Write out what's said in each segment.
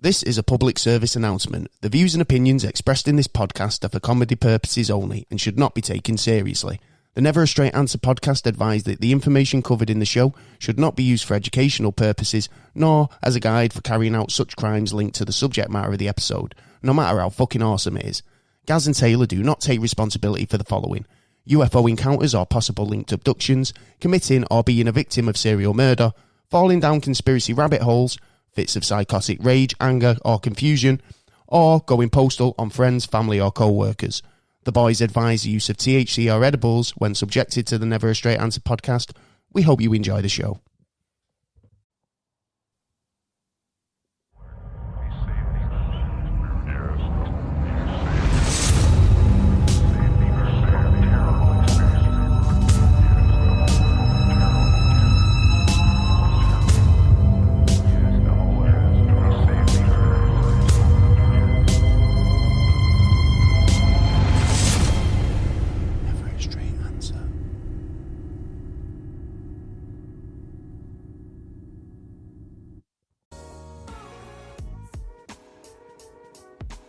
This is a public service announcement. The views and opinions expressed in this podcast are for comedy purposes only and should not be taken seriously. The Never a Straight Answer podcast advised that the information covered in the show should not be used for educational purposes, nor as a guide for carrying out such crimes linked to the subject matter of the episode, no matter how fucking awesome it is. Gaz and Taylor do not take responsibility for the following: UFO encounters or possible linked abductions, committing or being a victim of serial murder, falling down conspiracy rabbit holes, fits of psychotic rage, anger or confusion, or going postal on friends, family or co-workers. The boys advise the use of THC or edibles when subjected to the Never a Straight Answer podcast. We hope you enjoy the show.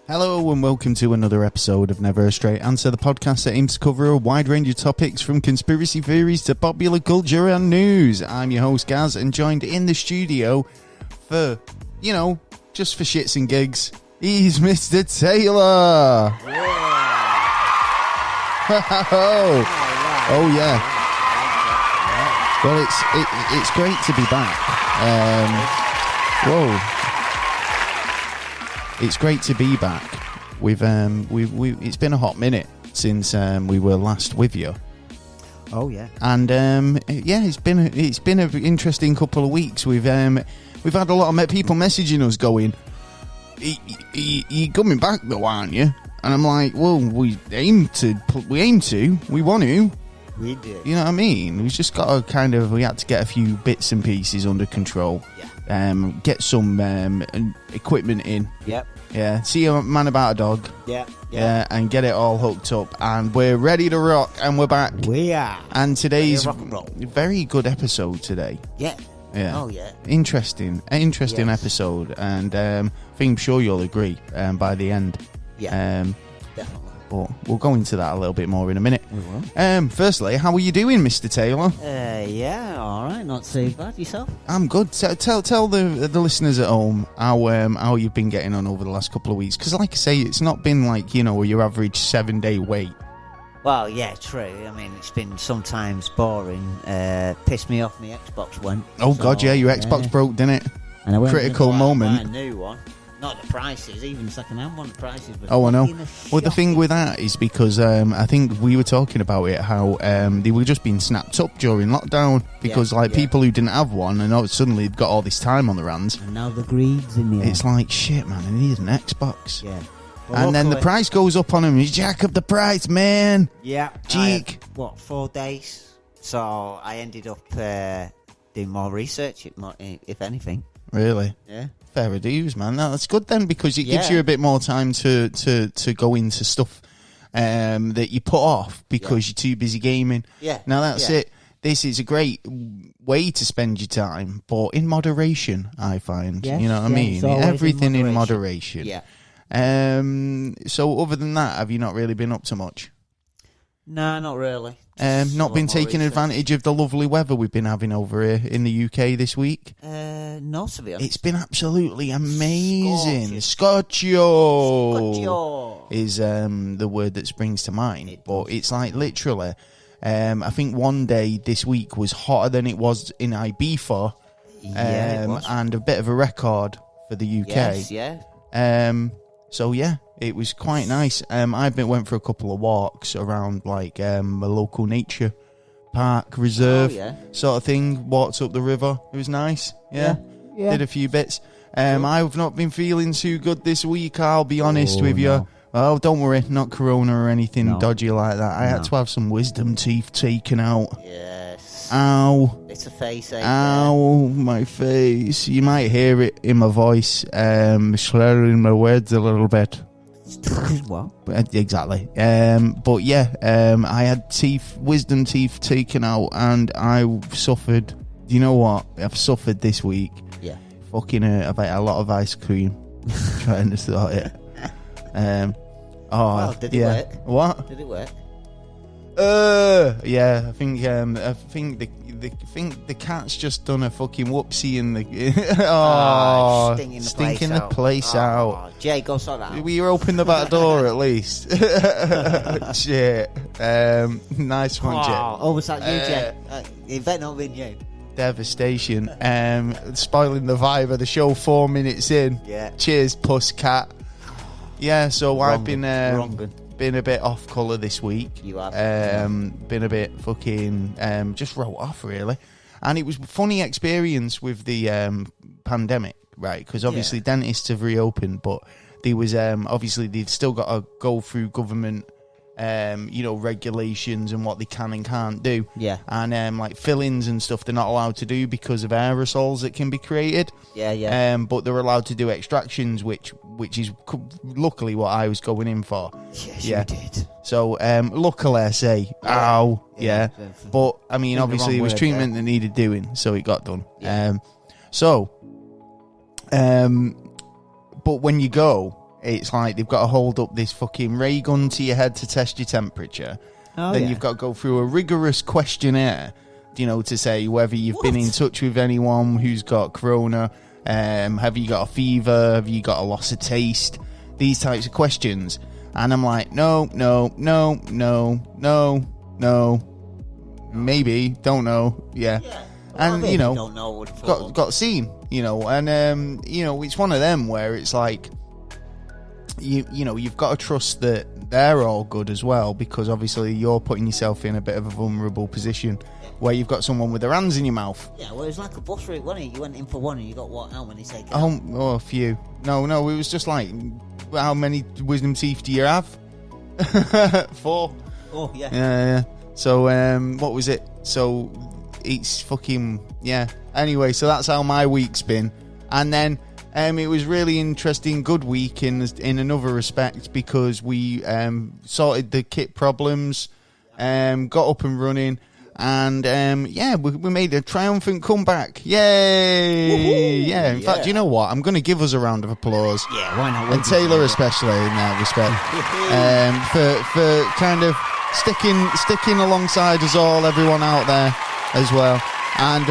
Hello and welcome to another episode of Never a Straight Answer, the podcast that aims to cover a wide range of topics from conspiracy theories to popular culture and news. I'm your host Gaz, and joined in the studio for, just for shits and gigs, he's Mr. Taylor. Yeah. Oh yeah. Well, it's great to be back. It's great to be back. It's been a hot minute since we were last with you. Oh yeah. And it's been an interesting couple of weeks. We've had a lot of people messaging us going, "You coming back though, aren't you?" And I'm like, "Well, we want to. We do. You know what I mean? We just got to we had to get a few bits and pieces under control. Yeah. Get some equipment in. Yep. Yeah. See a man about a dog. Yeah. Yeah. And get it all hooked up. And we're ready to rock. And we're back. We are. And today's rock and roll. very good episode today. Yeah. Yeah. Oh yeah. Interesting Yes. episode. And I'm sure you'll agree by the end. Yeah. Definitely. But we'll go into that a little bit more in a minute. We will. Firstly, how are you doing, Mr. Taylor? Yeah. All right. Not too bad. Yourself? I'm good. Tell the listeners at home how you've been getting on over the last couple of weeks. Because, like I say, it's not been like your average 7-day wait. Well, yeah, true. I mean, it's been sometimes boring. Pissed me off. My Xbox went. Oh God, yeah, your Xbox broke, didn't it? And I went Critical to buy moment. a new one. Not the prices, even second-hand one. The prices. Was Oh, I know. fucking Well, the thing shocking. with that is because I think we were talking about it, how they were just being snapped up during lockdown because people who didn't have one and suddenly got all this time on their hands. And now the greed's in the air. It's like, shit, man, I need an Xbox. Yeah. And then the price goes up on them. You jack up the price, man. Yeah. Cheek. 4 days? So I ended up doing more research, if anything. Really? Yeah. Fair dues, man. That's good then, because it gives Yeah. you a bit more time to go into stuff that you put off because you're too busy gaming. Yeah. Now that's it. This is a great way to spend your time, but in moderation, I find. Yes, you know what I mean? it's always in Everything in moderation. moderation. Yeah. So other than that, have you not really been up to much? No, not really. Not been taking advantage of the lovely weather we've been having over here in the UK this week? No, to be honest. It's been absolutely amazing. Scotcho is the word that springs to mind. But it's like literally, I think one day this week was hotter than it was in Ibiza. Yeah, it was. And a bit of a record for the UK. Yes, yeah. So yeah, it was quite nice. I went for a couple of walks around like a local nature park reserve sort of thing. Walked up the river. It was nice. Yeah. Did a few bits. I've not been feeling too good this week, I'll be honest with you. No. Oh, don't worry, not corona or anything dodgy like that. I had to have some wisdom teeth taken out. Yes. Ow. It's a face ache. Ow, my face. You might hear it in my voice, slurring my words a little bit. What? Exactly. But yeah, I had wisdom teeth taken out, and I suffered. Do you know what? I've suffered this week. Yeah. Fucking I've ate a lot of ice cream. trying to sort it. Well, did it work? What? Did it work? Yeah, I think the cat's just done a fucking whoopsie in the stinking the place out. Jay, go sort that out. Will you open the back door at least? Shit. Nice one, Jay. Oh, was that you, Jay? It better not been you. Devastation. Spoiling the vibe of the show 4 minutes in. Yeah. Cheers, puss cat. Yeah, so I've been a bit off colour this week. You have. Been a bit fucking just wrote off really, and it was a funny experience with the pandemic, right? Because obviously dentists have reopened, but there was obviously they've still got to go through government regulations and what they can and can't do. Yeah. And like fillings and stuff they're not allowed to do because of aerosols that can be created. Yeah. But they're allowed to do extractions, which is luckily what I was going in for. Yes, you did. So luckily I say, ow, yeah. But I mean, obviously it was treatment that needed doing, so it got done. Yeah. But when you go, it's like they've got to hold up this fucking ray gun to your head to test your temperature. Then you've got to go through a rigorous questionnaire, to say whether you've been in touch with anyone who's got corona. Have you got a fever? Have you got a loss of taste? These types of questions. And I'm like, no. Maybe, don't know. Yeah. And, don't know got seen, and, it's one of them where it's like, you've got to trust that they're all good as well, because obviously you're putting yourself in a bit of a vulnerable position where you've got someone with their hands in your mouth. Yeah, well, it was like a bus route, wasn't it? You went in for one and you got what? How many taken? A few. No, it was just like, how many wisdom teeth do you have? 4. Oh, yeah. Yeah. So, what was it? So, it's fucking, yeah. Anyway, so that's how my week's been. And then, it was really interesting, good week in another respect, because we sorted the kit problems, got up and running, and we made a triumphant comeback. Yay! Woohoo! Yeah, in fact, you know what? I'm going to give us a round of applause. Yeah, why not? And Taylor especially in that respect, for kind of sticking alongside us all, everyone out there as well. And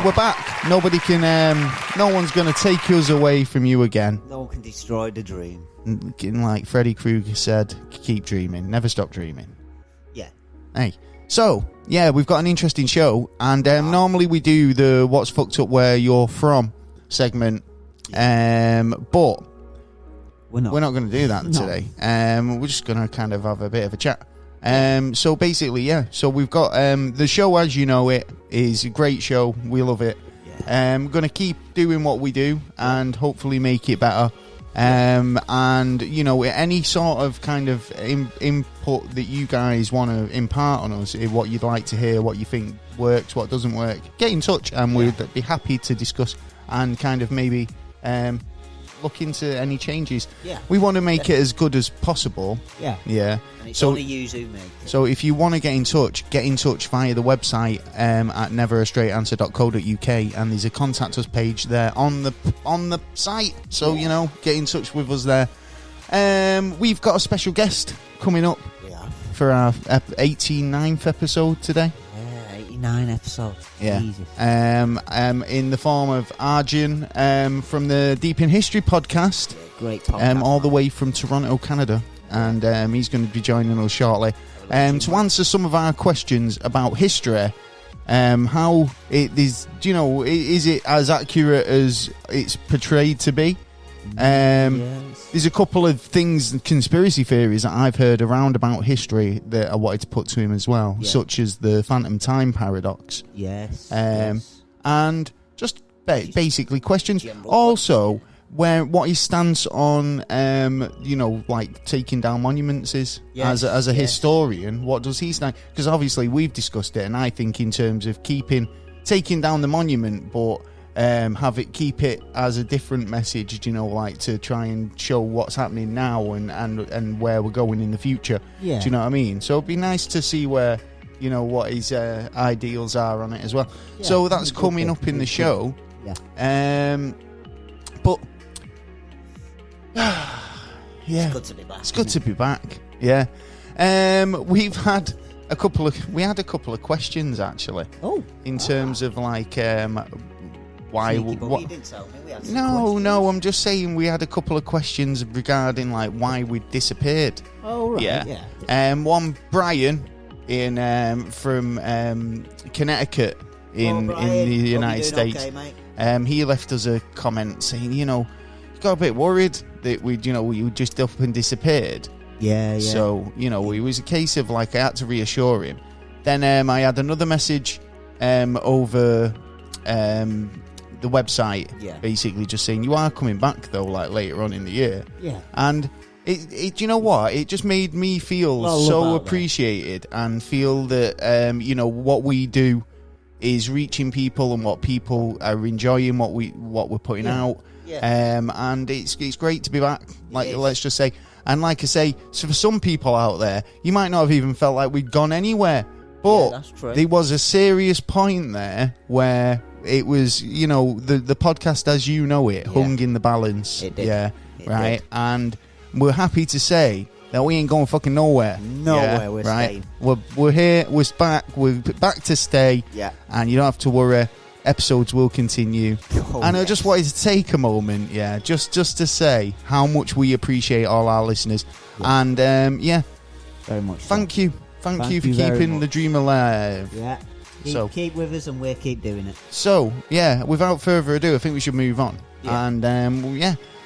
we're back. No one's going to take us away from you again. No one can destroy the dream. Like Freddy Krueger said, keep dreaming, never stop dreaming. Yeah. Hey, so we've got an interesting show, and normally we do the "What's Fucked Up Where You're From" segment, but we're not going to do that today. We're just going to kind of have a bit of a chat. So basically, so we've got the show as you know it is a great show. We love it. We're going to keep doing what we do and hopefully make it better. And any sort of kind of input that you guys want to impart on us, what you'd like to hear, what you think works, what doesn't work, get in touch and we'd be happy to discuss and kind of maybe look into any changes. We want to make it as good as possible. And it's only you who make it. So if you want to get in touch via the website at neverastraightanswer.co.uk, and there's a contact us page there on the site, so get in touch with us there. We've got a special guest coming up for our 89th episode today. 89 episodes. Jesus. In the form of Arjun from the Deep in History podcast. Great podcast. All the way from Toronto, Canada. And he's going to be joining us shortly to answer some of our questions about history. How it is, is it as accurate as it's portrayed to be? There's a couple of things, conspiracy theories that I've heard around about history that I wanted to put to him as well, such as the phantom time paradox. And just basically questions. Also, what his stance on, like taking down monuments is as a historian. What does he stand? Because obviously we've discussed it, and I think in terms of taking down the monument, but keep it as a different message, like to try and show what's happening now and where we're going in the future. Do you know what I mean? So it'd be nice to see where, what his ideals are on it as well. So that's coming up in the show. But Yeah, It's good to be back. It's good to be back. Yeah, we had a couple of questions actually. Oh, in terms of like why? sneaky, but What? you didn't tell me. We had some No, questions. I'm just saying we had a couple of questions regarding like why we disappeared. Oh, right. Yeah. One Brian from Connecticut in the United States. Okay, mate? He left us a comment saying, he got a bit worried that we just up and disappeared. Yeah. So, it was a case of like I had to reassure him. Then I had another message over the website, basically just saying you are coming back though, like later on in the year. Yeah. And it you know what? It just made me feel so appreciated and feel that what we do is reaching people and what people are enjoying what we're putting out. Yeah. And it's great to be back. Like let's just say, and like I say, so for some people out there, you might not have even felt like we'd gone anywhere, but that's true. there was a serious point there where it was, the podcast as you know it hung in the balance. It did. Yeah, it right. Did. And we're happy to say that we ain't going fucking nowhere. Nowhere, we're right. staying. We're here. We're back to stay. Yeah. And you don't have to worry. Episodes will continue. Oh, and I just wanted to take a moment, just to say how much we appreciate all our listeners. Yeah. And very much. Thank you for keeping the dream alive. Yeah. Keep with us, and we'll keep doing it. So without further ado, I think we should move on. Yeah.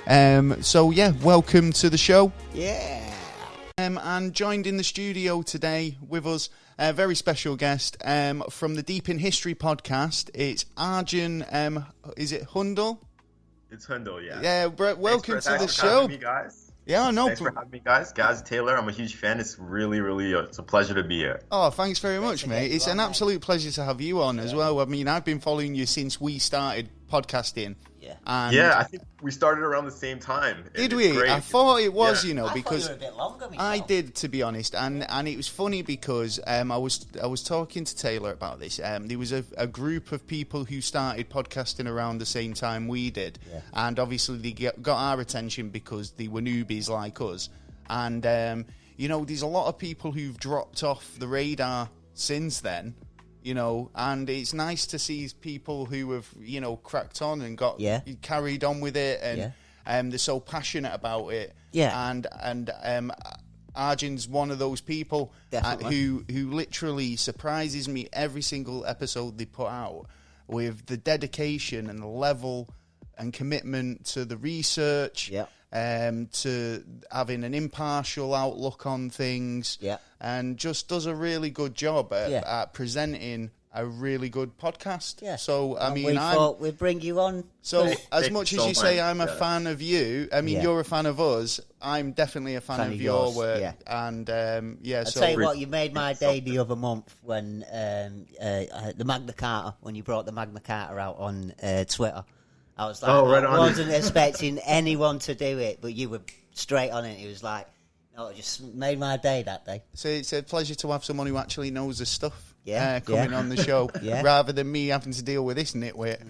And welcome to the show. Yeah. And joined in the studio today with us, a very special guest from the Deep in History podcast. It's Arjun. Is it Hundal? It's Hundal, yeah. Yeah, welcome to the show. Having me, guys. Yeah, no. Thanks for having me, guys. Gaz and Taylor, I'm a huge fan. It's really, it's a pleasure to be here. Oh, thanks very much, mate. It's an absolute pleasure to have you on as well. I mean, I've been following you since we started podcasting. Yeah. And I think we started around the same time. Did we? Great. I thought it was, because I thought you were a bit longer myself. I did, to be honest, and it was funny because I was talking to Taylor about this. There was a group of people who started podcasting around the same time we did, and obviously they got our attention because they were newbies like us. And there's a lot of people who've dropped off the radar since then. And it's nice to see people who have, cracked on and got carried on with it, and they're so passionate about it. Yeah. And Arjun's one of those people who literally surprises me every single episode they put out with the dedication and the level and commitment to the research. Yeah. To having an impartial outlook on things, and just does a really good job at presenting a really good podcast. Yeah. So we thought we'd bring you on. So as much as you say I'm a fan of you, I mean you're a fan of us. I'm definitely a fan of your work. Yeah. And I'll tell you what, you made my day the other month when the Magna Carta, when you brought the Magna Carta out on Twitter. I was like, I wasn't expecting anyone to do it, but you were straight on it. It was like, it just made my day that day. So it's a pleasure to have someone who actually knows the stuff coming on the show, rather than me having to deal with this nitwit.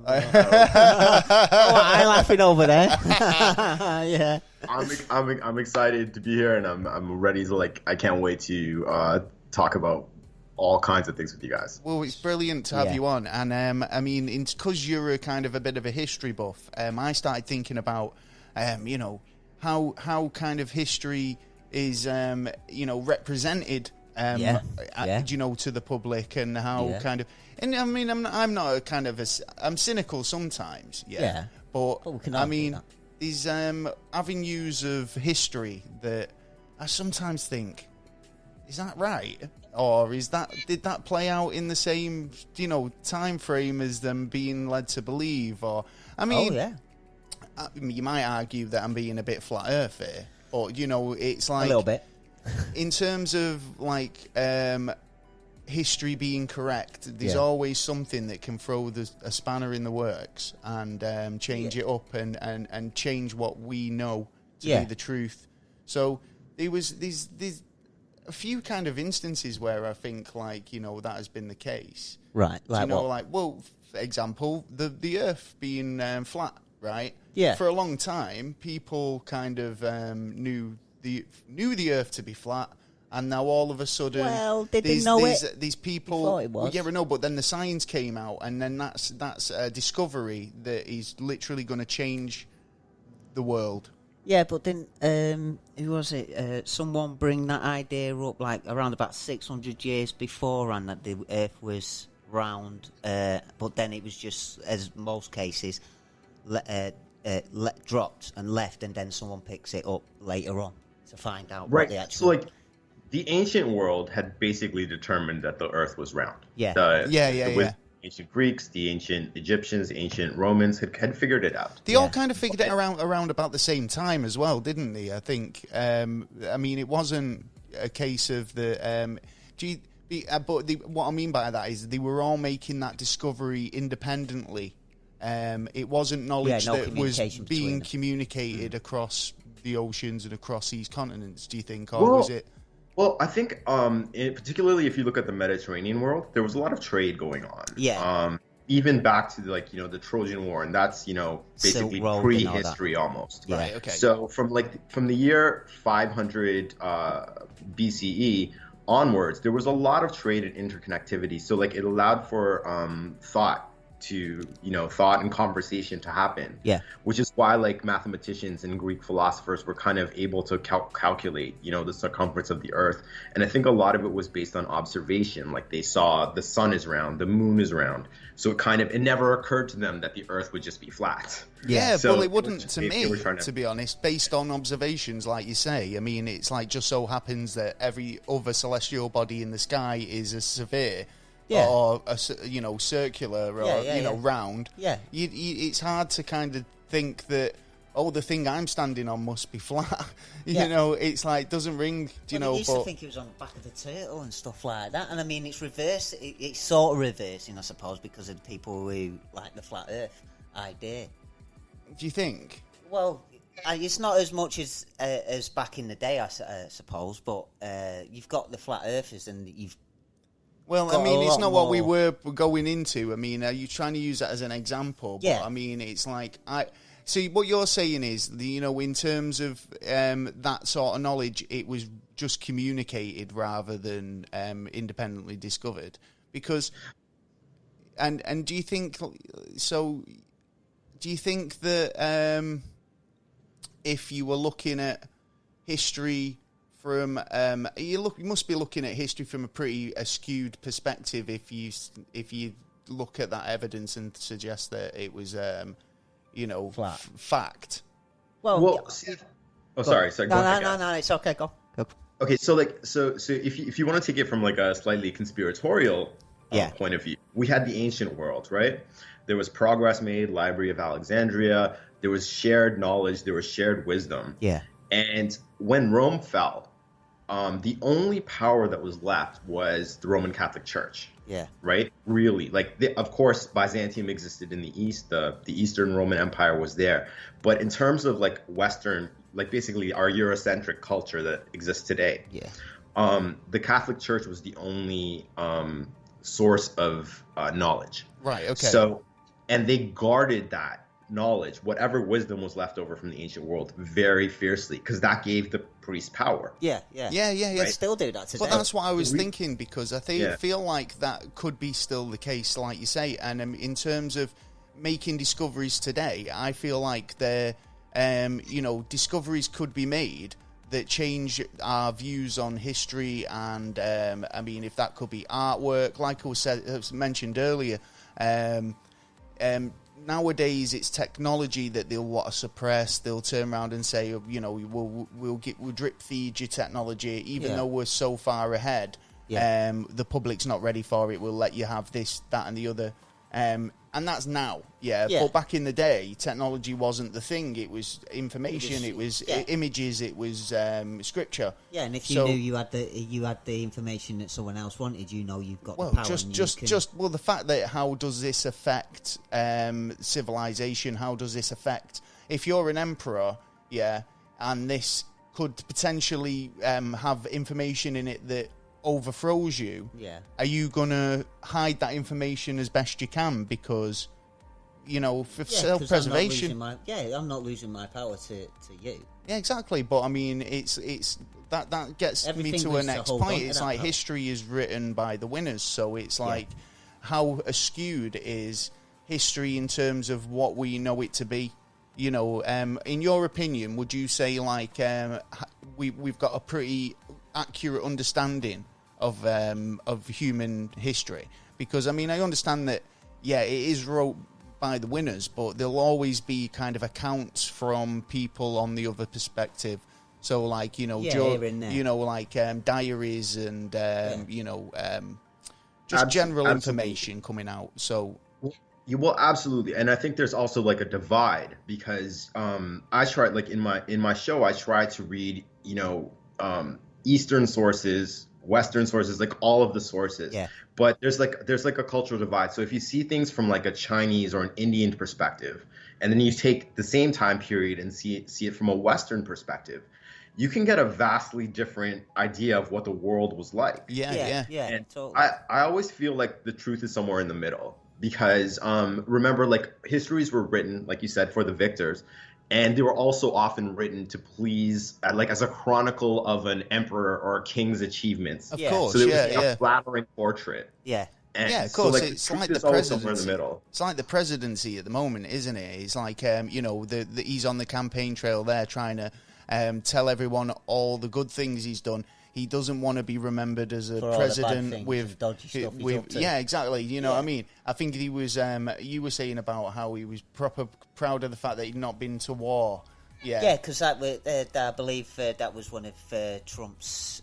I'm laughing over there. Yeah. I'm excited to be here, and I'm ready to I can't wait to talk about all kinds of things with you guys. Well, it's brilliant to have you on, and I mean, because you're a kind of a bit of a history buff, I started thinking about, how kind of history is, represented, to the public, and how kind of, and I mean, I'm not a kind of I'm cynical sometimes, but I mean, these avenues of history that I sometimes think, is that right? Or did that play out in the same, time frame as them being led to believe? Or I mean, you might argue that I'm being a bit flat earth here, but it's like a little bit. In terms of history being correct, there's always something that can throw a spanner in the works and change it up and change what we know to be the truth. So there was these a few kind of instances where I think that has been the case. Right. Like what? For example, the Earth being flat, right? for a long time, people kind of knew the Earth to be flat, and now all of a sudden, did they know these people, thought it was. yeah, no, but then the science came out, and then that's a discovery that is literally going to change the world. Yeah, but then who was it? Someone bring that idea up like around about 600 years beforehand that the Earth was round, but then it was just, as most cases, dropped and left, and then someone picks it up later on to find out what the actual... So, like, the ancient world had basically determined that the Earth was round. Yeah. Ancient Greeks, the ancient Egyptians, the ancient Romans had figured it out. They all kind of figured it around about the same time as well, didn't they? I think. I mean, it wasn't a case of the... what I mean by that is they were all making that discovery independently. It wasn't knowledge that was being communicated across the oceans and across these continents, do you think? Or was it... Well, I think, particularly if you look at the Mediterranean world, there was a lot of trade going on. Yeah. Even back to the Trojan War, and that's basically prehistory almost. Yeah. Right. Okay. So from the year 500 BCE onwards, there was a lot of trade and interconnectivity. So it allowed for thought and conversation to happen. Yeah. Which is why mathematicians and Greek philosophers were kind of able to calculate, the circumference of the Earth. And I think a lot of it was based on observation. Like they saw the sun is round, the moon is round. So it never occurred to them that the Earth would just be flat. Yeah, so well, it wouldn't to me, to be honest, based on observations, like you say. I mean, it's just so happens that every other celestial body in the sky is a sphere. Yeah. Or circular or round. Yeah, it's hard to kind of think that the thing I'm standing on must be flat. It's like doesn't ring. I used to think it was on the back of the turtle and stuff like that. And I mean, it's reverse. It's sort of reversing, I suppose, because of people who like the flat Earth idea. Do you think? Well, it's not as much as back in the day, I suppose. But you've got the flat earthers, and you've... Well, I mean, it's not what we were going into. I mean, are you trying to use that as an example? Yeah. But, I mean, it's like... See, what you're saying is, in terms of that sort of knowledge, it was just communicated rather than independently discovered. Because... And do you think... So, do you think that if you were looking at history... you must be looking at history from a pretty skewed perspective if you look at that evidence and suggest that it was flat. Fact. Well sorry. No, it's okay. Go. Okay, so if you want to take it from a slightly conspiratorial point of view, we had the ancient world, right? There was progress made, Library of Alexandria. There was shared knowledge. There was shared wisdom. Yeah. And when Rome fell, the only power that was left was the Roman Catholic Church. Yeah. Right? Really. Of course, Byzantium existed in the East. The Eastern Roman Empire was there. But in terms of Western, basically our Eurocentric culture that exists today, the Catholic Church was the only source of knowledge. Right. Okay. So, and they guarded that knowledge, whatever wisdom was left over from the ancient world, very fiercely, because that gave the priest power. Yeah. Right? Still do that today. But that's what I was thinking, because I feel like that could be still the case, like you say. And in terms of making discoveries today, I feel like discoveries could be made that change our views on history. And I mean, if that could be artwork, like I was mentioned earlier. Nowadays, it's technology that they'll want to suppress. They'll turn around and say, we'll drip feed your technology, even though we're so far ahead. Yeah. The public's not ready for it. We'll let you have this, that, and the other. And that's now, But back in the day, technology wasn't the thing. It was information. It was images. It was scripture. Yeah, and if you knew you had the information that someone else wanted, you've got the power. The fact that how does this affect civilization? How does this affect if you're an emperor? Yeah, and this could potentially have information in it that overthrows you. Yeah, are you gonna hide that information as best you can because for self-preservation. I'm not losing my power to you. Yeah, exactly. But I mean, it's that gets me to a next point. It's like history is written by the winners, so it's like how skewed is history in terms of what we know it to be. In your opinion, would you say like we've got a pretty accurate understanding of human history? Because I mean, I understand that it is wrote by the winners, but there'll always be kind of accounts from people on the other perspective. So like diaries and just general information coming out. So. Well, absolutely, and I think there's also like a divide because I try like in my show I try to read Eastern sources, Western sources, like all of the sources. Yeah. But there's like a cultural divide. So if you see things from like a Chinese or an Indian perspective, and then you take the same time period and see it from a Western perspective, you can get a vastly different idea of what the world was like. Yeah. And totally. I always feel like the truth is somewhere in the middle. Because remember, like histories were written, like you said, for the victors, and they were also often written to please, like as a chronicle of an emperor or a king's achievements. Of course, so it was a flattering portrait. Yeah. And of course. So, it's like the presidency. It's like the presidency at the moment, isn't it? It's like he's on the campaign trail there, trying to tell everyone all the good things he's done. He doesn't want to be remembered as a president with dodgy stuff. Yeah, exactly. What I mean? I think he was. You were saying about how he was proper proud of the fact that he'd not been to war. Yeah, because I believe that was one of Trump's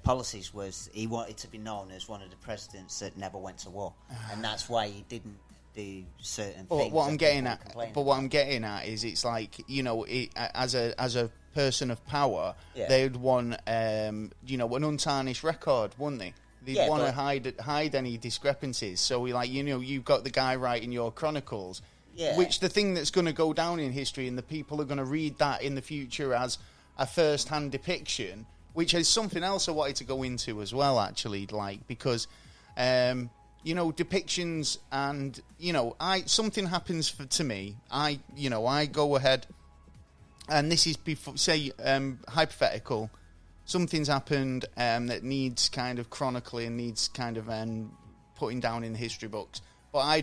policies. Was he wanted to be known as one of the presidents that never went to war, and that's why he didn't do certain things. What I'm getting at is it's like as a person of power, they'd want an untarnished record, wouldn't they? They'd want to hide any discrepancies. So you've got the guy writing your chronicles, which the thing that's going to go down in history, and the people are going to read that in the future as a first-hand depiction, which is something else I wanted to go into as well, actually, because depictions and something happens to me. I go ahead. And this is before, say, hypothetical. Something's happened that needs kind of chronicling, needs kind of putting down in the history books. But I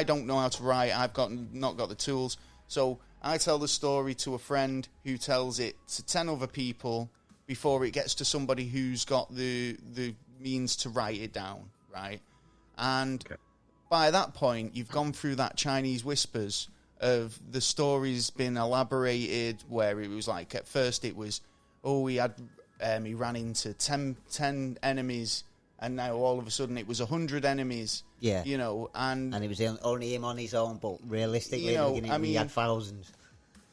don't know how to write. I've not got the tools. So I tell the story to a friend who tells it to 10 other people before it gets to somebody who's got the means to write it down, right? And by that point, you've gone through that Chinese whispers of the story's been elaborated, where it was like at first it was, he ran into 10 enemies, and now all of a sudden it was 100 enemies. Yeah, and it was only him on his own, but realistically, he had thousands.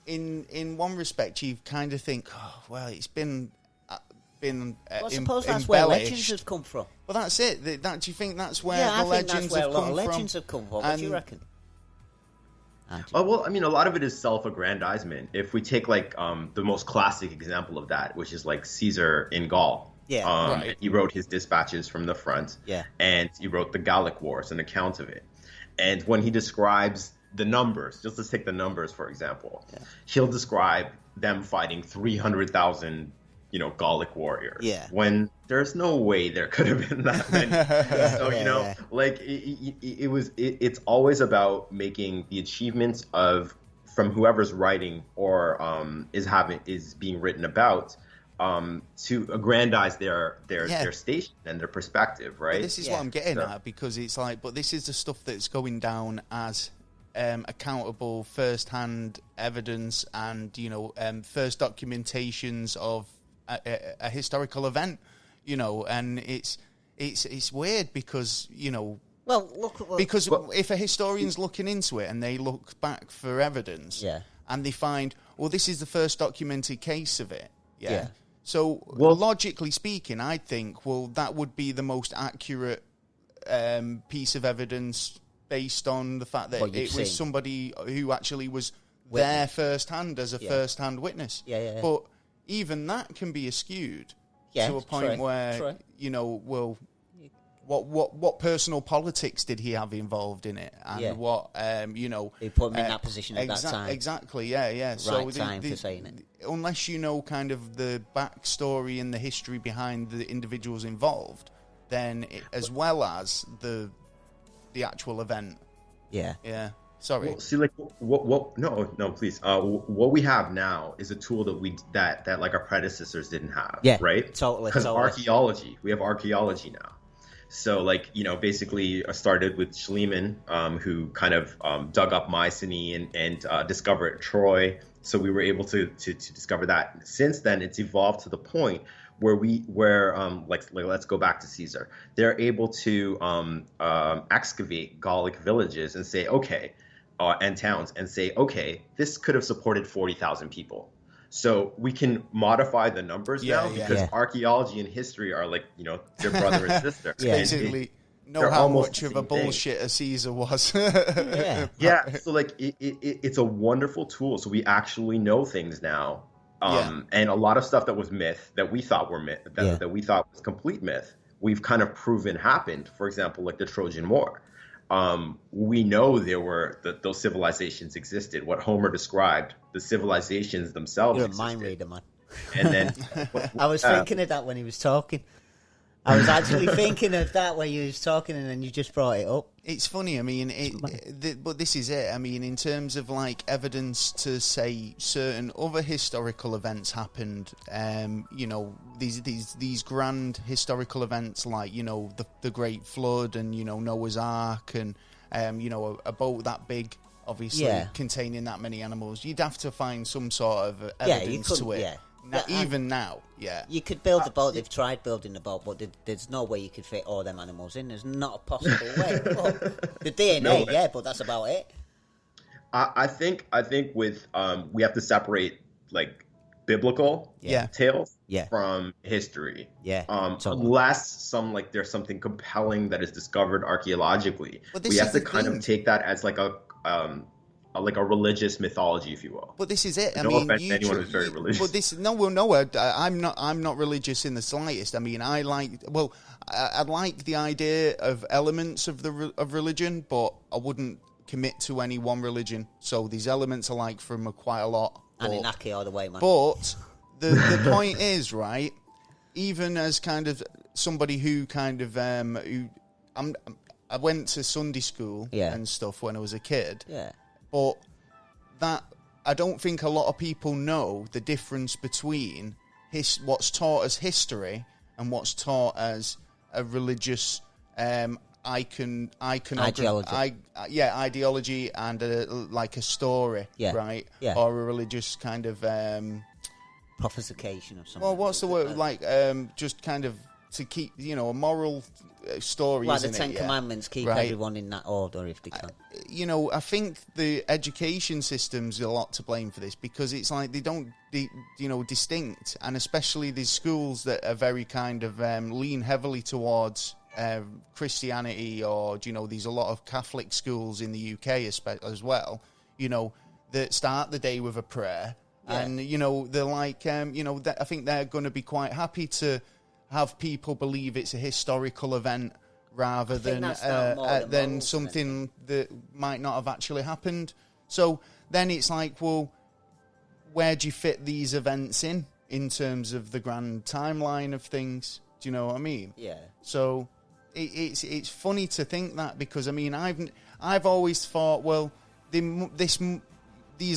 In one respect, you kind of think, it's been. I suppose that's where legends have come from. Well, that's it. Do you think that's where the legends have come from? a lot of legends have come from. What do you reckon? Oh, well, I mean, a lot of it is self-aggrandizement. If we take like the most classic example of that, which is like Caesar in Gaul. Yeah, right. He wrote his dispatches from the front. Yeah, and he wrote the Gallic Wars, an account of it. And when he describes the numbers, just let's take the numbers for example, he'll describe them fighting 300,000. Gallic warriors. Yeah. When there's no way there could have been that many. Like it's always about making the achievements from whoever's writing or is being written about to aggrandize their station and their perspective, right? But this is what I'm getting at, because it's like, but this is the stuff that's going down as accountable first-hand evidence and first documentations of a historical event, and it's weird because if a historian's looking into it and they look back for evidence, and they find, this is the first documented case of it, so logically speaking, I think that would be the most accurate piece of evidence based on the fact that it was somebody who actually was there firsthand as a first-hand witness. But even that can be skewed to a point where what personal politics did he have involved in it, and what he put him in that position at that time. Exactly, yeah. Right so time for saying it. Unless you know kind of the backstory and the history behind the individuals involved, then as well as the actual event. Yeah. Sorry. Well, see, like, what? No, please. What we have now is a tool that like our predecessors didn't have. Yeah, right. Totally. Because archaeology, we have archaeology now. So, like, basically started with Schliemann, who kind of dug up Mycenae and discovered Troy. So we were able to discover that. Since then, it's evolved to the point where let's go back to Caesar. They're able to excavate Gallic villages and say, okay. And towns and say, okay, this could have supported 40,000 people. So we can modify the numbers now because archaeology and history are like, their brother and sister. Basically, know how much of a bullshitter Caesar was. So like it's a wonderful tool. So we actually know things now. And a lot of stuff that was myth that we thought were myth, that we thought was complete myth, we've kind of proven happened. For example, like the Trojan War. We know there were those civilizations existed. What Homer described, the civilizations themselves. You're a mind reader, man. And then I was thinking of that when he was talking. I was actually thinking of that when you was talking, and then you just brought it up. It's funny. I mean, but this is it. I mean, in terms of like evidence to say certain other historical events happened, these grand historical events like the Great Flood and Noah's Ark and a boat that big, obviously containing that many animals. You'd have to find some sort of evidence to it. Yeah. Now, you could build the boat. They've tried building the boat, but there's no way you could fit all them animals in. There's not a possible way. The DNA, but that's about it. I think with we have to separate like biblical tales from history. Unless there's something compelling that is discovered archaeologically, we have to kind of take that as like a religious mythology, if you will. But this is it. No offense to anyone who's very religious. But I'm not religious in the slightest. I mean, I like the idea of elements of religion, but I wouldn't commit to any one religion. So these elements are like from quite a lot. Anunnaki all the way, man. But the point is, right? Even as kind of somebody who kind of I went to Sunday school and stuff when I was a kid. Yeah. But that I don't think a lot of people know the difference between what's taught as history and what's taught as a religious ideology and like a story, right? Yeah. Or a religious kind of prophesication or something. Well, what's the word? Like just kind of to keep, a moral story. Like the Ten Commandments, keep everyone in that order if they can. I think the education system's a lot to blame for this because it's like they don't, distinct, and especially these schools that are very kind of lean heavily towards Christianity, or there's a lot of Catholic schools in the UK as well. That start the day with a prayer, and they're like, I think they're going to be quite happy to have people believe it's a historical event rather than something that might not have actually happened. So then it's like, well, where do you fit these events in terms of the grand timeline of things? Do you know what I mean? Yeah. So it's funny to think that, because I mean I've always thought, well, these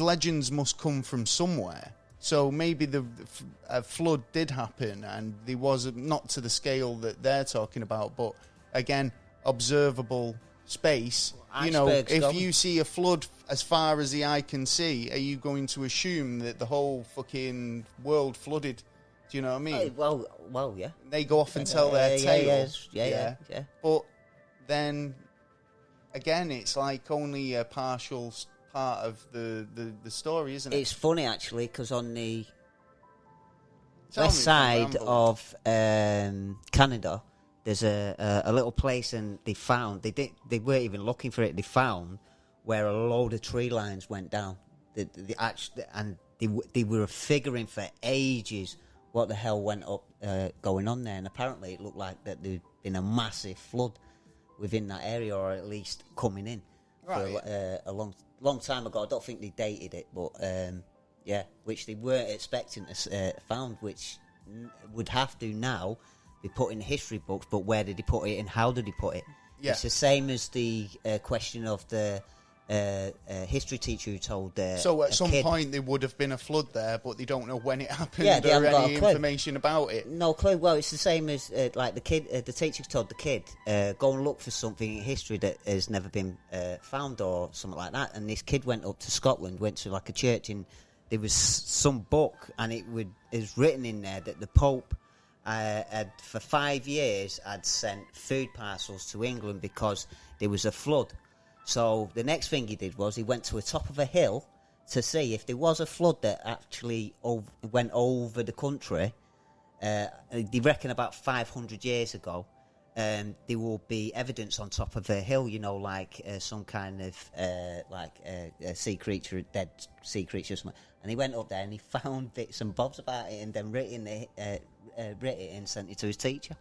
legends must come from somewhere. So maybe the flood did happen, and there was not to the scale that they're talking about, but again, observable space. If you see a flood as far as the eye can see, are you going to assume that the whole fucking world flooded? Do you know what I mean? Well, yeah. They go off and tell their tale. Yeah. But then again, it's like only a partial part of the story, isn't it? It's funny actually, because on the west side of Canada, there's a little place, and they weren't even looking for it. They found where a load of tree lines went down. They were figuring for ages what the hell went up going on there, and apparently it looked like that there'd been a massive flood within that area, or at least coming in for a long time ago. I don't think they dated it, but which they weren't expecting to found, which would have to now be put in the history books. But where did he put it, and how did he put it? Yeah. It's the same as the question of the history teacher who told so at some point there would have been a flood there, but they don't know when it happened or any information about it. No clue. Well, it's the same as like the kid, the teacher told the kid, go and look for something in history that has never been found or something like that. And this kid went up to Scotland, went to like a church, and there was some book, and it was written in there that the Pope had for 5 years had sent food parcels to England because there was a flood. So the next thing he did was he went to the top of a hill to see if there was a flood that actually went over the country. They reckon about 500 years ago, there will be evidence on top of a hill, you know, like some kind of sea creature, dead sea creature or something. And he went up there and he found bits and bobs about it, and then writ it and sent it to his teacher.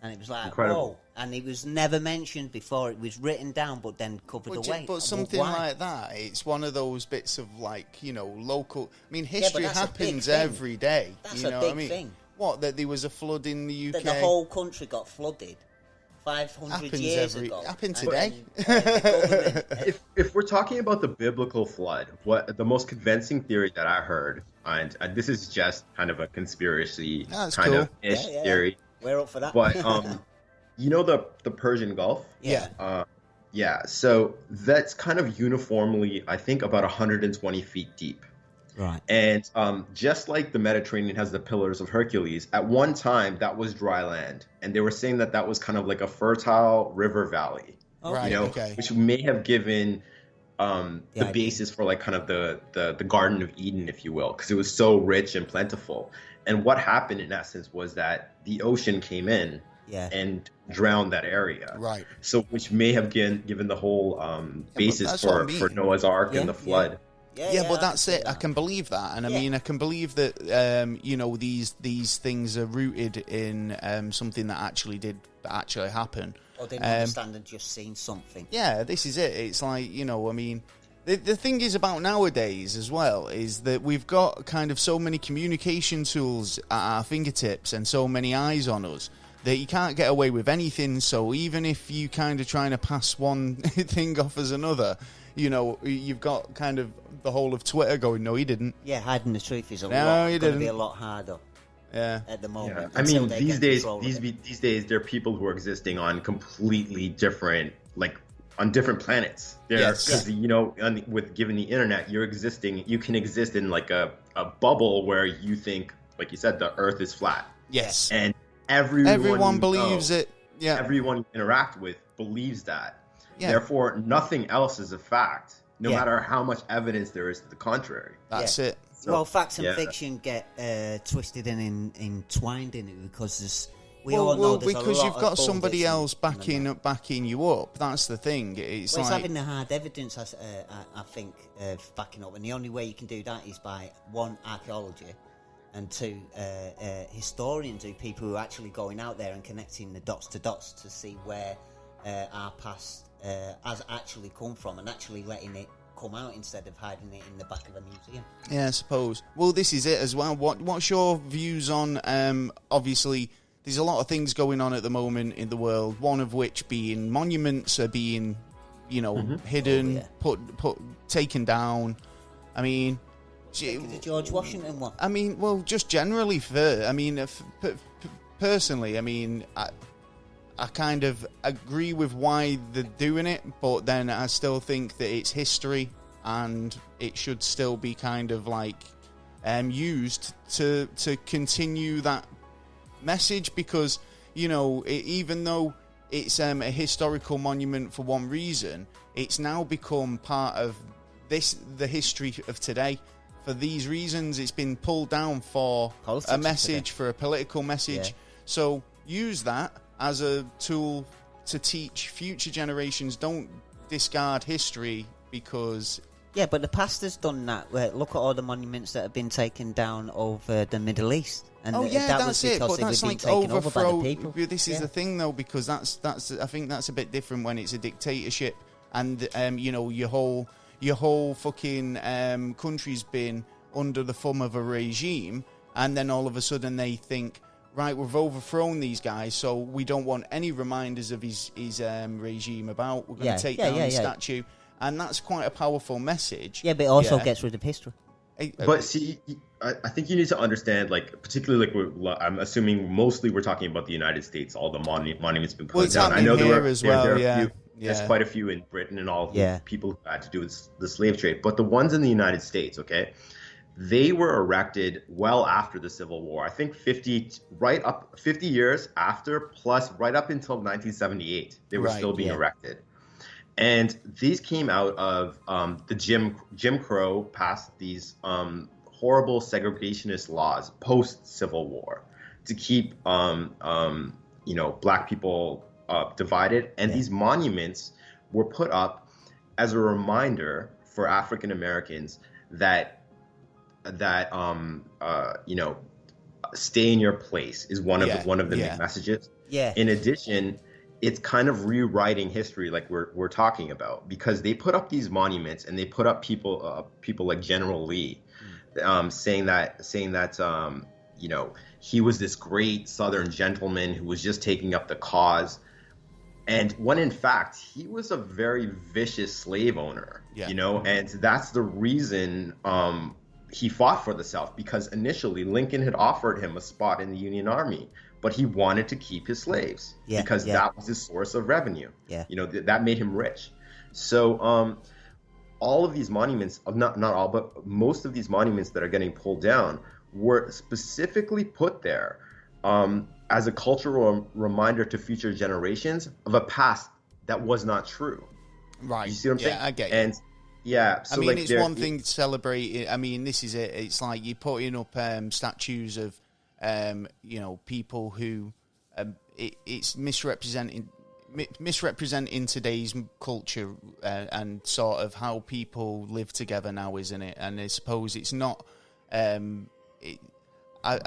And it was like, incredible. Whoa. And it was never mentioned before. It was written down, but then covered away. But something like that, it's one of those bits of, like, you know, local... I mean, history happens every day. That's you know a big what I mean? thing. What, that there was a flood in the UK? That the whole country got flooded 500 years ago. Happened today. If we're talking about the biblical flood, what the most convincing theory that I heard, and this is just kind of a conspiracy of theory. We're up for that. But you know the Persian Gulf? Yeah. So that's kind of uniformly, I think, about 120 feet deep. Right. And just like the Mediterranean has the Pillars of Hercules, at one time that was dry land, and they were saying that was kind of like a fertile river valley, which may have given the basis for like kind of the Garden of Eden, if you will, because it was so rich and plentiful. And what happened in essence was that the ocean came in and drowned that area. Right. So which may have given the whole basis for Noah's Ark and the flood. But that's it. I can believe that, and I mean, I can believe that you know, these things are rooted in something that actually happened. Or they understand and just seen something. Yeah, this is it. It's like, you know, I mean, the thing is about nowadays as well is that we've got kind of so many communication tools at our fingertips and so many eyes on us that you can't get away with anything. So even if you kind of trying to pass one thing off as another, you know, you've got kind of the whole of Twitter going, no, he didn't. Yeah, hiding the truth is going to be a lot harder. Yeah. At the moment. Yeah. I mean, these days, there are people who are existing on completely different, like, on different planets. Because, you know, given the internet, you can exist in, like, a bubble where you think, like you said, the Earth is flat. Yes. And everyone believes it. Yeah. Everyone you interact with believes that. Yeah. Therefore, nothing else is a fact, no matter how much evidence there is to the contrary. That's it. So, well, facts and fiction get twisted and entwined in it because we all know there's because a lot you've got of somebody else backing you up. That's the thing. It's having the hard evidence, I think, backing up, and the only way you can do that is by one, archaeology, and two, historians, who people who are actually going out there and connecting the dots to see where our past has actually come from, and actually letting it come out instead of hiding it in the back of a museum. Yeah, I suppose. Well, this is it as well. What's your views on, obviously, there's a lot of things going on at the moment in the world, one of which being monuments are being, you know, hidden, taken down. I mean... the George Washington one. I mean, well, just generally, personally, I mean... I kind of agree with why they're doing it, but then I still think that it's history and it should still be kind of like used to continue that message, because, you know, even though it's a historical monument for one reason, it's now become part of the history of today. For these reasons, it's been pulled down for a message, for a political message. Yeah. So use that as a tool to teach future generations. Don't discard history because Yeah, but the past has done that. Look at all the monuments that have been taken down over the Middle East. And that's it. But that's like overthrow. This is the thing, though, because that's. I think that's a bit different when it's a dictatorship, and your whole fucking country's been under the thumb of a regime, and then all of a sudden they think, right, we've overthrown these guys, so we don't want any reminders of his regime about. We're going to take down his statue, and that's quite a powerful message. Yeah, but it also gets rid of history. But see, I think you need to understand, like, particularly, like, I'm assuming mostly we're talking about the United States, all the monuments been put down. I know there are there's quite a few in Britain and all people who had to do with the slave trade. But the ones in the United States, okay, they were erected well after the Civil War. I think 50 years after, plus right up until 1978, they were still being erected. And these came out of the Jim Crow passed these horrible segregationist laws post Civil War to keep black people divided. And these monuments were put up as a reminder for African Americans that stay in your place is one of the main messages. Yeah. In addition, it's kind of rewriting history, like we're talking about, because they put up these monuments and they put up people like General Lee, saying that he was this great Southern gentleman who was just taking up the cause, and when in fact he was a very vicious slave owner. And that's the reason he fought for the South, because initially Lincoln had offered him a spot in the Union Army, but he wanted to keep his slaves because that was his source of revenue. That made him rich. So all of these monuments, not all, but most of these monuments that are getting pulled down were specifically put there as a cultural reminder to future generations of a past that was not true. Right. You see what I'm saying? I get you. And so I mean, it's one thing to celebrate it. I mean, this is it. It's like you're putting up statues of people who it's misrepresenting today's culture and sort of how people live together now, isn't it? And I suppose it's not. I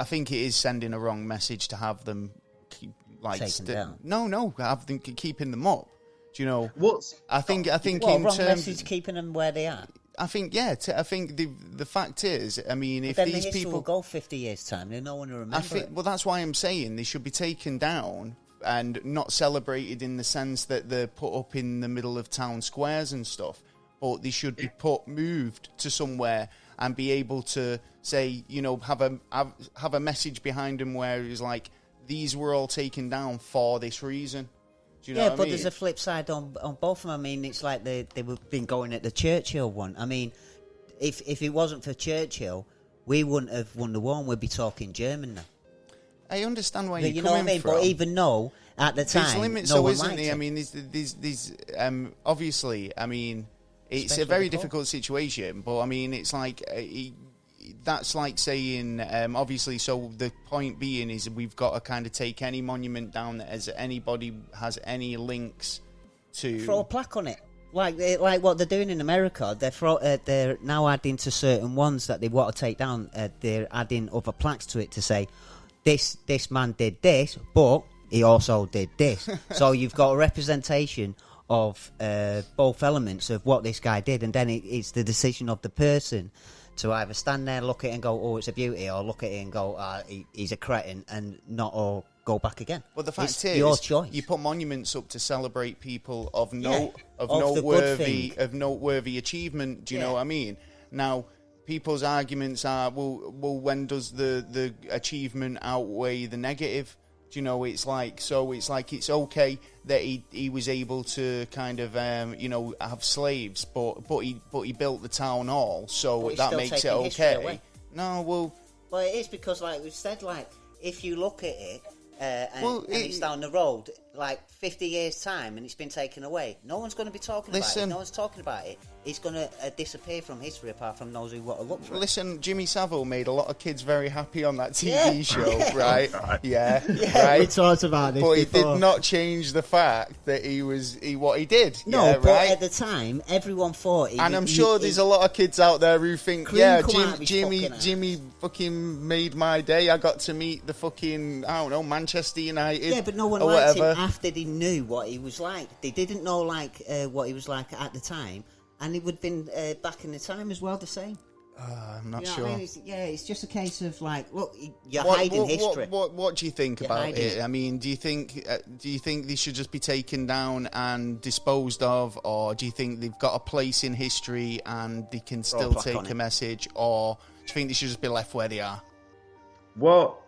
think it is sending a wrong message to have them taken down. No, have them keeping them up. Do you know? Well, I think in wrong terms message keeping them where they are. I think I think the fact is, I mean, if then these the people will go 50 years time, no one will remember. It. Well, that's why I'm saying they should be taken down and not celebrated in the sense that they're put up in the middle of town squares and stuff. But they should be moved to somewhere and be able to say, have a message behind them where it's like, these were all taken down for this reason. Do you know what I mean? There's a flip side on both of them. I mean, it's like they've been going at the Churchill one. I mean, if it wasn't for Churchill, we wouldn't have won the war and we'd be talking German now. I understand where you're coming from. You know what I mean? But even though, at the time, there's limits, no one isn't there? it. I mean, these obviously, I mean, it's especially a very difficult situation, but I mean, it's like... that's like saying, obviously, so the point being is we've got to kind of take any monument down that anybody has any links to... Throw a plaque on it. Like what they're doing in America, they're now adding to certain ones that they want to take down, they're adding other plaques to it to say, this man did this, but he also did this. So you've got a representation of both elements of what this guy did, and then it's the decision of the person to either stand there, look at it and go, oh, it's a beauty, or look at it and go, he's a cretin, and not, or go back again. But the fact it's is, your choice. You put monuments up to celebrate people of noteworthy achievement. Do you know what I mean? Now, people's arguments are, well, when does the achievement outweigh the negative? Do you know, it's like it's okay that he was able to kind of have slaves, but he built the town hall, so that makes it okay. No, well, it is because, like we said, like if you look at it, and it's down the road, like 50 years' time, and it's been taken away. No one's going to be talking about it. No one's talking about it. It's going to disappear from history apart from those who want to look for it. Listen, Jimmy Savile made a lot of kids very happy on that TV show, right? Yeah, right. We talked about this but before. It did not change the fact that what he did. No, yeah, but right? at the time, everyone thought... And I'm sure there's a lot of kids out there who think, Jimmy fucking made my day. I got to meet the fucking, I don't know, Manchester United. Yeah, but no one liked him after they knew what he was like. They didn't know what he was like at the time, and it would have been back in the time as well the same. I'm not sure. I mean? It's just a case of like, look, you're hiding history. What do you think about it? I mean, do you think they should just be taken down and disposed of, or do you think they've got a place in history and they can still take a message, or do you think they should just be left where they are? Well,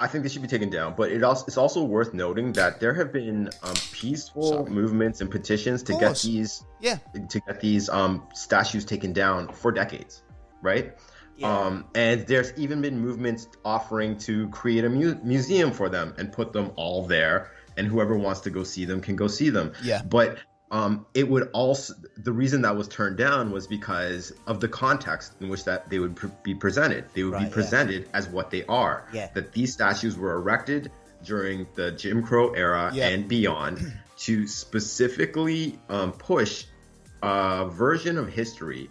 I think they should be taken down, but it's also worth noting that there have been peaceful movements and petitions to get these statues taken down for decades. Right? Yeah. And there's even been movements offering to create a museum for them and put them all there, and whoever wants to go see them can go see them. Yeah. But it would also, the reason that was turned down was because of the context in which that they would be presented. They would be presented as what they are. Yeah. That these statues were erected during the Jim Crow era and beyond to specifically push a version of history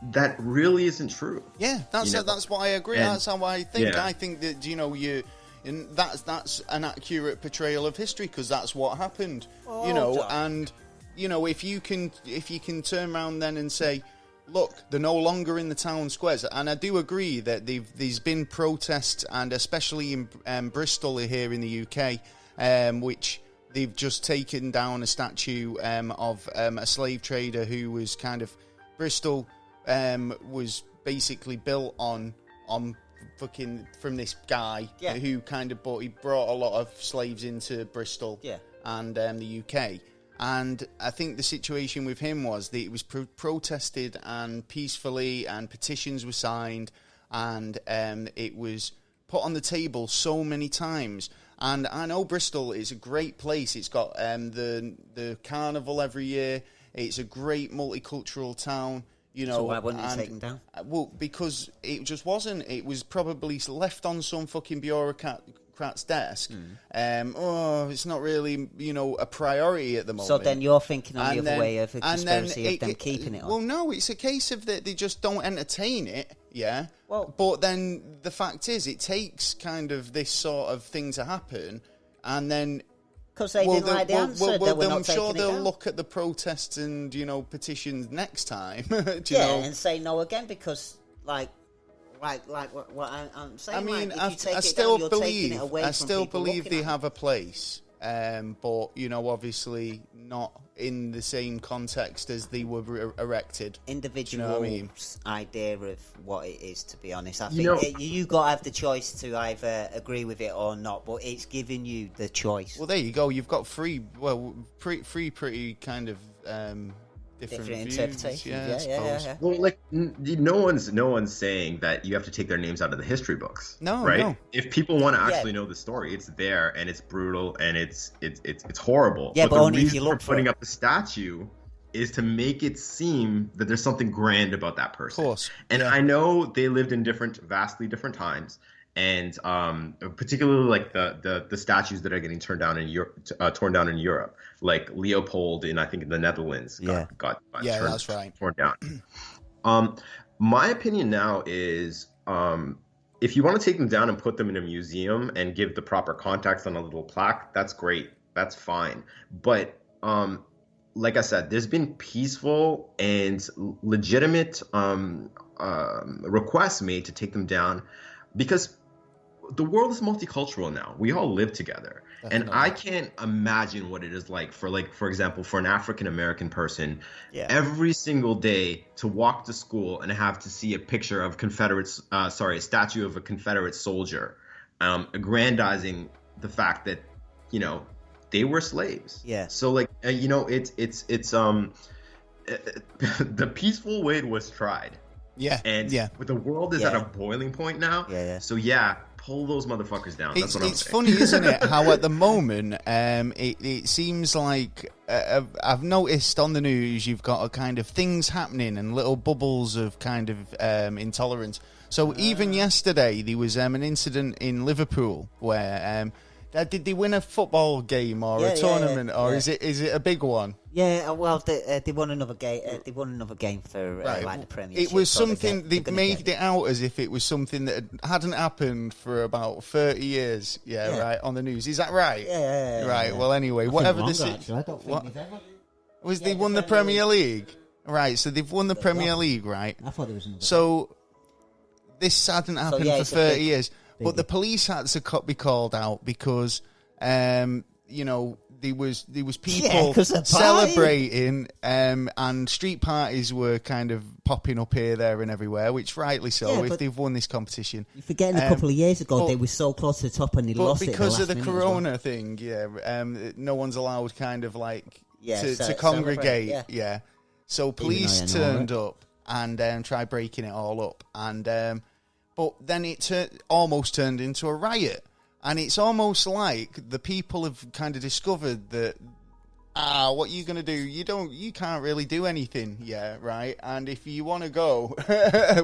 that really isn't true. Yeah, that's what I agree. That's how I think. I think that and that's an accurate portrayal of history because that's what happened. And if you can turn around then and say, look, they're no longer in the town squares, and I do agree that there's been protests, and especially in Bristol here in the UK, which they've just taken down a statue of a slave trader who was kind of Bristol. Was basically built on fucking from this guy who kind of brought a lot of slaves into Bristol and the UK. And I think the situation with him was that it was protested and peacefully, and petitions were signed, and it was put on the table so many times. And I know Bristol is a great place. It's got the carnival every year. It's a great multicultural town. So why wasn't it taken down? Well, because it just wasn't. It was probably left on some fucking bureaucrat's desk. It's not really, a priority at the moment. So then you're thinking on the other way of a conspiracy of them keeping it on. Well, no, it's a case of that they just don't entertain it, yeah? Well, but then the fact is, it takes kind of this sort of thing to happen, and then... Because they didn't like the answer, I'm sure they'll look at the protests and, petitions next time. And say no again, because, like what I'm saying, I mean, I still believe they have a place, but, obviously not in the same context as they were erected. Individual's idea of what it is, to be honest. I think you got to have the choice to either agree with it or not, but it's giving you the choice. Well, there you go. You've got three pretty kind of different interpretations. Yeah. Well, like no one's saying that you have to take their names out of the history books. No, right? No. If people want to actually know the story, it's there, and it's brutal, and it's horrible. Yeah, but only the if you look for putting up the statue is to make it seem that there's something grand about that person. Of course. And I know they lived in vastly different times. And particularly like the statues that are getting torn down in Europe, like Leopold in, I think, in the Netherlands got that's right, torn down. My opinion now is if you want to take them down and put them in a museum and give the proper context on a little plaque, that's great, that's fine. But like I said, there's been peaceful and legitimate requests made to take them down because the world is multicultural now. We all live together. Definitely. And I can't imagine what it is like for example, for an African-American person, every single day to walk to school and have to see a picture of a statue of a Confederate soldier, aggrandizing the fact that, they were slaves. Yeah. So it's the peaceful way was tried. Yeah. And the world is at a boiling point now. Yeah. So pull those motherfuckers down. That's what I'm saying. It's funny, isn't it? How at the moment, it seems like I've noticed on the news you've got a kind of things happening and little bubbles of kind of intolerance. So even yesterday there was an incident in Liverpool where did they win a football game or a tournament or is it a big one? Yeah, well, they won another game. They won another game for like the Premiership. It was something they made it out as if it was something that hadn't happened for about 30 years. Yeah, right on the news. Is that right? Yeah. Right. Well, anyway, whatever this is, I don't think they've ever. Was they won the Premier League? Right. So they've won the Premier League, right? I thought there was another. So this hadn't happened for 30 years, but the police had to be called out because, you know. There was people celebrating, and street parties were kind of popping up here, there, and everywhere, which rightly so. If they've won this competition, you're forgetting a couple of years ago they were so close to the top and they lost it because of the Corona thing. No one's allowed kind of like to congregate. Yeah, so police turned up and tried breaking it all up, and but then it almost turned into a riot. And it's almost like the people have kind of discovered that, what are you going to do? You can't really do anything, right? And if you want to go,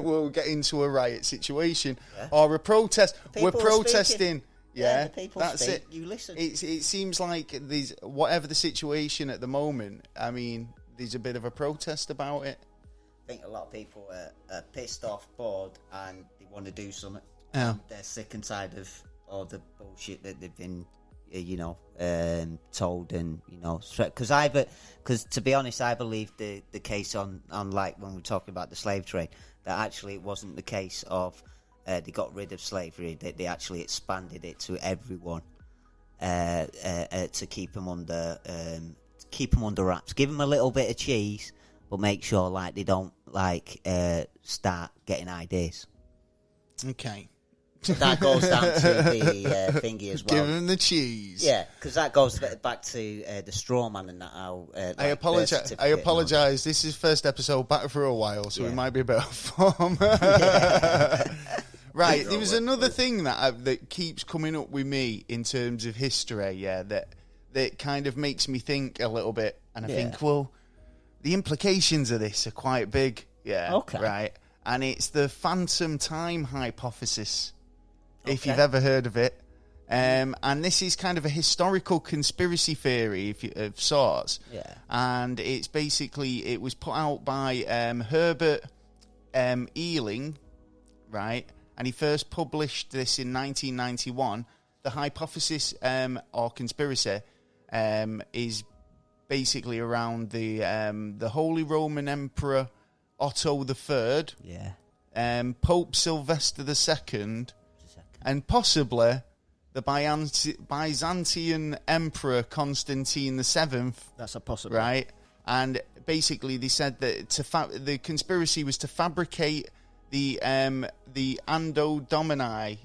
we'll get into a riot situation or a protest. We're protesting. The people that's speak, it. You listen. It seems like whatever the situation at the moment, I mean, there's a bit of a protest about it. I think a lot of people are pissed off, bored, and they want to do something. Yeah. They're sick and tired of all the bullshit that they've been, told, and because to be honest, I believe the case on like when we're talking about the slave trade, that actually it wasn't the case of they got rid of slavery, that they actually expanded it to everyone to keep them under wraps, give them a little bit of cheese, but make sure like they don't start getting ideas. Okay. That goes down to the thingy as well. Give him the cheese. Yeah, because that goes back to the straw man and that. I apologise. This is first episode back for a while, so we might be a bit off form. Right, there was another thing that keeps coming up with me in terms of history. That kind of makes me think a little bit, and I think, well, the implications of this are quite big. Yeah. Okay. Right, and it's the phantom time hypothesis. If you've ever heard of it. And this is kind of a historical conspiracy theory of sorts. Yeah. And it's basically, it was put out by Herbert Ealing, right? And he first published this in 1991. The hypothesis or conspiracy is basically around the Holy Roman Emperor Otto III, Pope Sylvester II, and possibly the Byzantine Emperor Constantine VII. That's a possible. Right? And basically they said that the conspiracy was to fabricate the Anno Domini,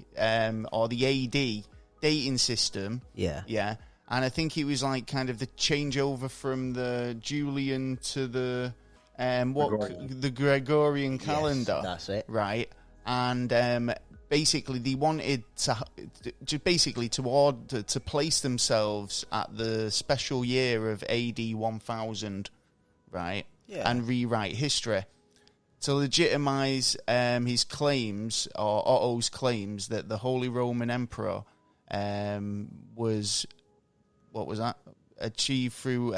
or the AD dating system. Yeah. Yeah. And I think it was like kind of the changeover from the Julian to the Gregorian calendar. Yes, that's it. Right? And basically, they wanted to place themselves at the special year of AD 1000, right? Yeah. And rewrite history to legitimize his claims, or Otto's claims, that the Holy Roman Emperor was, what was that? Achieved through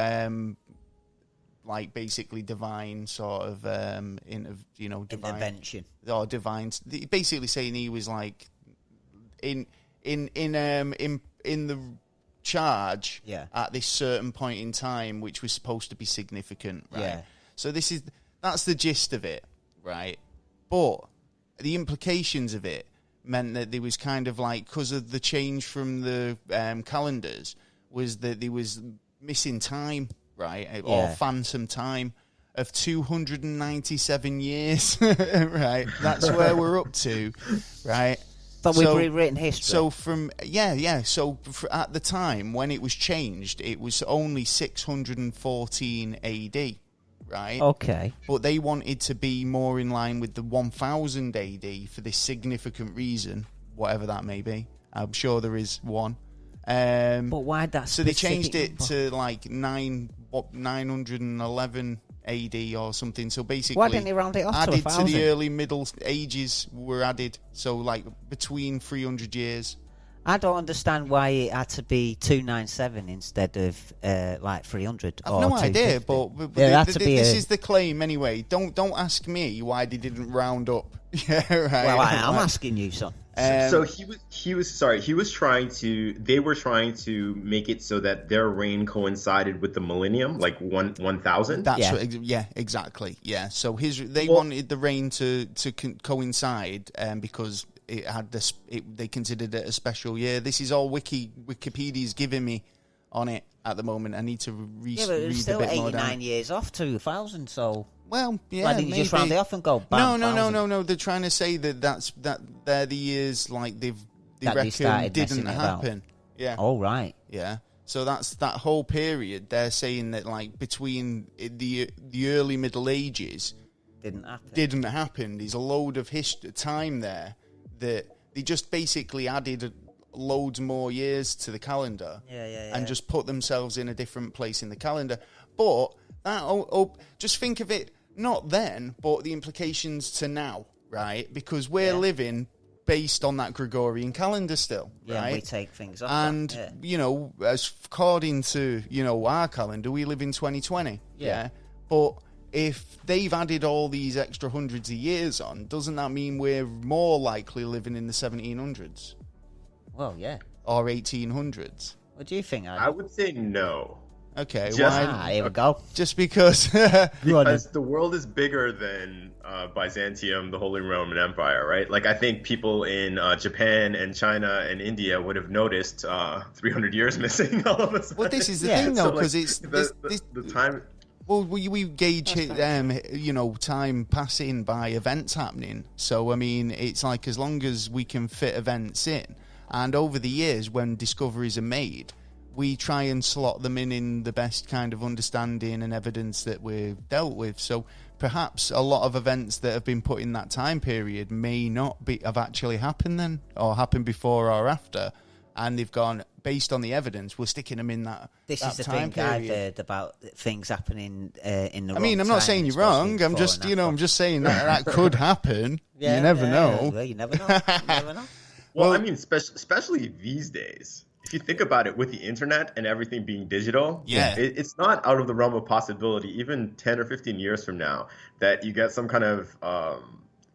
basically divine sort of divine intervention or divine. Basically saying he was like in the charge at this certain point in time, which was supposed to be significant, right? Yeah. So that's the gist of it, right? But the implications of it meant that there was kind of like, because of the change from the calendars, was that there was missing time, right? Or phantom time of 297 years, right? That's where we're up to, right? But we've rewritten history. So So at the time when it was changed, it was only 614 AD, right? Okay. But they wanted to be more in line with the 1000 AD for this significant reason, whatever that may be. I'm sure there is one. But why that? So they changed it to like 911 AD or something. So basically, why didn't they round it off added to the early Middle Ages were added. So like between 300 years. I don't understand why it had to be 297 instead of like 300. I've no idea, but this is the claim anyway. Don't ask me why they didn't round up. Yeah, right. Well, I'm asking you, son. So he was trying to. They were trying to make it so that their reign coincided with the millennium, like 1000. That's exactly. Yeah. So they wanted the reign to coincide, because it had this. They considered it a special year. This is all Wikipedia's giving me on it at the moment. I need to read but it's still a bit more 89 years off 2000. So. Well, yeah. Why didn't you just round it off and go? Bam, No. They're trying to say that they're the years like they reckon didn't happen. Yeah. Oh right. Yeah. So that's that whole period. They're saying that like between the early Middle Ages didn't happen. There's a load of time there that they just basically added loads more years to the calendar. Yeah. And just put themselves in a different place in the calendar. But just think of it. Not then, but the implications to now, right? Because we're living based on that Gregorian calendar still, right? And we take things off. And, as according to, our calendar, we live in 2020, yeah? But if they've added all these extra hundreds of years on, doesn't that mean we're more likely living in the 1700s? Well, yeah. Or 1800s? What do you think, I would say no. Okay, here we go. Just because because the world is bigger than Byzantium, the Holy Roman Empire, right? Like I think people in Japan and China and India would have noticed 300 years missing all of a sudden. Well, this is the thing, though, because it's the time. Well, we gauge it, time passing by events happening. So I mean, it's like as long as we can fit events in, and over the years when discoveries are made, we try and slot them in the best kind of understanding and evidence that we've dealt with. So perhaps a lot of events that have been put in that time period may not have actually happened then, or happened before or after, and they've gone, based on the evidence, we're sticking them in that This that is the time thing period. I've heard about things happening in the I mean, I'm not saying you're wrong. I'm just, I'm just saying that could happen. You never know. Well, you never know. You never know. Well, I mean, especially these days. If you think about it, with the internet and everything being digital, it's not out of the realm of possibility, even 10 or 15 years from now, that you get some kind of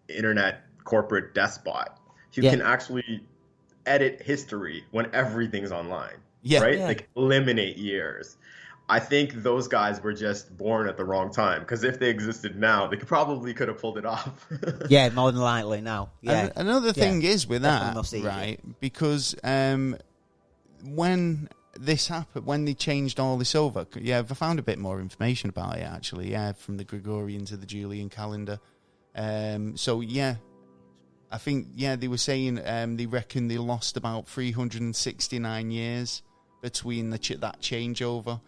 internet corporate despot who can actually edit history when everything's online, right? Like eliminate years. I think those guys were just born at the wrong time, because if they existed now, they could have pulled it off. Yeah, more than likely now. Yeah. Another thing is with that, right? Because when this happened, when they changed all this over, I found a bit more information about it actually. From the Gregorian to the Julian calendar. I think they were saying they reckon they lost about 369 years between that changeover.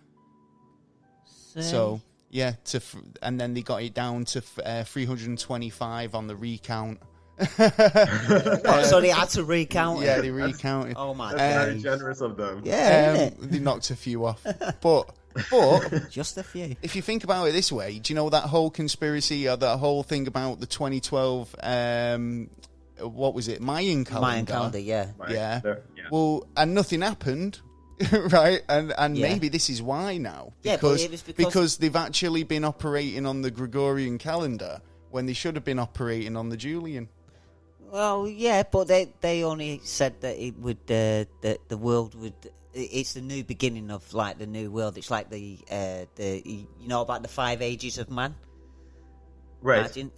So and then they got it down to 325 on the recount. So they had to recount it. Yeah, they recounted. Oh my god, very generous of them. Yeah, isn't it? They knocked a few off, but just a few. If you think about it this way, do you know that whole conspiracy or that whole thing about the 2012? What was it? Mayan calendar. Mayan calendar, yeah. Well, and nothing happened. Right, and maybe this is why now, because they've actually been operating on the Gregorian calendar when they should have been operating on the Julian. Well, yeah, but they only said that it would that the world would. It's the new beginning of like the new world. It's like the about the 5 ages of man. Right. Imagine,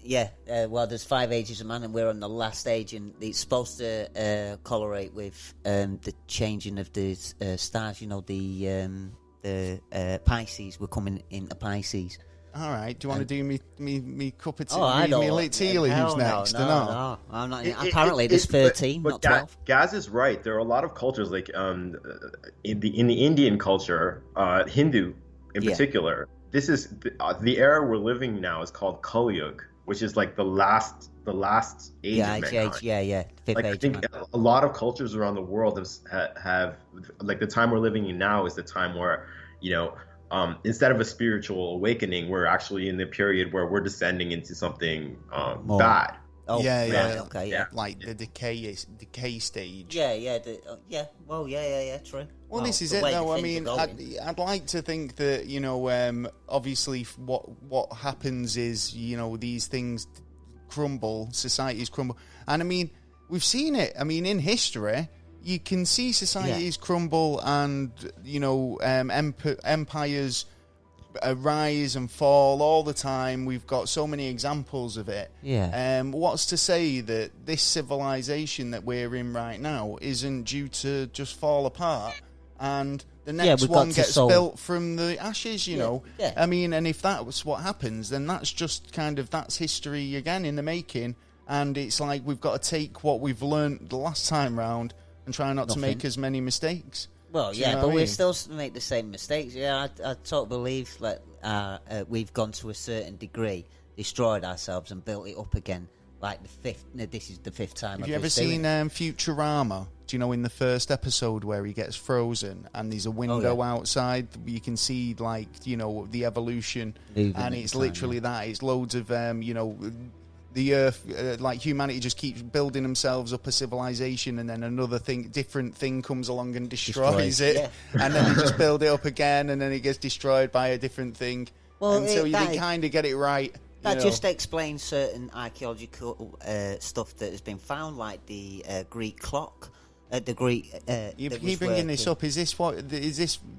well, there's 5 ages of man, and we're on the last age, and it's supposed to correlate with the changing of the stars. The Pisces. We're coming into Pisces. All right. Do you want to do me cup of tea? I don't. Me tea leaves next? No. I'm not. Apparently, there's 13, not 12. Gaz is right. There are a lot of cultures, like in the Indian culture, Hindu in particular. This is the era we're living now is called Kali Yuga, which is like the last the last age of mankind. Fifth like, age, I think a lot of cultures around the world have like the time we're living in now is the time where, instead of a spiritual awakening, we're actually in the period where we're descending into something bad. Oh, yeah. Okay, yeah. Like the decay stage. Yeah. Well, yeah, true. Well, this is it, though. I mean, I'd like to think that, obviously what happens is, these things crumble, societies crumble. And, I mean, we've seen it. I mean, in history, you can see societies crumble and, empires rise and fall all the time. We've got so many examples of it. What's to say that this civilization that we're in right now isn't due to just fall apart and the next one gets built from the ashes, know? I mean, and if that's what happens, then that's just that's history again in the making. And it's like we've got to take what we've learned the last time round and try not to make as many mistakes. Well, but we still make the same mistakes. Yeah, I totally believe that we've gone to a certain degree, destroyed ourselves and built it up again. Like this is the fifth time. Have you ever seen Futurama? Do you know in the first episode where he gets frozen and there's a window outside, you can see the evolution, and it's literally that. It's loads of the Earth, like humanity, just keeps building themselves up a civilization, and then another different thing comes along and destroys it, and then they just build it up again, and then it gets destroyed by a different thing. Well, until you kind of get it right. That just explains certain archaeological stuff that has been found, like the Greek clock. The Greek. You keep bringing this up. Is this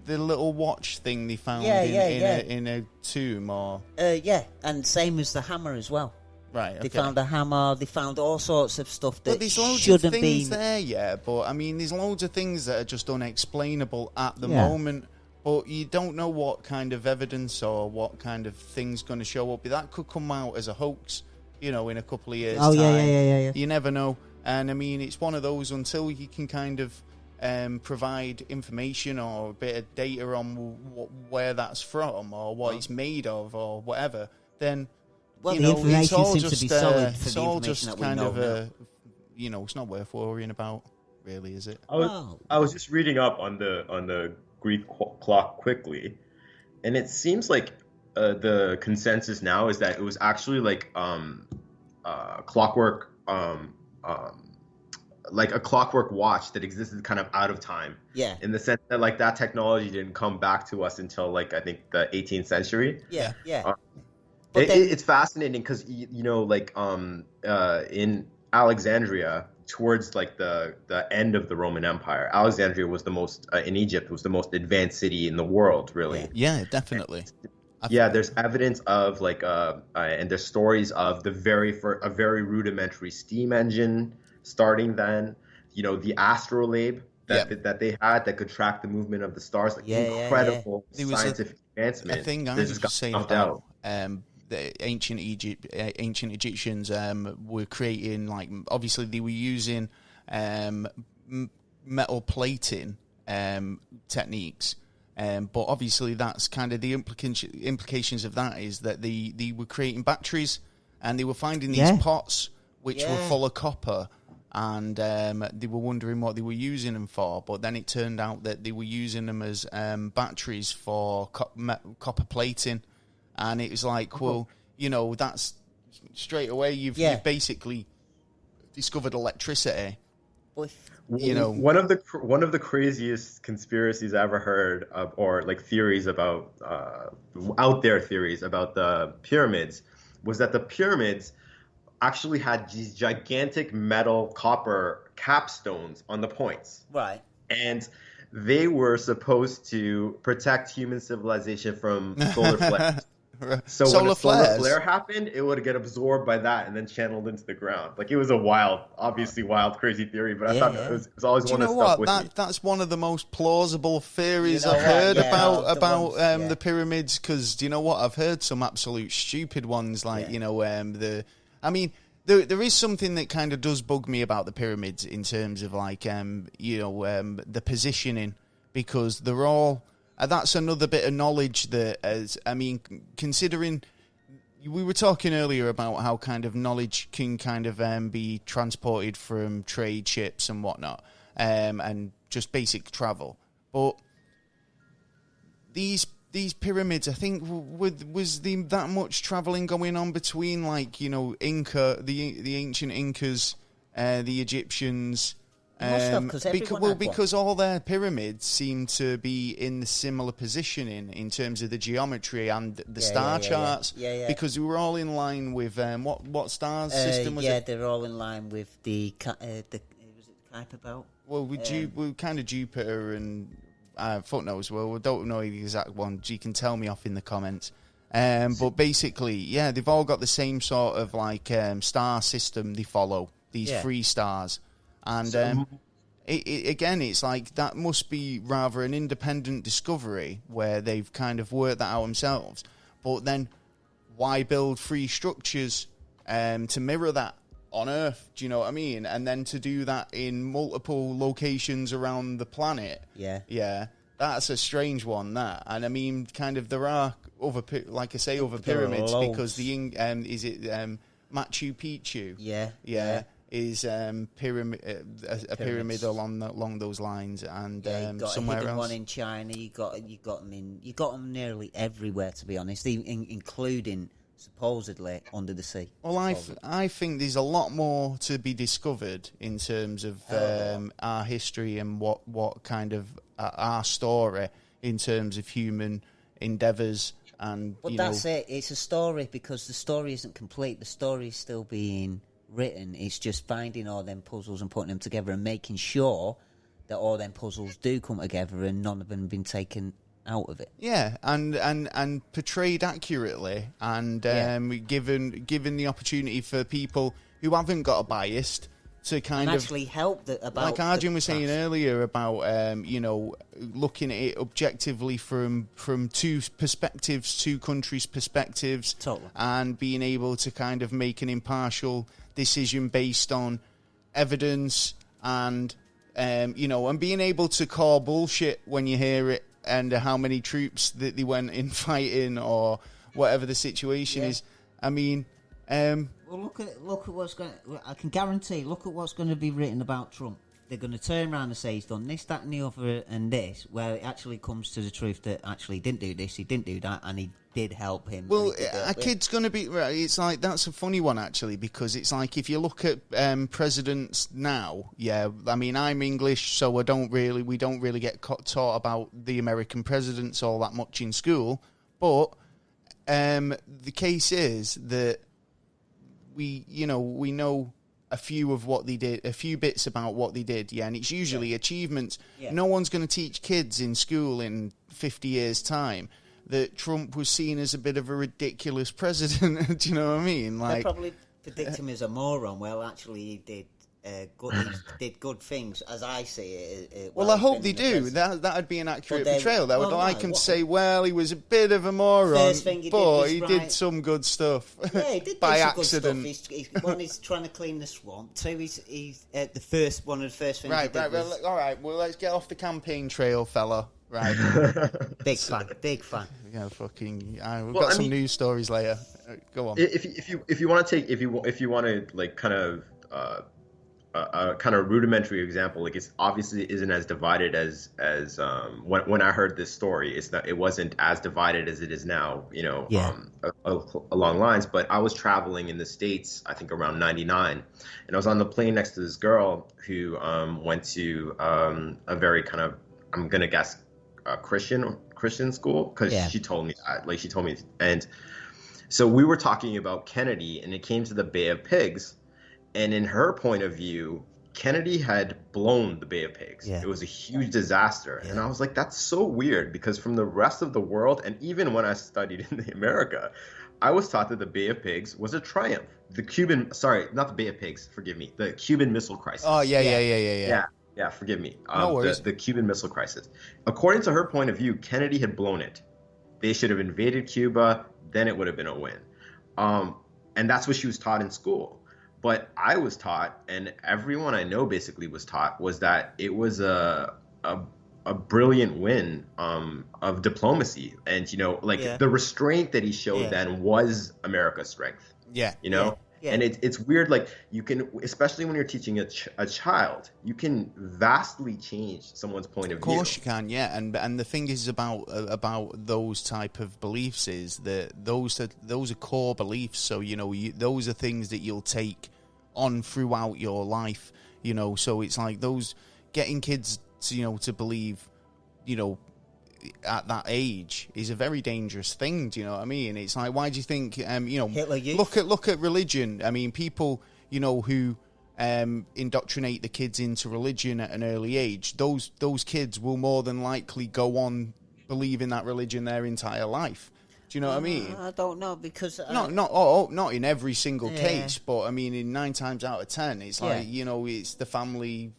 the little watch thing they found in a tomb, or? And same as the hammer as well. Right. Okay. They found a hammer. They found all sorts of stuff that there's loads shouldn't of things be there. But I mean, there's loads of things that are just unexplainable at the moment. But you don't know what kind of evidence or what kind of thing's going to show up. That could come out as a hoax, in a couple of years' time. Yeah. You never know. And, I mean, it's one of those until you can kind of provide information or a bit of data on where that's from or what it's made of or whatever, then, the information seems to be solid for it's the all information just that we know now. It's not worth worrying about, really, is it? I was just reading up on the Greek clock quickly, and it seems like the consensus now is that it was actually like clockwork, like a clockwork watch that existed kind of out of time. Yeah. In the sense that like that technology didn't come back to us until like I think the 18th century. Yeah. It's fascinating because in Alexandria, towards like the end of the Roman Empire, Alexandria was the most in Egypt was the most advanced city in the world, really. Yeah, definitely. There's evidence of like and there's stories of a very rudimentary steam engine starting then. The astrolabe that they had that could track the movement of the stars. Like incredible scientific advancement. A thing I was just saying about the ancient Egyptians were creating, like, obviously they were using metal plating techniques, but obviously that's kind of the implications of that is that they were creating batteries and they were finding these pots which were full of copper, and they were wondering what they were using them for, but then it turned out that they were using them as batteries for copper plating. And it was like, well, that's straight away you've basically discovered electricity. One of the craziest conspiracies I ever heard of, or like theories about out there theories about the pyramids, was that the pyramids actually had these gigantic metal copper capstones on the points. Right. And they were supposed to protect human civilization from solar flares. So when a solar flare happened, it would get absorbed by that and then channeled into the ground. Like, it was a wild, crazy theory, but I thought it was always one that stuck with me. That's one of the most plausible theories I've heard about the pyramids, because, do you know what? I've heard some absolute stupid ones, like, there is something that kind of does bug me about the pyramids in terms of, like, the positioning, because they're all... that's another bit of knowledge that, considering, we were talking earlier about how kind of knowledge can kind of be transported from trade ships and whatnot, and just basic travel. But these pyramids, I think, was that much traveling going on between, like, you know, the ancient Incas, the Egyptians. Because all their pyramids seem to be in the similar positioning in terms of the geometry and the star charts. Yeah. Because we were all in line with what star system was it? Yeah, they're all in line with the was it the Kuiper Belt? Well, we kind of Jupiter and footnotes. Well, we don't know the exact one. You can tell me off in the comments. But basically, yeah, they've all got the same sort of like star system they follow. These 3 stars. And again, it's like that must be rather an independent discovery where they've kind of worked that out themselves. But then why build 3 structures to mirror that on Earth? Do you know what I mean? And then to do that in multiple locations around the planet. Yeah. That's a strange one, that. And I mean, kind of there are other pyramids because is it Machu Picchu? Yeah. Is pyramid a pyramid along those lines, and somewhere else. One in China. You got them nearly everywhere, to be honest, including supposedly under the sea. Well, I think there's a lot more to be discovered in terms of our history and what kind of our story in terms of human endeavours. And that's it. It's a story because the story isn't complete. The story is still being written. It's just finding all them puzzles and putting them together and making sure that all them puzzles do come together and none of them have been taken out of it. Yeah, and portrayed accurately, and given the opportunity for people who haven't got a bias to kind of actually help about, like Arjun was saying earlier about looking at it objectively from 2 perspectives, 2 countries' perspectives, totally. And being able to kind of make an impartial decision based on evidence and and being able to call bullshit when you hear it, and how many troops that they went in fighting or whatever the situation is. I mean, well, look at what's going. I can guarantee. Look at what's going to be written about Trump. They're going to turn around and say he's done this, that, and the other, and this. Where it actually comes to the truth that actually he didn't do this, he didn't do that, and he did help him. Well, a kid's going to be right. It's like that's a funny one actually, because it's like if you look at presidents now. Yeah, I mean I'm English, so we don't really get taught about the American presidents all that much in school. But the case is that we know a few of what they did, a few bits about what they did, and it's usually achievements. No one's going to teach kids in school in 50 years' time that Trump was seen as a bit of a ridiculous president. Do you know what I mean? Like, they probably predict him as a moron. Well, actually, he did good things, as I see it. Well, I hope they do. That'd be an accurate portrayal. That would like him to say, well, he was a bit of a moron, but he did some good stuff. Yeah, he did by accident. Good stuff. One, he's trying to clean the swamp. 2, he's one of the first things. Right. All right. Well, let's get off the campaign trail, fella. Right. Big fan. Yeah, fucking. We've got some news stories later. Go on. If you want to like kind of. A kind of rudimentary example, like it's obviously isn't as divided as when I heard this story. It wasn't as divided as it is now, along lines. But I was traveling in the States, I think around '99, and I was on the plane next to this girl who went to a very kind of, I'm gonna guess, Christian school, because she told me that. And so we were talking about Kennedy, and it came to the Bay of Pigs. And in her point of view, Kennedy had blown the Bay of Pigs. Yeah. It was a huge disaster. Yeah. And I was like, that's so weird, because from the rest of the world, and even when I studied in America, I was taught that the Bay of Pigs was a triumph. The Cuban Missile Crisis. Oh, yeah. Yeah, forgive me. No worries. The Cuban Missile Crisis. According to her point of view, Kennedy had blown it. They should have invaded Cuba, then it would have been a win. And that's what she was taught in school. But I was taught, and everyone I know basically was taught, was that it was a a brilliant win of diplomacy, and the restraint that he showed then was America's strength. Yeah, Yeah. And it's weird, like you can, especially when you're teaching a child, you can vastly change someone's point of view. Of course you can, yeah. And the thing is about those type of beliefs is that those are core beliefs. So those are things that you'll take on throughout your life. So it's like those getting kids to believe, at that age is a very dangerous thing. Do you know what I mean? It's like, why do you think, look at religion. I mean, people, who indoctrinate the kids into religion at an early age, those kids will more than likely go on believing that religion their entire life. Do you know what I mean? I don't know, because not in every single case, but I mean, in 9 times out of 10, it's like it's the family.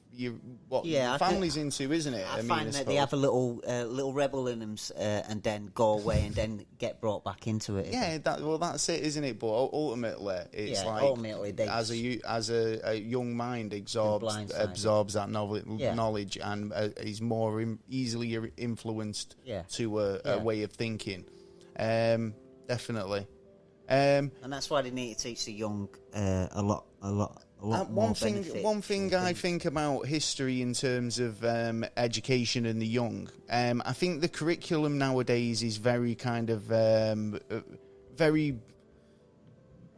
Family's into, isn't it? I find that they have a little rebel in them, and then go away and then get brought back into it. Yeah, that's it, isn't it? But ultimately, it's as a young mind absorbs that knowledge and is more easily influenced to a way of thinking. Definitely. And that's why they need to teach the young a lot one thing I think about history in terms of education and the young, I think the curriculum nowadays is very kind of very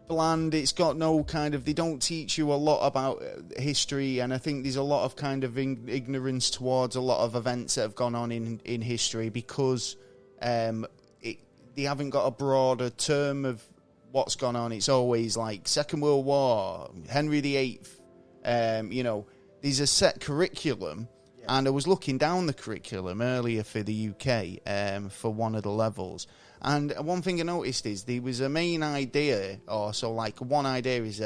bland. It's got no kind of, they don't teach you a lot about history, and I think there's a lot of kind of ignorance towards a lot of events that have gone on in history, because they haven't got a broader term of what's gone on. It's always like Second World War, Henry VIII. There's a set curriculum, and I was looking down the curriculum earlier for the UK for one of the levels, and one thing I noticed is there was a main idea, one idea is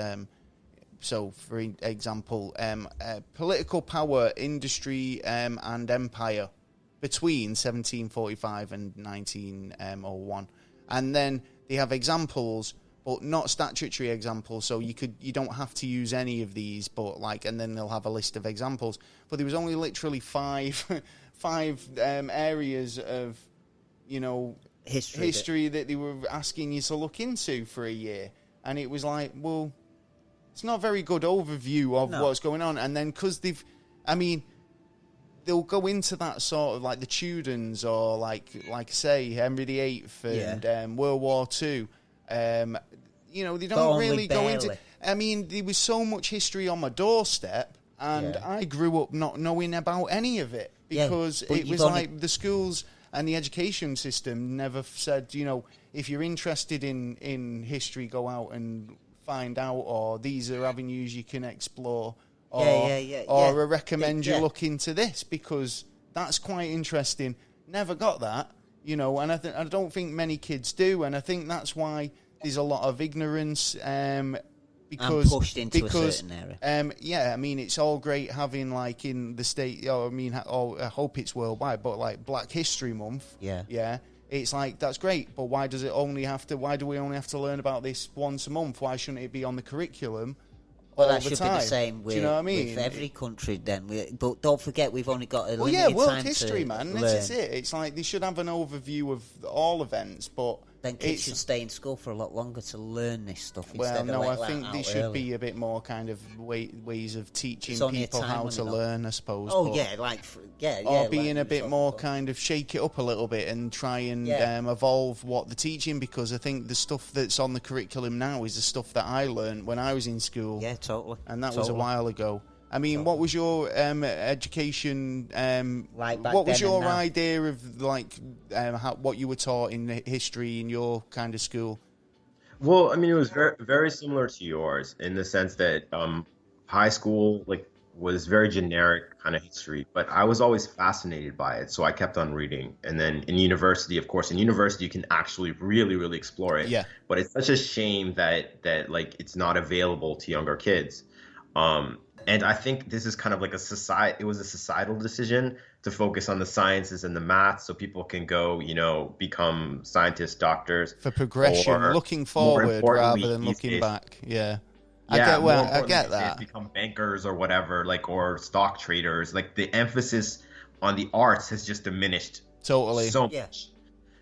so for example, political power, industry, and empire between 1745 and 1901, and then they have examples, but not statutory examples. So you don't have to use any of these, but and then they'll have a list of examples. But there was only literally five areas of, history that they were asking you to look into for a year, and it was like, well, it's not a very good overview of what's going on. And then because they'll go into that sort of like the Tudors, or like say Henry VIII and World War II. They don't really go into. I mean, there was so much history on my doorstep, and I grew up not knowing about any of it, because it was like the schools and the education system never said, if you're interested in history, go out and find out, or these are avenues you can explore. Or I recommend you look into this, because that's quite interesting. Never got that, and I don't think many kids do, and I think that's why there's a lot of ignorance. Because pushed into a certain area. I mean, it's all great having in the state. I hope it's worldwide, but Black History Month. Yeah. It's that's great, but why do we only have to learn about this once a month? Why shouldn't it be on the curriculum? Well, that should be the same with, with every country then. But don't forget, we've only got a limited time world history, man. This is it. It's they should have an overview of all events, but then kids should stay in school for a lot longer to learn this stuff. I think there should be a bit more kind of ways of teaching people how to learn, I suppose. Oh, or being a bit more kind of shake it up a little bit and try and evolve what they're teaching, because I think the stuff that's on the curriculum now is the stuff that I learned when I was in school. Yeah, totally. And that was a while ago. I mean, what was your education? What was your idea of what you were taught in history in your kind of school? Well, I mean, it was very, very similar to yours in the sense that high school was very generic kind of history, but I was always fascinated by it, so I kept on reading. And then in university, of course, you can actually really, really explore it. Yeah. But it's such a shame that it's not available to younger kids. And I think this is kind of it was a societal decision to focus on the sciences and the maths, so people can go, become scientists, doctors. For progression, looking forward rather than looking back. Yeah. I get that. Become bankers or whatever, or stock traders. The emphasis on the arts has just diminished totally so much.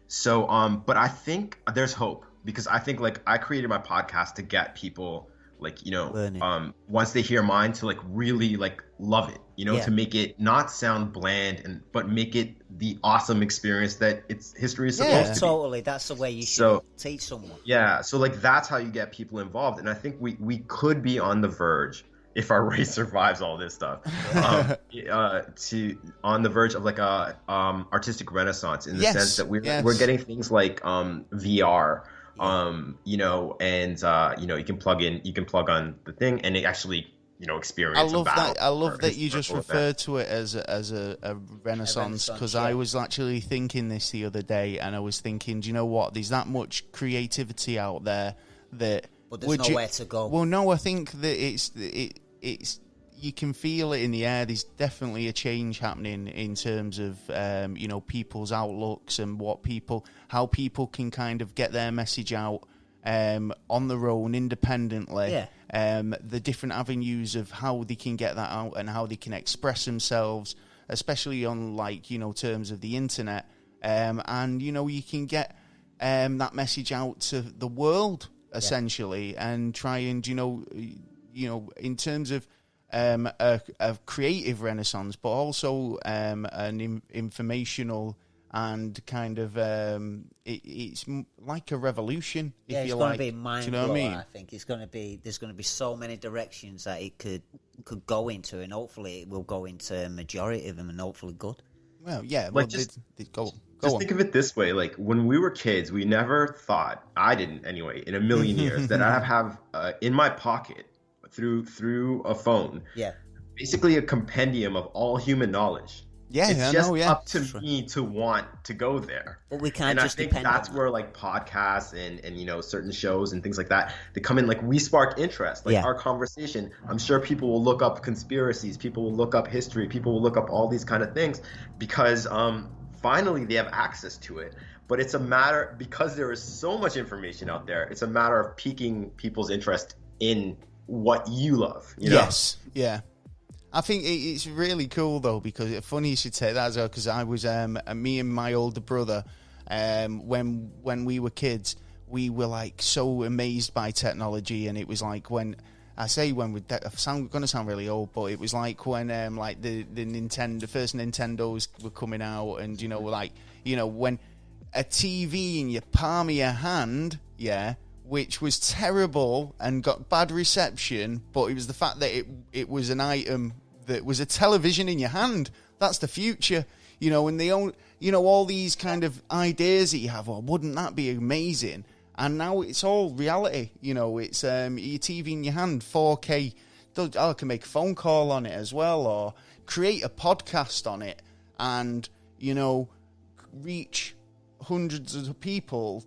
So, but I think there's hope, because I think like I created my podcast to get people like, you know, once they hear mine to like really like love it, you know, to make it not sound bland but make it the awesome experience that it's history is supposed to be. Totally. That's the way you should teach someone. Yeah. So like that's how you get people involved. And I think we could be on the verge, if our race survives all this stuff, on the verge of like a artistic renaissance, in the sense that we're getting things like VR. You know, and you know, you can plug on the thing and it actually, you know, experience. I love that you just referred to it as a renaissance, because I was actually thinking this the other day, and I was thinking, do you know what? There's that much creativity out there that. But there's nowhere to go. Well, no, I think that it's you can feel it in the air. There's definitely a change happening in terms of you know, people's outlooks and how people can kind of get their message out on their own independently. The different avenues of how they can get that out and how they can express themselves, especially on, like, you know, terms of the internet. And you know, you can get that message out to the world essentially, and try and you know, in terms of a creative renaissance, but also an informational and kind of it's like a revolution. If it's you going like. to be mind Do you know blowing. what I mean? I think there's going to be so many directions that it could go into, and hopefully it will go into a majority of them, and hopefully good. Well, yeah, like well, just go on. Think of it this way: like when we were kids, we never thought, I didn't anyway, in a million years, that I'd have in my pocket through a phone, basically a compendium of all human knowledge. It's just up to me to want to go there. But we can't and just I think depend that's on where like podcasts and you know, certain shows and things like that, they come in. Like we spark interest, like our conversation. I'm sure people will look up conspiracies, people will look up history, people will look up all these kind of things, because finally they have access to it. But it's a matter, because there is so much information out there, it's a matter of piquing people's interest in what you love, you know? Yes, yeah. I think it's really cool though, because it's funny you should say that as well, because I was me and my older brother, when we were kids, we were like so amazed by technology, and it was like when I'm going to sound really old, but it was like when like the first Nintendos were coming out, and you know, like, you know, when a TV in your palm of your hand, which was terrible and got bad reception, but it was the fact that it was an item that was a television in your hand. That's the future, you know. And all these kind of ideas that you have, well, wouldn't that be amazing? And now it's all reality, you know. It's your TV in your hand, 4K. I can make a phone call on it as well, or create a podcast on it, and you know, reach hundreds of people.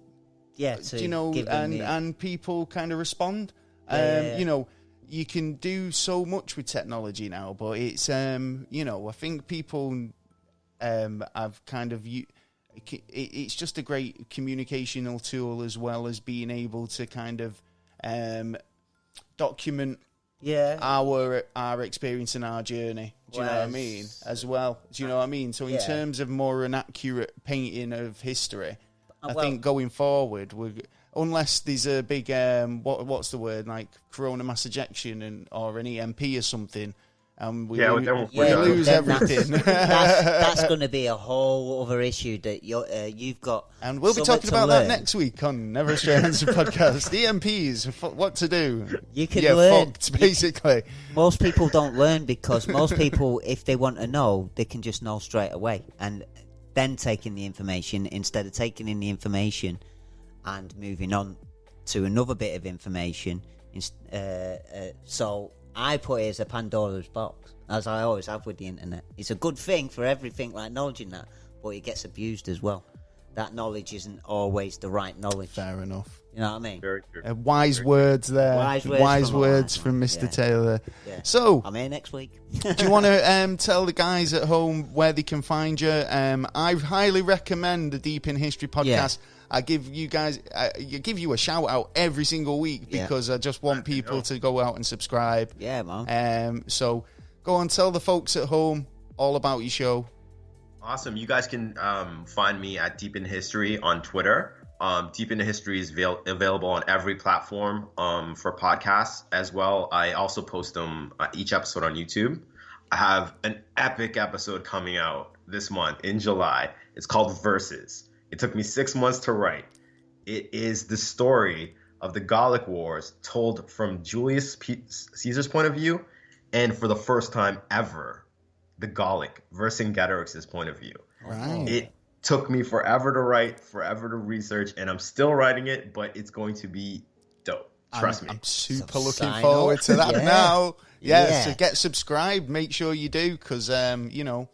You know, and people kind of respond. You know, you can do so much with technology now, but it's you know, I think people have kind of it's just a great communicational tool, as well as being able to kind of document our experience and our journey. Do you know what I mean? As well, do you know what I mean? So in terms of more an accurate painting of history, I think going forward, unless there's a big what's the word, like corona mass ejection or an EMP or something, we lose everything. That's going to be a whole other issue that you've got. And we'll be talking about that next week on Never a Straight Answer podcast. The EMPs, what to do? You can learn. Fucked, basically. Most people don't learn, because most people, if they want to know, they can just know straight away, and then taking the information instead of taking in the information and moving on to another bit of information. So I put it as a Pandora's box, as I always have with the internet. It's a good thing for everything, like knowledge and that, but it gets abused as well. That knowledge isn't always the right knowledge. Fair enough. You know what I mean? Very true. Wise words there. Wise words from Mr. Taylor. Yeah. So I'm here next week. Do you want to tell the guys at home where they can find you? I highly recommend the Deep in History podcast. I give you a shout out every single week, because I just want people to go out and subscribe. Yeah, man. So go on, tell the folks at home all about your show. Awesome. You guys can find me at Deep in History on Twitter. Deep in History is available on every platform for podcasts as well. I also post them each episode on YouTube. I have an epic episode coming out this month in July. It's called Versus. It took me 6 months to write. It is the story of the Gallic Wars told from Julius Caesar's point of view, and for the first time ever, the Gallic Vercingetorix's point of view. Right. It took me forever to write, forever to research, and I'm still writing it, but it's going to be dope. Trust me. I'm super looking forward to that now. Yeah, so get subscribed. Make sure you do, because, you'll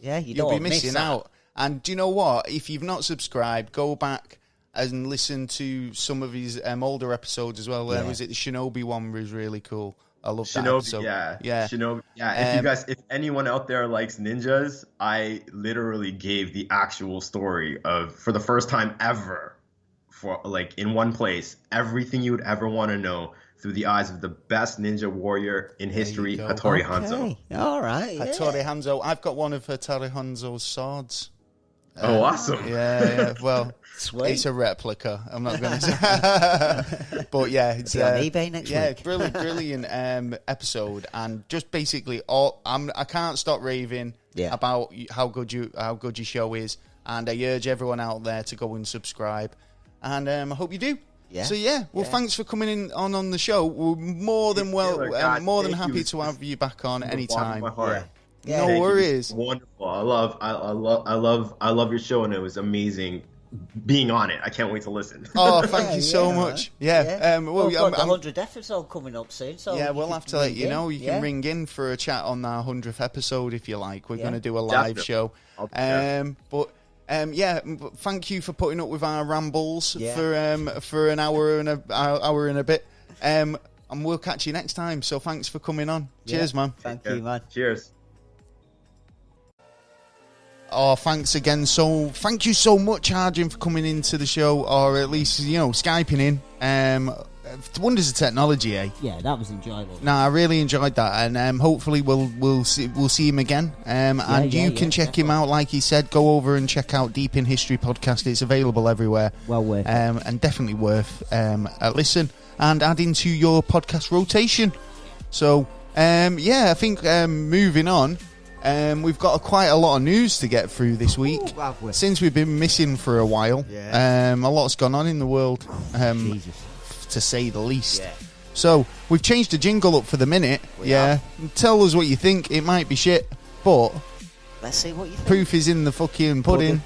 be missing out. And do you know what? If you've not subscribed, go back and listen to some of his older episodes as well. Was it the Shinobi one was really cool? I love that episode. Shinobi. Yeah. If anyone out there likes ninjas, I literally gave the actual story of, for the first time ever, for like in one place, everything you would ever want to know through the eyes of the best ninja warrior in history, Hattori Hanzo. All right. Hattori Hanzo. I've got one of Hattori Hanzo's swords. Oh, awesome. Yeah. Well, sweet. It's a replica. I'm not going to say. But yeah, it's on eBay next week. Brilliant episode, and just basically I can't stop raving about how good your show is, and I urge everyone out there to go and subscribe, and I hope you do. Yeah. So thanks for coming in on the show. We're more than happy to have you back on anytime. Yeah. No worries. Wonderful. I love your show, and it was amazing being on it. I can't wait to listen. Oh, thank you so much. Yeah. We've got the 100th episode coming up soon. So we'll have to let you know. You can ring in for a chat on our 100th episode if you like. We're going to do a live show. But thank you for putting up with our rambles for an hour and a bit. And we'll catch you next time. So thanks for coming on. Cheers, man. Thank you, man. Cheers. Oh, thanks again. So, thank you so much, Arjun, for coming into the show, or at least, Skyping in. Wonders of technology, eh? Yeah, that was enjoyable. I really enjoyed that, and hopefully we'll see him again. And you can check him out, like he said. Go over and check out Deep in History podcast. It's available everywhere. Well worth it. And definitely worth a listen and add into your podcast rotation. So, I think moving on. We've got quite a lot of news to get through this week. Since we've been missing for a while. A lot's gone on in the world, to say the least. So we've changed the jingle up for the minute. Tell us what you think. It might be shit, but let's see what you think. Proof is in the fucking pudding.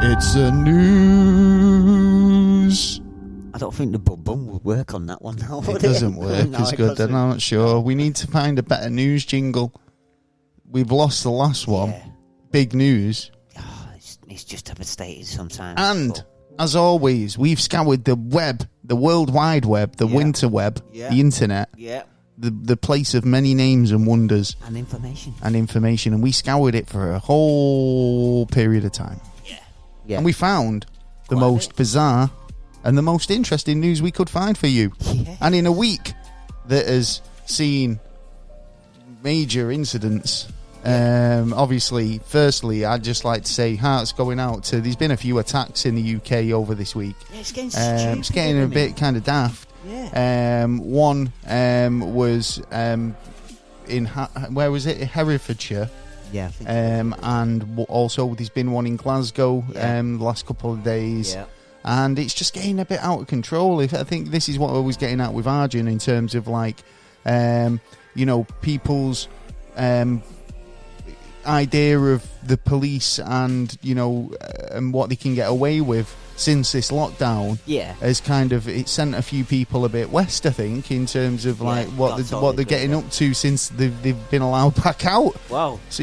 It's the news. I don't think the bum would work on that one. It doesn't work as good. I'm not sure. We need to find a better news jingle. We've lost the last one. Big news. Oh, it's just devastating sometimes. And, as always, we've scoured the web, the World Wide Web, the winter web, the internet. The place of many names and wonders. And information. And we scoured it for a whole period of time. And we found the most bizarre and the most interesting news we could find for you. And in a week that has seen major incidents, obviously, firstly, I'd just like to say hearts going out to, there's been a few attacks in the UK over this week. It's getting stupid, it's getting a bit kind of daft. One was in, where was it? Herefordshire. And also there's been one in Glasgow the last couple of days, and it's just getting a bit out of control. I think this is what I was getting at with Arjun in terms of like people's idea of the police and and what they can get away with since this lockdown has kind of it sent a few people a bit west, I think, in terms of like what they're getting up to since they've been allowed back out. Wow. So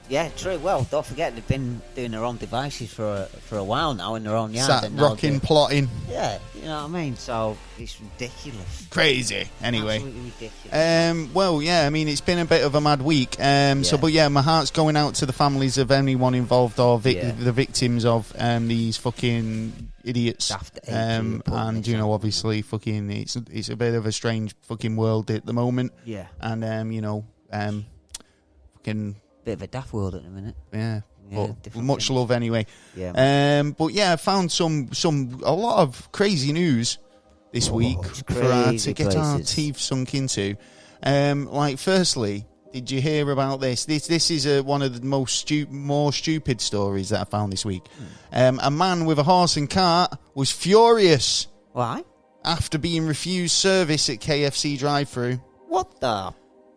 Yeah, true. Well, don't forget they've been doing their own devices for a while now in their own yard. Sat rocking, plotting. Yeah, you know what I mean. So it's ridiculous, crazy. Anyway, absolutely ridiculous. Well, yeah. I mean, it's been a bit of a mad week. So, but yeah, my heart's going out to the families of anyone involved or the victims of these fucking idiots. And you know, obviously, fucking, it's a bit of a strange fucking world at the moment. Yeah, and you know, fucking. Bit of a daft world at the minute. Yeah, but much love anyway. Yeah. But yeah, I found a lot of crazy news this week to get our teeth sunk into. Like, firstly, did you hear about this? This is one of the more stupid stories that I found this week. A man with a horse and cart was furious. Why? After being refused service at KFC drive-thru. What the?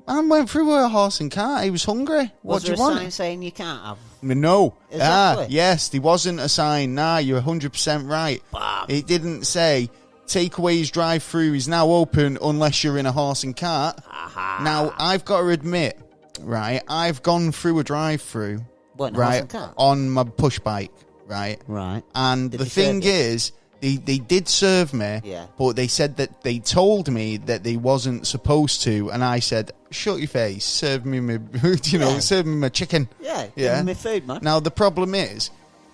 Man went through a horse and cart. He was hungry. What do you want? Was there a sign saying you can't have? No. Exactly. Yes, there wasn't a sign. Nah, you're 100% right. Bam. It didn't say takeaways drive-through is now open unless you're in a horse and cart. Aha. Now, I've got to admit, right, I've gone through a drive-through, horse and cart? On my push bike, right? Right. And the thing is, they did serve me, but they said that they told me that they wasn't supposed to, and I said, shut your face, serve me my, serve me my chicken. Yeah, give me my food, man. Now, the problem is,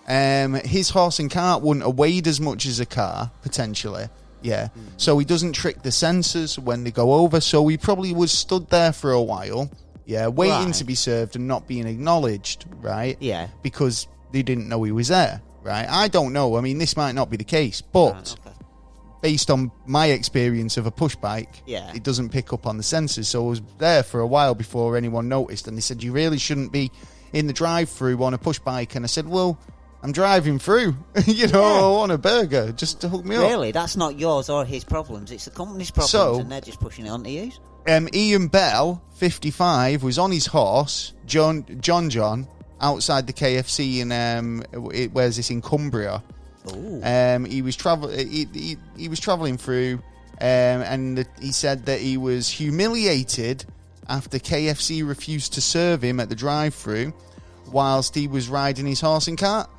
his horse and cart wouldn't have weighed as much as a car, potentially. Yeah. So he doesn't trick the sensors when they go over, so he probably was stood there for a while, waiting to be served and not being acknowledged, right? Yeah. Because they didn't know he was there. Right, I don't know. I mean, this might not be the case, but based on my experience of a push bike, it doesn't pick up on the sensors. So I was there for a while before anyone noticed, and they said, you really shouldn't be in the drive-through on a push bike. And I said, well, I'm driving through. I want a burger just to hook me up. Really? That's not yours or his problems. It's the company's problems, and they're just pushing it on to you. Ian Bell, 55, was on his horse, John, outside the KFC in where's this, in Cumbria. He was traveling through, and he said that he was humiliated after KFC refused to serve him at the drive-thru whilst he was riding his horse and cart.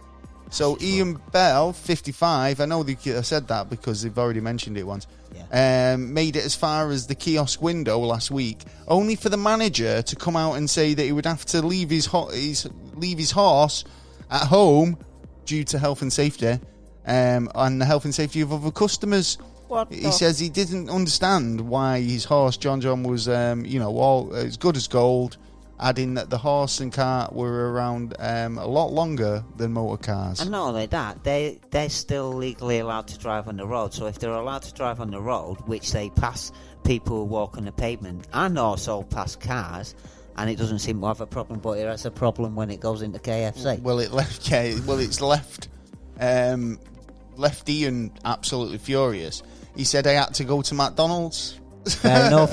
So Ian Bell, 55, I know I said that because they've already mentioned it once. Made it as far as the kiosk window last week, only for the manager to come out and say that he would have to leave his horse at home due to health and safety, and the health and safety of other customers. He says he didn't understand why his horse John was, all as good as gold, adding that the horse and cart were around a lot longer than motor cars. And not only that, they're still legally allowed to drive on the road. So if they're allowed to drive on the road, which they pass people who walk on the pavement and also pass cars, and it doesn't seem to have a problem, but it has a problem when it goes into KFC. Well, it's left Ian absolutely furious. He said I had to go to McDonald's. Fair enough,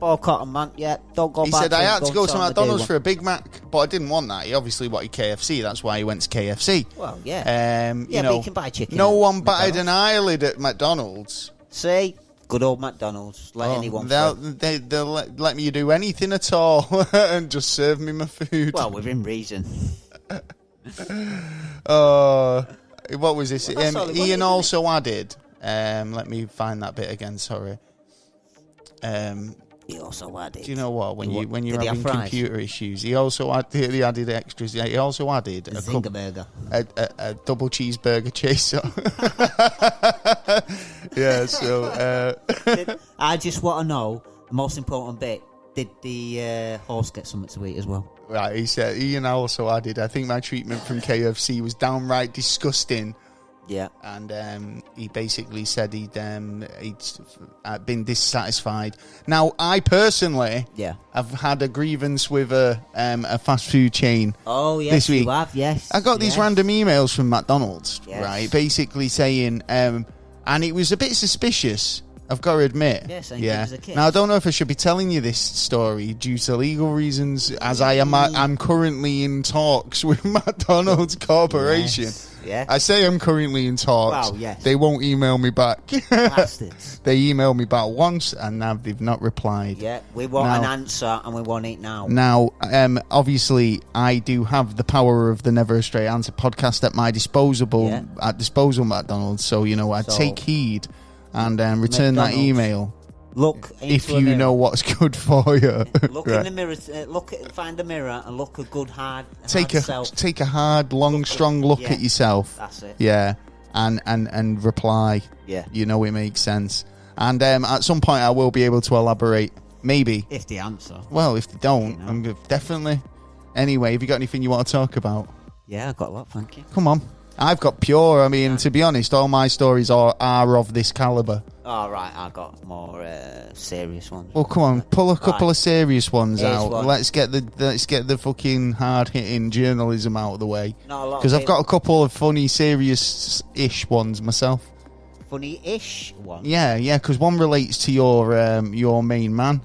boycott a man, don't go back. He said I had to go to McDonald's for a Big Mac, but I didn't want that. He obviously wanted KFC, that's why he went to KFC. Well, but you can buy chicken. No one batted an eyelid at McDonald's. See? Good old McDonald's. Let anyone they'll let me do anything at all and just serve me my food. Well, within reason. What was this? Ian also added, let me find that bit again, sorry. He also added. Do you know what? When you're having computer issues, he added extras. He also added a Zinger burger, a double cheeseburger chaser. So I just want to know the most important bit. Did the horse get something to eat as well? Right, he said. Ian also added, I think my treatment from KFC was downright disgusting. Yeah, and he basically said he'd been dissatisfied. Now, I personally, have had a grievance with a fast food chain. Oh yes, this week. You have. Yes, I got these random emails from McDonald's, right? Basically saying, and it was a bit suspicious I've got to admit. Yes, and gives a kiss. Now, I don't know if I should be telling you this story due to legal reasons, as I'm currently in talks with McDonald's Corporation. Yes. Yeah. I say I'm currently in talks. Wow, yes. They won't email me back. Bastards. They emailed me back once, and now they've not replied. Yeah, we want an answer, and we want it now. Now, obviously, I do have the power of the Never a Straight Answer podcast at my disposal, McDonald's. So, I take heed and return that email. Look if you know what's good for you. Look in the mirror. Find a mirror and look a good hard. Take a hard, long, strong look at yourself. That's it. Yeah, and reply. Yeah, it makes sense. And at some point, I will be able to elaborate. Maybe if they answer. Well, if they don't, I'm definitely. Anyway, have you got anything you want to talk about? Yeah, I've got a lot. Thank you. Come on. I've got pure. I mean, to be honest, all my stories are of this caliber. Oh, right. I got more serious ones. Well, come on, pull a couple of serious ones out. Let's get the fucking hard hitting journalism out of the way. Because I've got a couple of funny, serious-ish ones myself. Funny-ish ones. Yeah. Because one relates to your main man.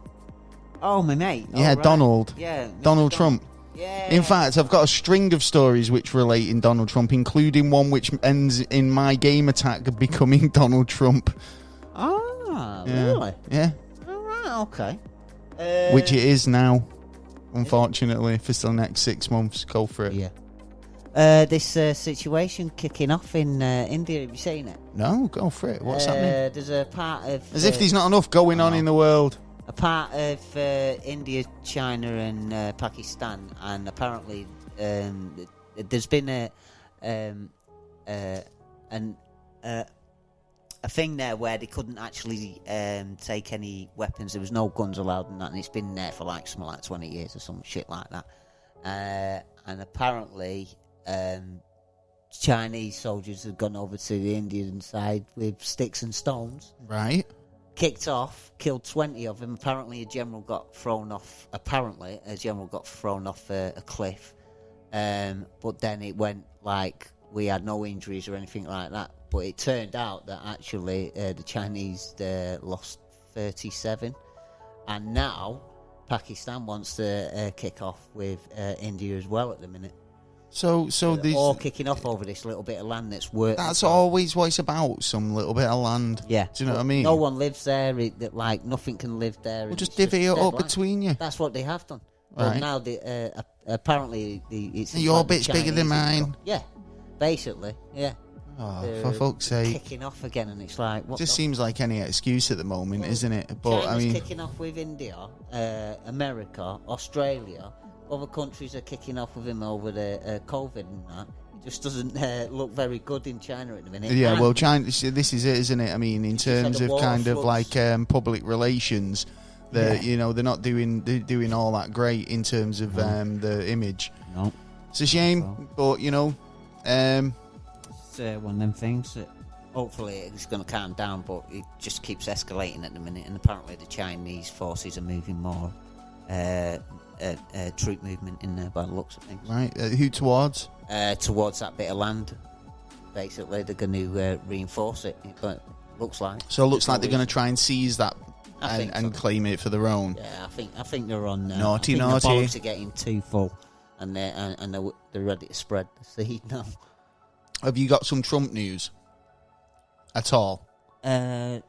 Oh, my mate. Yeah, right. Donald. Yeah, Donald Trump. Yeah. In fact, I've got a string of stories which relate in Donald Trump, including one which ends in my game attack becoming Donald Trump. Ah, really? Yeah. All right, okay. Which it is now, unfortunately, for the next 6 months. Go for it. Yeah. This situation kicking off in India, have you seen it? No, go for it. What's happening? There's a part of... As if there's not enough going on in the world. A part of India, China, and Pakistan, and apparently there's been a thing there where they couldn't actually take any weapons. There was no guns allowed and that, and it's been there for something like 20 years or some shit like that. And apparently Chinese soldiers have gone over to the Indian side with sticks and stones. Right. Kicked off, killed 20 of them. Apparently, a general got thrown off a cliff. But then it went we had no injuries or anything like that. But it turned out that actually the Chinese lost 37. And now Pakistan wants to kick off with India as well at the minute. So they're all kicking off over this little bit of land that's worth. That's always what it's about. Some little bit of land. Yeah. Do you know what I mean? No one lives there. Nothing can live there. Well, just divvy it up between you. That's what they have done. Right. Well, now apparently it's your bit's bigger than mine. Yeah. Basically. Yeah. Oh, for fuck's sake! Kicking off again, and it's like what just seems like any excuse at the moment, isn't it? But China's kicking off with India, America, Australia. Other countries are kicking off with him over the COVID and that. It just doesn't look very good in China at the minute. Yeah, well, China. This is it, isn't it? I mean, in terms of kind of public relations, they're not doing all that great in terms of the image. No, it's a shame, but it's one of them things that hopefully it's going to calm down, but it just keeps escalating at the minute. And apparently, the Chinese forces are moving more. Troop movement in there by the looks of things. Right, who towards? Towards that bit of land. Basically, they're going to reinforce it. But looks like. So it looks like they're going to try and seize that and claim it for their own. Yeah, I think they're on. Naughty. The bollocks are getting too full, and they're ready to spread the seed now. Have you got some Trump news at all? Yeah.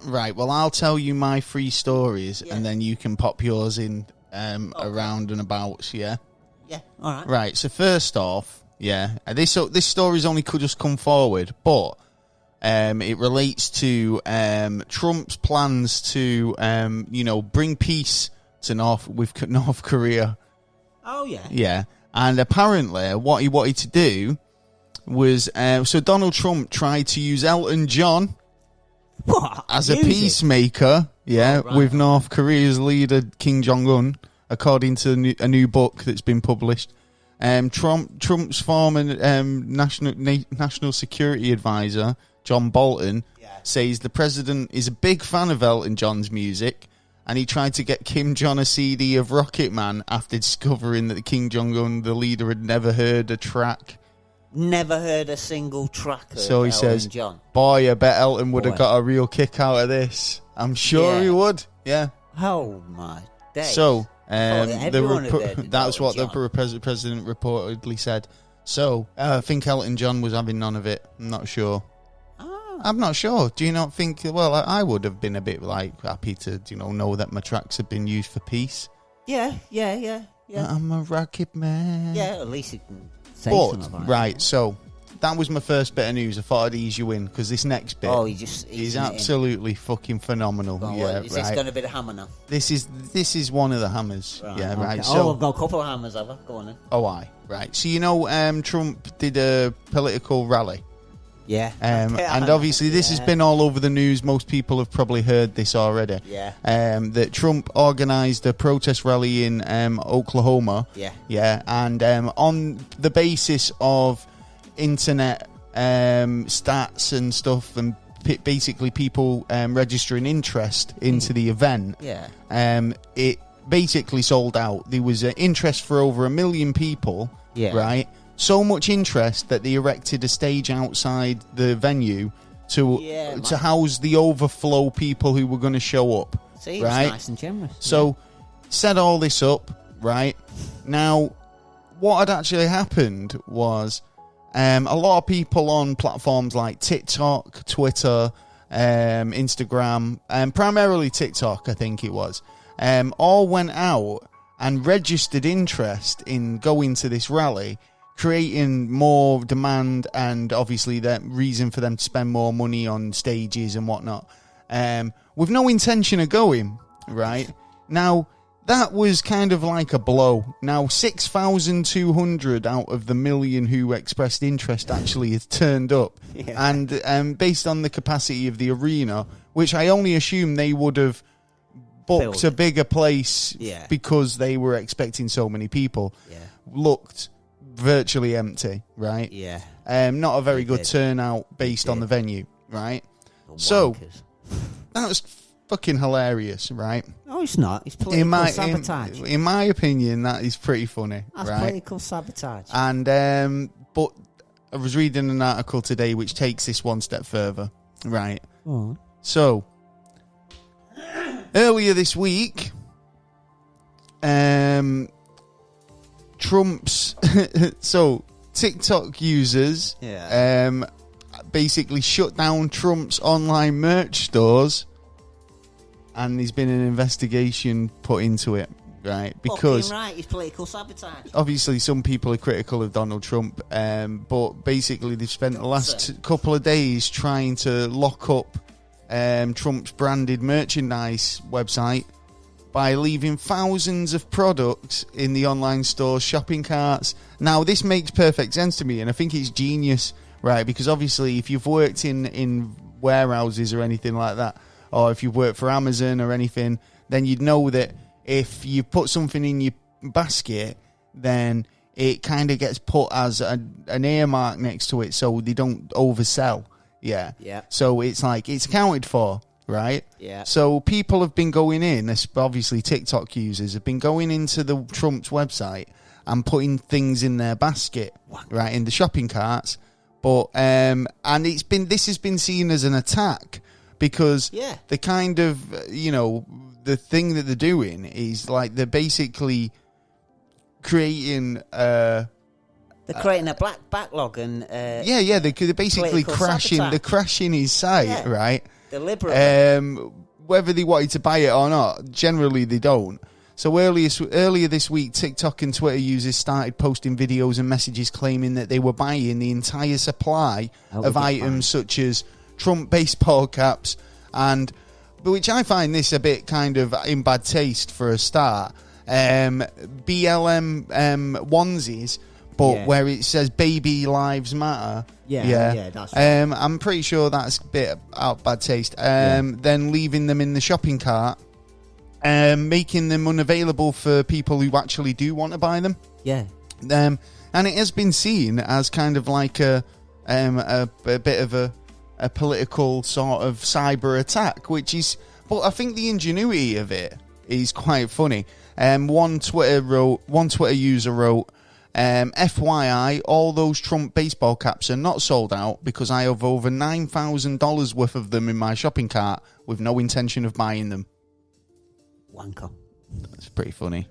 Right, well, I'll tell you my 3 stories, and then you can pop yours in around and about, yeah? Yeah, all right. Right, so first off, this story's only could just come forward, but it relates to Trump's plans to, bring peace to North Korea. Oh, yeah. Yeah, and apparently what he wanted to do was, so Donald Trump tried to use Elton John as a peacemaker, with North Korea's leader Kim Jong-un, according to a new book that's been published. Trump's former national security advisor, John Bolton, says the president is a big fan of Elton John's music, and he tried to get Kim Jong a CD of Rocket Man after discovering that Kim Jong-un, the leader, had never heard a track. Never heard a single track of So he says, John. Boy, I bet Elton would have got a real kick out of this. I'm sure he would. Yeah. Oh, my days. So, that's what the president reportedly said. So, I think Elton John was having none of it. I'm not sure. I'm not sure. Do you not think... Well, I would have been a bit, happy to, know that my tracks have been used for peace. Yeah. I'm a rocket man. Yeah, at least you can say something about it. Right, so... That was my first bit of news. I thought I'd ease you in, because this next bit is absolutely fucking phenomenal. Is this going to be the hammer now? This is one of the hammers. Right, yeah, okay. right. So, I've got a couple of hammers, have I? Go on then. Oh, right. So, Trump did a political rally. Yeah. And obviously this has been all over the news. Most people have probably heard this already. Yeah. That Trump organised a protest rally in Oklahoma. Yeah. Yeah. And on the basis of internet stats and stuff, and basically people registering interest into the event, it basically sold out. There was interest for over 1 million people, right? So much interest that they erected a stage outside the venue to house the overflow people who were going to show up. See, right? It was nice and generous. So set all this up, right? Now, what had actually happened was a lot of people on platforms like TikTok, Twitter, Instagram, and primarily TikTok, I think it was, all went out and registered interest in going to this rally, creating more demand and obviously the reason for them to spend more money on stages and whatnot, with no intention of going, right? Now, that was kind of like a blow. Now, 6,200 out of the 1 million who expressed interest actually has turned up. Yeah. And based on the capacity of the arena, which I only assume they would have booked a bigger place because they were expecting so many people, looked virtually empty, right? Yeah. Not a very good turnout based on the venue, right? So, that was fucking hilarious, right? No, it's not. It's political sabotage. In my opinion, that is pretty funny, That's right? political sabotage. And, but I was reading an article today which takes this one step further, right? Oh. So, earlier this week, Trump's so TikTok users basically shut down Trump's online merch stores, and there's been an investigation put into it, right? Because it's political sabotage. Obviously some people are critical of Donald Trump, but basically they've spent the last couple of days trying to lock up Trump's branded merchandise website by leaving thousands of products in the online store's shopping carts. Now, this makes perfect sense to me, and I think it's genius, right? Because obviously, if you've worked in warehouses or anything like that, or if you've worked for Amazon or anything, then you'd know that if you put something in your basket, then it kind of gets put as an earmark next to it so they don't oversell. Yeah. So it's like, it's accounted for. Right? Yeah. So people have been going in, obviously TikTok users have been going into the Trump's website and putting things in their basket, right, in the shopping carts. But and this has been seen as an attack because the kind of the thing that they're doing is like they're basically creating they're creating a black backlog and they're basically crashing his site, right? Deliberately. Whether they wanted to buy it or not, generally they don't. So earlier this week, TikTok and Twitter users started posting videos and messages claiming that they were buying the entire supply of items such as Trump baseball caps, which I find this a bit kind of in bad taste for a start. BLM onesies, but where it says "Baby Lives Matter." Yeah, that's right. I'm pretty sure that's a bit out bad taste. Then leaving them in the shopping cart, making them unavailable for people who actually do want to buy them. Yeah. And it has been seen as kind of like a bit of a political sort of cyber attack, which is. But I think the ingenuity of it is quite funny. One Twitter user wrote. FYI, all those Trump baseball caps are not sold out because I have over $9,000 worth of them in my shopping cart with no intention of buying them. Wanker. That's pretty funny.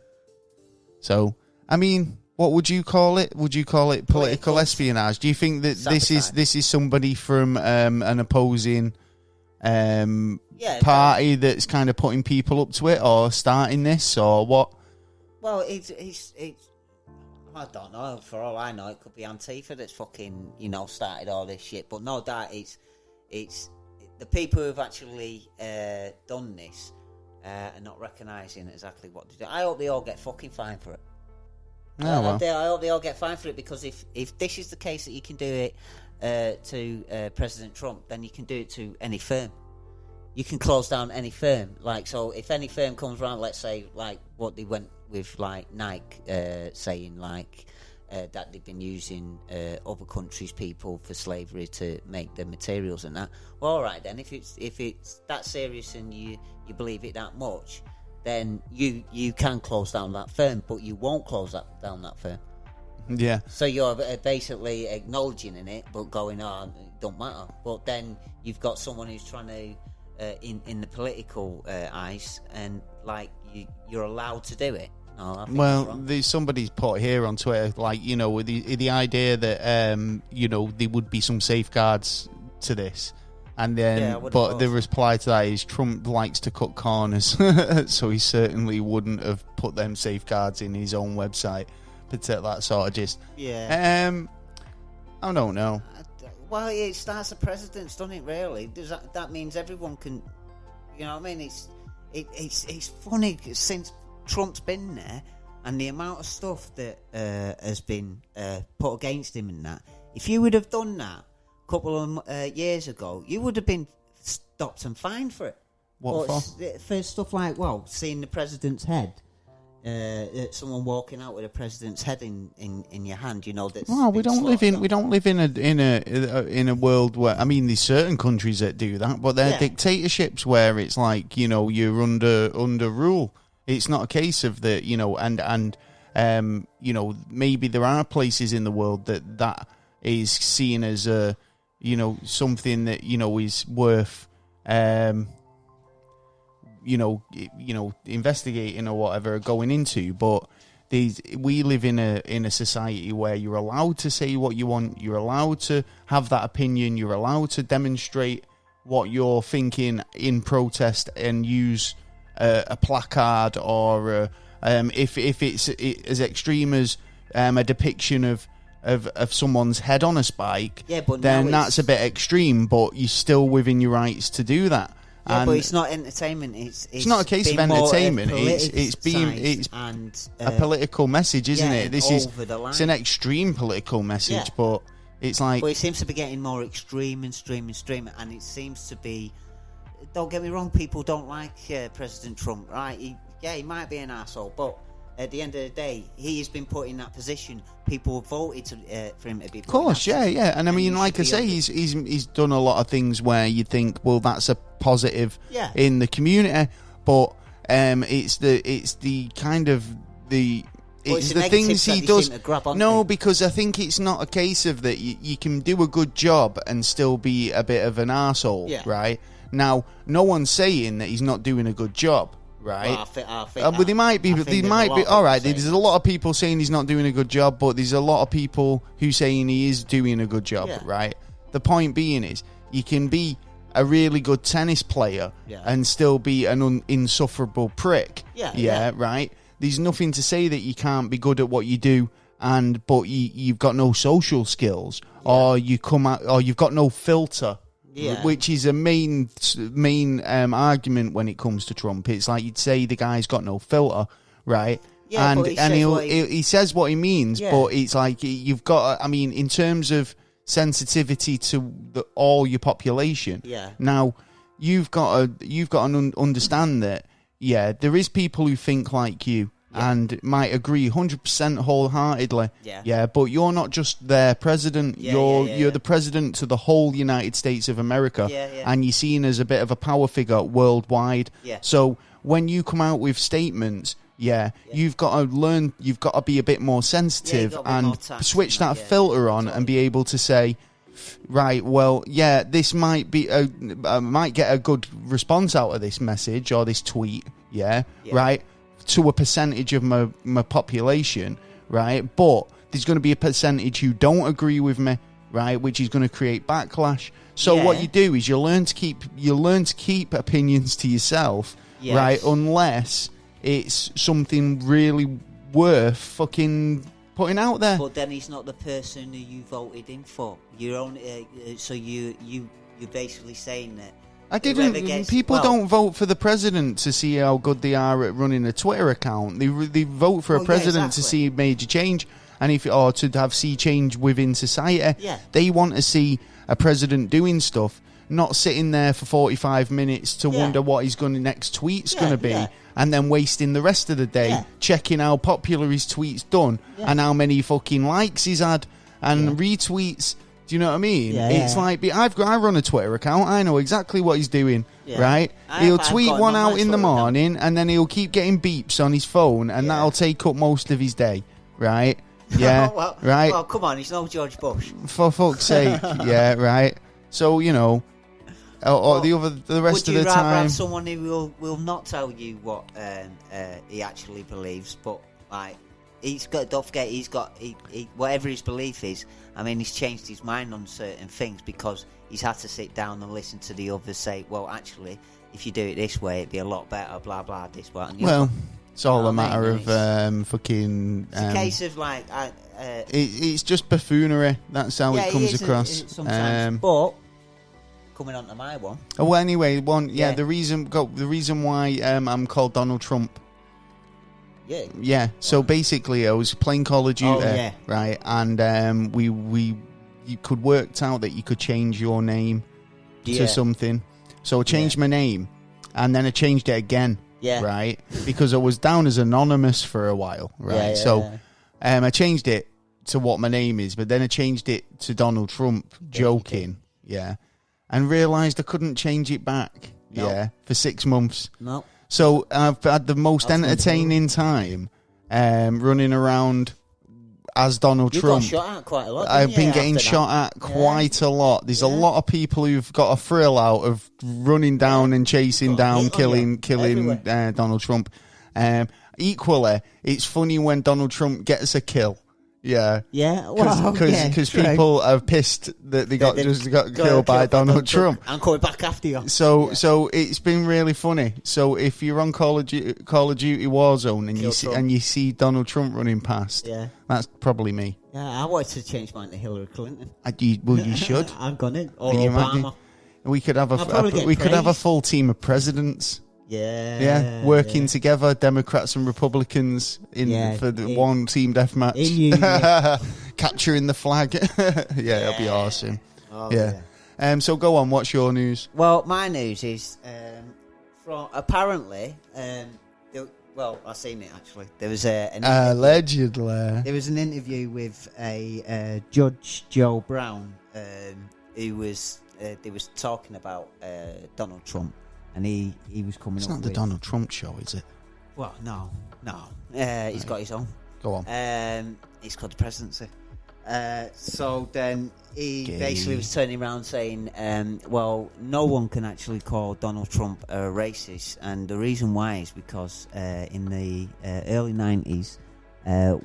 So, I mean, what would you call it? Would you call it political espionage? Do you think that this is somebody from an opposing party that's kind of putting people up to it, or starting this, or what? Well, it's I don't know. For all I know, it could be Antifa that's fucking, started all this shit. But no doubt, it's the people who've actually done this are not recognising exactly what to do. I hope they all get fucking fined for it. Oh, well. I hope they all get fined for it, because if this is the case that you can do it to President Trump, then you can do it to any firm. You can close down any firm. So if any firm comes around, let's say, like what they went with, like Nike, saying that they've been using other countries' people for slavery to make the materials and that. Well, all right then. If it's that serious and you believe it that much, then you can close down that firm, but you won't close down that firm. Yeah. So you're basically acknowledging in it, but going on, it don't matter. But then you've got someone who's trying to. In the political eyes, and you're allowed to do it. No, there's somebody's put here on Twitter, with the idea that there would be some safeguards to this, and then but the reply to that is Trump likes to cut corners, so he certainly wouldn't have put them safeguards in his own website. But that sort of just I don't know. Well, it starts the president's done it, really. That means everyone can, you know what I mean? It's funny, since Trump's been there, and the amount of stuff that has been put against him and that. If you would have done that a couple of years ago, you would have been stopped and fined for it. What for? For stuff like, seeing the president's head. Someone walking out with a president's head in your hand, that's. Well, we don't live in a world where, I mean, there's certain countries that do that, but they're dictatorships where it's like, you're under rule. It's not a case of the, and maybe there are places in the world that is seen as a, something that is worth. Investigating or whatever, going into, but we live in a society where you're allowed to say what you want, you're allowed to have that opinion, you're allowed to demonstrate what you're thinking in protest and use a placard, or if it's as extreme as a depiction of someone's head on a spike, then that's a bit extreme, but you're still within your rights to do that. Yeah, but it's not entertainment. It's not a case of entertainment. It's a political message, isn't it? It's an extreme political message, but it's like. But it seems to be getting more extreme, and it seems to be. Don't get me wrong, people don't like President Trump, right? He might be an asshole, but at the end of the day, he has been put in that position. People have voted for him to be. Of course, yeah. And I mean, like I say, he's done a lot of things where you think, well, that's a positive in the community, but it's the kind of the. It's the things he does. No, because I think it's not a case of that you can do a good job and still be a bit of an arsehole, right? Now, no one's saying that he's not doing a good job. Right, but there might be. All right, there's a lot of people saying he's not doing a good job, but there's a lot of people who saying he is doing a good job. Right. The point being is, you can be a really good tennis player and still be an insufferable prick. Right. There's nothing to say that you can't be good at what you do, but you've got no social skills, or you've got no filter. Yeah. Which is a main argument when it comes to Trump. It's like you'd say the guy's got no filter, right? Yeah, and he says what he means, but it's like you've got. I mean, in terms of sensitivity to all your population, now you've got to understand that. Yeah, there is people who think like you. And might agree 100% wholeheartedly. Yeah, but you're not just their president. You're the president to the whole United States of America. And you're seen as a bit of a power figure worldwide. So when you come out with statements, you've got to learn. You've got to be a bit more sensitive and switch that filter on and be able to say, right, well, this might be might get a good response out of this message or this tweet, right, to a percentage of my population, right, but there's going to be a percentage who don't agree with me, right, which is going to create backlash. So what you do is you learn to keep opinions to yourself, right, unless it's something really worth fucking putting out there. But then he's not the person who you voted in for. You're only so you're basically saying that I didn't. People don't vote for the president to see how good they are at running a Twitter account. They vote for a president to see major change, and to see change within society. Yeah. They want to see a president doing stuff, not sitting there for 45 minutes to wonder what his next tweet's going to be, and then wasting the rest of the day checking how popular his tweet's done and how many fucking likes he's had and retweets. Do you know what I mean? It's like, I run a Twitter account. I know exactly what he's doing, right? He'll tweet one out in the morning, and then he'll keep getting beeps on his phone, and that'll take up most of his day, right? Yeah, right? Well, come on, he's no George Bush. For fuck's sake, right? So, the rest of the time... Would you rather have someone who will not tell you what he actually believes, but, like... don't forget, he whatever his belief is, I mean, he's changed his mind on certain things because he's had to sit down and listen to the others say, well, actually, if you do it this way, it'd be a lot better, blah, blah, this, what. And it's all a matter of fucking... It's a case of, like... it's just buffoonery. That's how it comes across. Sometimes. But, coming on to my one... Well, anyway, the reason why I'm called Donald Trump... Yeah. So basically, I was playing Call of Duty, right? And you could work out that you could change your name to something. So I changed my name, and then I changed it again, right? Because I was down as anonymous for a while, right? I changed it to what my name is, but then I changed it to Donald Trump, joking, and realised I couldn't change it back, for 6 months. No. So I've had the most entertaining time running around as Donald Trump. You got shot at quite a lot. I've been getting shot at quite a lot. There's a lot of people who've got a thrill out of running down and chasing down, killing Donald Trump. Equally, it's funny when Donald Trump gets a kill. Yeah. Because people are pissed that they got killed by Donald Trump. I'm coming back after you. So it's been really funny. So if you're on Call of Duty Warzone and you see Donald Trump running past, that's probably me. Yeah, I wanted to change mine to Hillary Clinton. You should. I'm gonna. Or Obama. We could have a full team of presidents. Working together, Democrats and Republicans for the one team deathmatch, capturing the flag. It'll be awesome. So go on. What's your news? Well, my news is from apparently. I've seen it actually. There was allegedly. There was an interview with a Judge Joe Brown, who was talking about Donald Trump. And he was coming up with... It's not the Donald Trump show, is it? Well, no. He's got his own. Go on. It's called the presidency. So then he basically was turning around saying, no one can actually call Donald Trump a racist. And the reason why is because in the early 90s,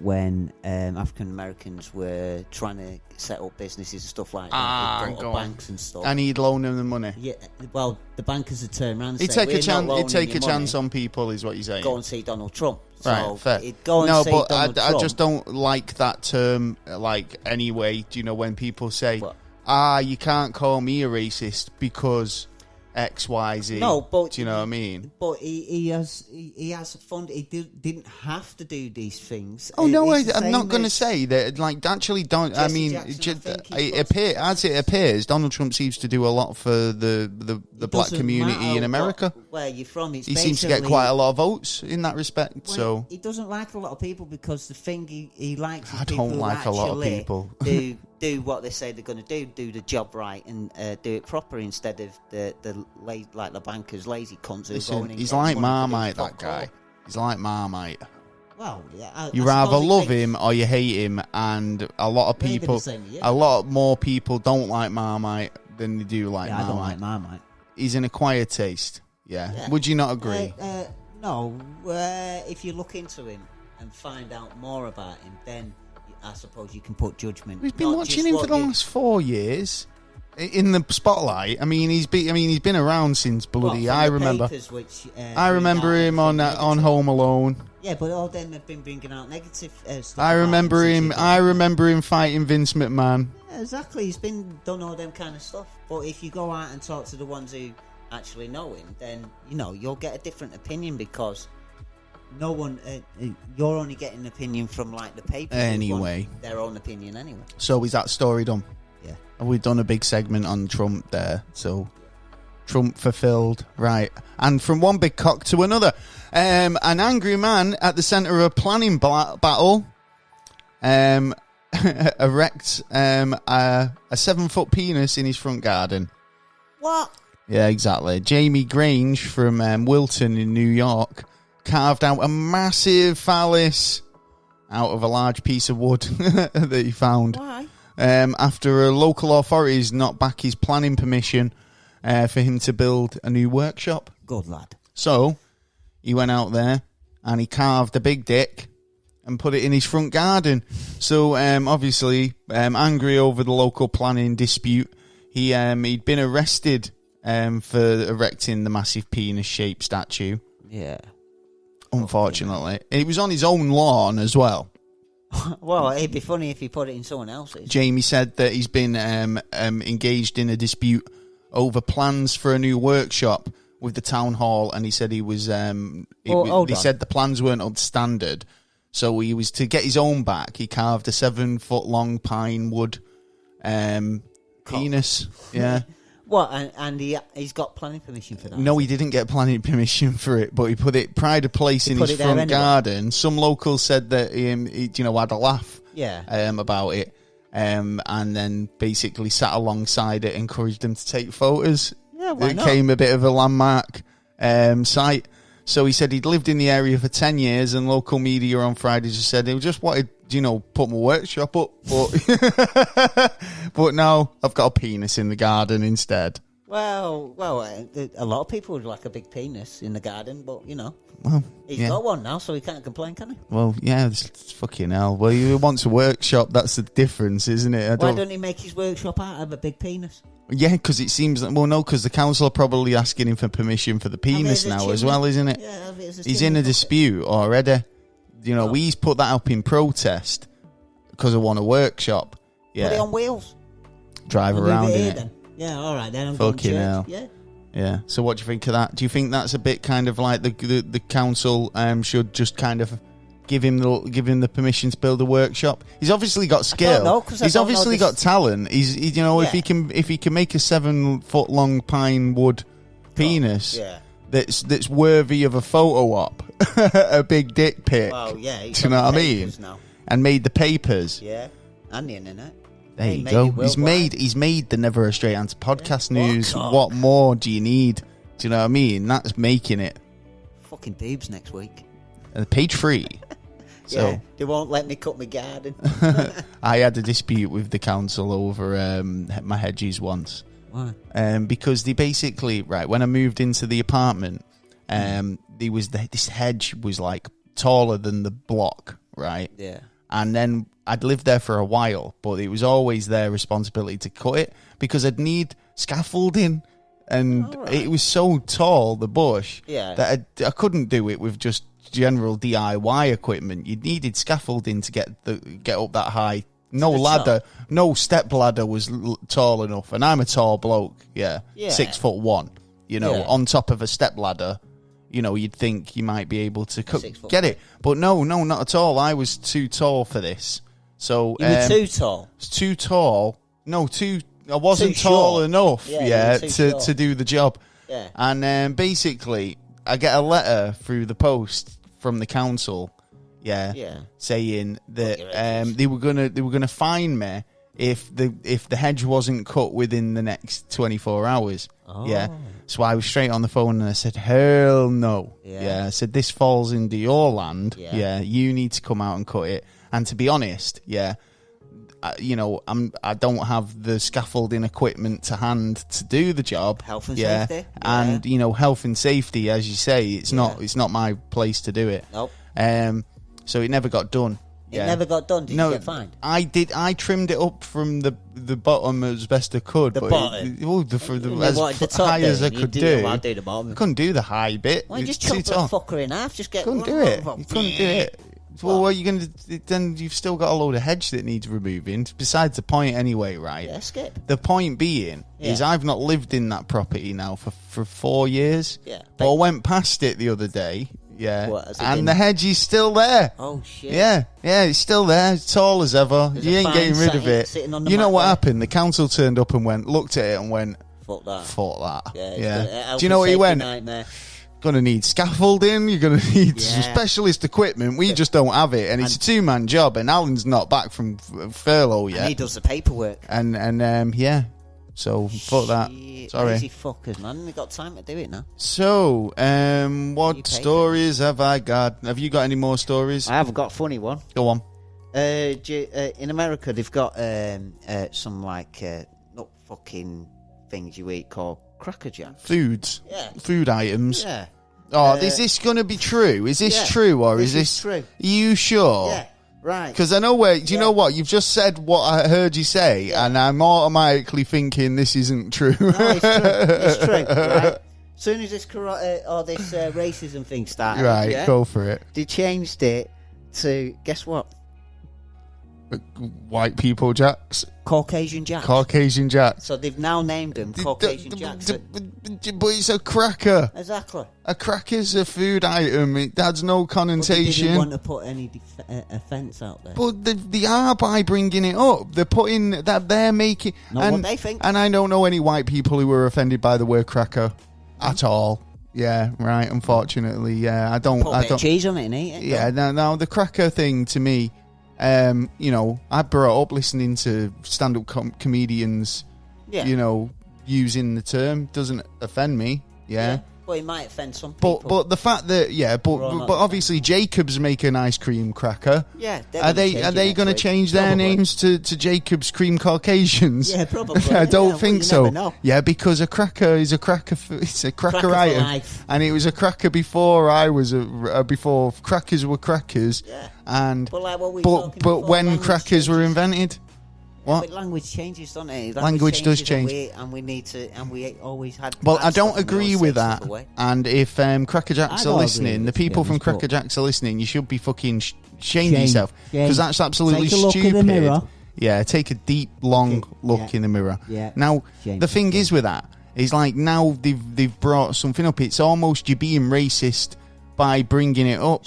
when African Americans were trying to set up businesses and stuff like that, banks and stuff, and he'd loan them the money. Yeah, well, the bankers would turn around and he'd take a chance on people, is what you're saying. Go and see Donald Trump. Right, fair. I just don't like that term. Like, anyway, do you know when people say, you can't call me a racist because X, Y, Z. No, but do you know what I mean? But he has funded. He didn't have to do these things. Oh no, I'm not going to say that. Like, actually, don't. I mean, as it appears, Donald Trump seems to do a lot for the black community in America. Where you're from, he seems to get quite a lot of votes in that respect. So he doesn't like a lot of people because the thing he likes is I don't like a lot of people. do what they say they're going to do the job right, and do it proper instead of the bankers lazy cunts who are going in. He's like Marmite, that guy. He's like Marmite. Well, you either love him or you hate him, and a lot of people, a lot more people don't like Marmite than they do like Marmite. I don't like Marmite. He's an acquired taste. Yeah. Would you not agree? No. If you look into him and find out more about him, then I suppose you can put judgment. We've been watching him for the last 4 years. In the spotlight. I mean, he's been around since bloody. I remember. I remember him on Home Alone. Yeah, but all them have been bringing out negative stuff. I remember him. I remember him fighting Vince McMahon. Yeah, exactly. He's been done all them kind of stuff. But if you go out and talk to the ones who actually know him, then you'll get a different opinion, because no one. You're only getting an opinion from like the paper. Anyway, their own opinion anyway. So is that story done? Yeah. We've done a big segment on Trump there, so Trump fulfilled, right? And from one big cock to another, an angry man at the centre of a planning battle erects a 7-foot penis in his front garden. What? Yeah, exactly. Jamie Grange from Wilton in New York carved out a massive phallus out of a large piece of wood that he found. Why? After local authorities knocked back his planning permission for him to build a new workshop. Good lad. So he went out there and he carved a big dick and put it in his front garden. So obviously, angry over the local planning dispute, he'd been arrested for erecting the massive penis-shaped statue. Yeah. Unfortunately. It was on his own lawn as well. Well, it'd be funny if he put it in someone else's. Jamie said that he's been engaged in a dispute over plans for a new workshop with the town hall, and he said he was. He said the plans weren't up to standard, so he was to get his own back. He carved a 7-foot long pine wood penis. Yeah. What? And he's got planning permission for that? No, he didn't get planning permission for it, but he put it pride of place in his front garden. Some locals said that he had a laugh about it, and then basically sat alongside it, encouraged them to take photos. Yeah, why not? It became a bit of a landmark site. So he said he'd lived in the area for 10 years, and local media on Friday just said he just wanted, put my workshop up, but now I've got a penis in the garden instead. Well, a lot of people would like a big penis in the garden, but well, he's got one now, so he can't complain, can he? Well, yeah, it's fucking hell. Well, he wants a workshop. That's the difference, isn't it? Why don't he make his workshop out of a big penis? Yeah, because it seems because the council are probably asking him for permission for the penis now as well, isn't it? Yeah, he's in a dispute already. He's put that up in protest because I want a workshop. Yeah, put it on wheels. Drive around in it. Then. Yeah, all right then. I'm fucking going hell. Yeah. Yeah. So what do you think of that? Do you think that's a bit kind of like the council should just kind of give him the permission to build a workshop? He's obviously got skill. He's obviously got talent. If he can make a 7-foot long pine wood penis that's worthy of a photo op, a big dick pic. Well, yeah. Do you know what I mean? Now. And made the papers. Yeah, and the internet. There you go. He's made the Never a Straight Answer podcast news. What more do you need? Do you know what I mean? That's making it. Fucking boobs next week. Page 3. So they won't let me cut my garden. I had a dispute with the council over my hedges once. Why? Because they basically, when I moved into the apartment, this hedge was like taller than the block, right? Yeah. And then I'd lived there for a while, but it was always their responsibility to cut it because I'd need scaffolding. And it was so tall, the bush, that I couldn't do it with just general DIY equipment. You needed scaffolding to get up that high. No ladder, no step ladder was tall enough. And I'm a tall bloke, 6'1", on top of a step ladder. You'd think you might be able to get it. But no, not at all. I was too tall for this. So you were too tall? Too tall. No, I wasn't tall enough, to do the job. Yeah. And basically, I get a letter through the post from the council, saying that they were gonna fine me if the hedge wasn't cut within the next 24 hours. Oh. Yeah. So I was straight on the phone and I said, hell no. Yeah. I said, this falls into your land. Yeah. You need to come out and cut it. And to be honest, I don't have the scaffolding equipment to hand to do the job. Health and safety. And, health and safety, as you say, it's not my place to do it. Nope. So it never got done. It never got done. Did you get fined? I did. I trimmed it up from the bottom as best I could. The bottom? As high as I could do. I'll do the bottom. I couldn't do the high bit. Why just chop the fucker in half? Just get. Couldn't do it. You couldn't do it. Well, what are you going to... Then you've still got a load of hedge that needs removing. Besides the point anyway, right? Yeah, skip. The point being is I've not lived in that property now for 4 years. Yeah. But I went past it the other day. Yeah. And the hedge is still there. Oh, shit. Yeah, it's still there. It's tall as ever. You ain't getting rid of it. You know what happened? The council turned up and looked at it and went... Fuck that. Fuck that. Yeah. Do you know what he went? Nightmare. Going to need scaffolding, you're going to need some specialist equipment. We just don't have it, and it's a two-man job, and Alan's not back from furlough yet. And he does the paperwork. And so fuck that. Sorry. Lazy fuckers, man. We've got time to do it now. So, what stories have I got? Have you got any more stories? I have got a funny one. Go on. In America, they've got some not fucking things you eat called Cracker Jacks. Foods. Yeah. Food items. Yeah. Oh, is this going to be true? Is this true, or is this true? Are you sure? Yeah. Right. Because I know where... Do you know what? You've just said what I heard you say, and I'm automatically thinking this isn't true. No, it's true. It's true, right? As soon as this racism thing started... Right, go for it. They changed it to... Guess what? White people jacks. Caucasian jacks. Caucasian jacks. So they've now named them Caucasian jacks. But it's a cracker. Exactly. A cracker's a food item. It has no connotation. But they didn't want to put any offence out there. But they are by bringing it up. They're putting that they're making... Not what they think. And I don't know any white people who were offended by the word cracker at all. Yeah, right. Unfortunately, yeah. I don't... Put a bit of cheese on it and eat it. Yeah, no, the cracker thing to me... I brought up listening to stand-up comedians, using the term doesn't offend me. Yeah. Well, it might offend some people. But the fact that but obviously Jacobs make an ice cream cracker. Yeah. Are they going to change their names to Jacobs Cream Caucasians? Yeah, probably. I don't think so. Never know. Yeah, because a cracker is a cracker. It's a cracker item, life. and it was a cracker before I was before crackers were crackers. Yeah. But when crackers were invented. What? But language changes, doesn't it? Language does change, and we always had. Well, I don't agree with that. And if Cracker Jacks are listening, the people from Cracker Jacks are listening, you should be fucking ashamed of yourself, because that's absolutely stupid. Take a look in the mirror. Yeah, take a deep, long look in the mirror. Yeah. Now, the thing is with that is now they've brought something up. It's almost you're being racist by bringing it up,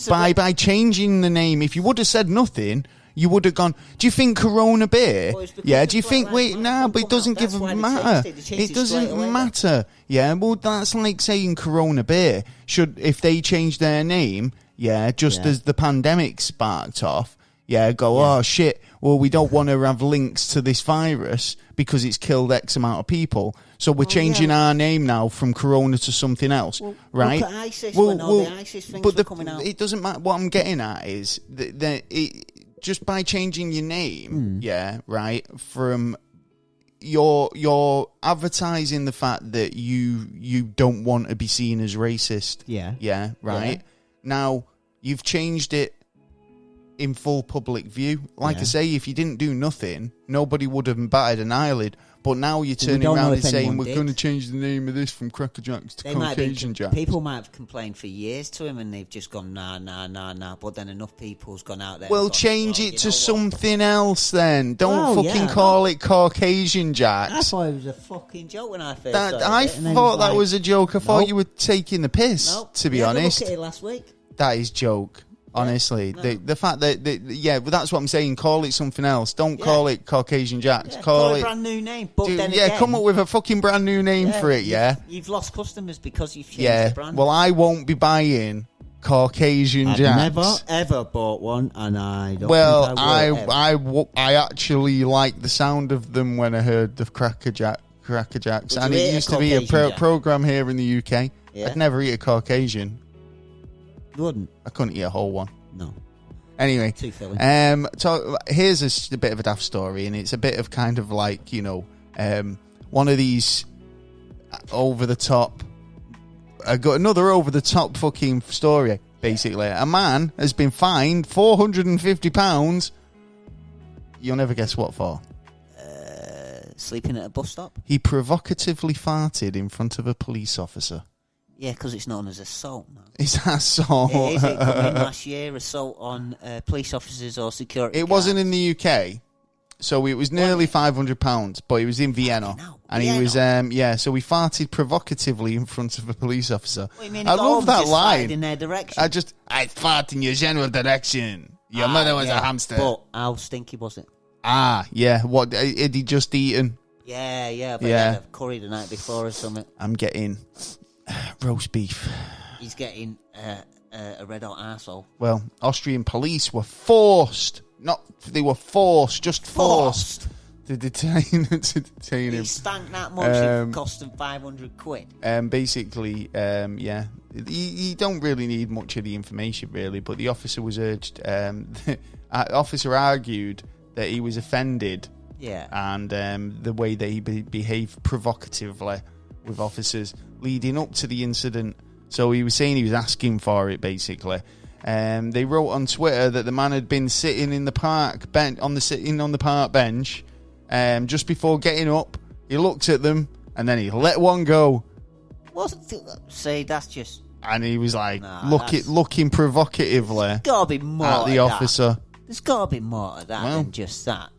by changing the name. If you would have said nothing. You would have gone, do you think Corona beer? Yeah, do you think, but it doesn't matter. It doesn't matter. Yeah, well, that's like saying Corona beer. If they change their name, as the pandemic sparked off, oh shit, well, we don't want to have links to this virus because it's killed X amount of people. So we're changing our name now from Corona to something else, right? Look at ISIS when all the ISIS things were coming out. It doesn't matter. What I'm getting at is just by changing your name, from you're advertising the fact that you don't want to be seen as racist. Yeah. Now you've changed it in full public view. Like I say, if you didn't do nothing, nobody would have batted an eyelid. But now you're turning around and saying we're going to change the name of this from Cracker Jacks to Caucasian Jacks. People might have complained for years to him, and they've just gone nah. But then enough people's gone out there. Well, change it to something else then. Don't call it Caucasian Jacks. I thought it was a fucking joke when I first saw it. I thought that was a joke. I thought you were taking the piss. To be honest, look at it last week. That is joke. Honestly, the fact that but that's what I'm saying. Call it something else. Don't call it Caucasian Jacks. Call it a brand new name. But then again, come up with a fucking brand new name for it. You've lost customers because you've changed the brand. Well, I won't be buying Caucasian Jacks. Never ever bought one, and I don't. Well, think I actually like the sound of them when I heard the Cracker Jacks, and it used to be a program here in the UK. Yeah. I'd never eat a Caucasian. You wouldn't? I couldn't eat a whole one. No. Anyway, too filling. Here's a bit of a daft story, and it's a bit of kind of like, one of these over the top. I got another over the top fucking story. Basically, a man has been fined £450. You'll never guess what for. Sleeping at a bus stop. He provocatively farted in front of a police officer. Yeah, because it's known as assault now. Is that assault? It come in last year, assault on police officers or security guards. Wasn't in the UK, so it was nearly £500, but it was in Vienna. And he was, so he farted provocatively in front of a police officer. What, you mean I love that line. In their direction? I fart in your general direction. Your mother was a hamster. But how stinky was it? What, had he just eaten? Yeah, but he had a curry the night before or something. I'm getting roast beef. He's getting a red hot arsehole. Well, Austrian police were forced to detain him. He stank that much, it cost him £500. Basically, you don't really need much of the information, really, but the officer was urged, the officer argued that he was offended, and the way that he behaved provocatively with officers leading up to the incident. So he was saying he was asking for it, basically. They wrote on Twitter that the man had been sitting in the park on the park bench. Just before getting up, he looked at them and then he let one go. See, that's just. And he was like looking provocatively gotta be more at the officer. There's got to be more to that than just that.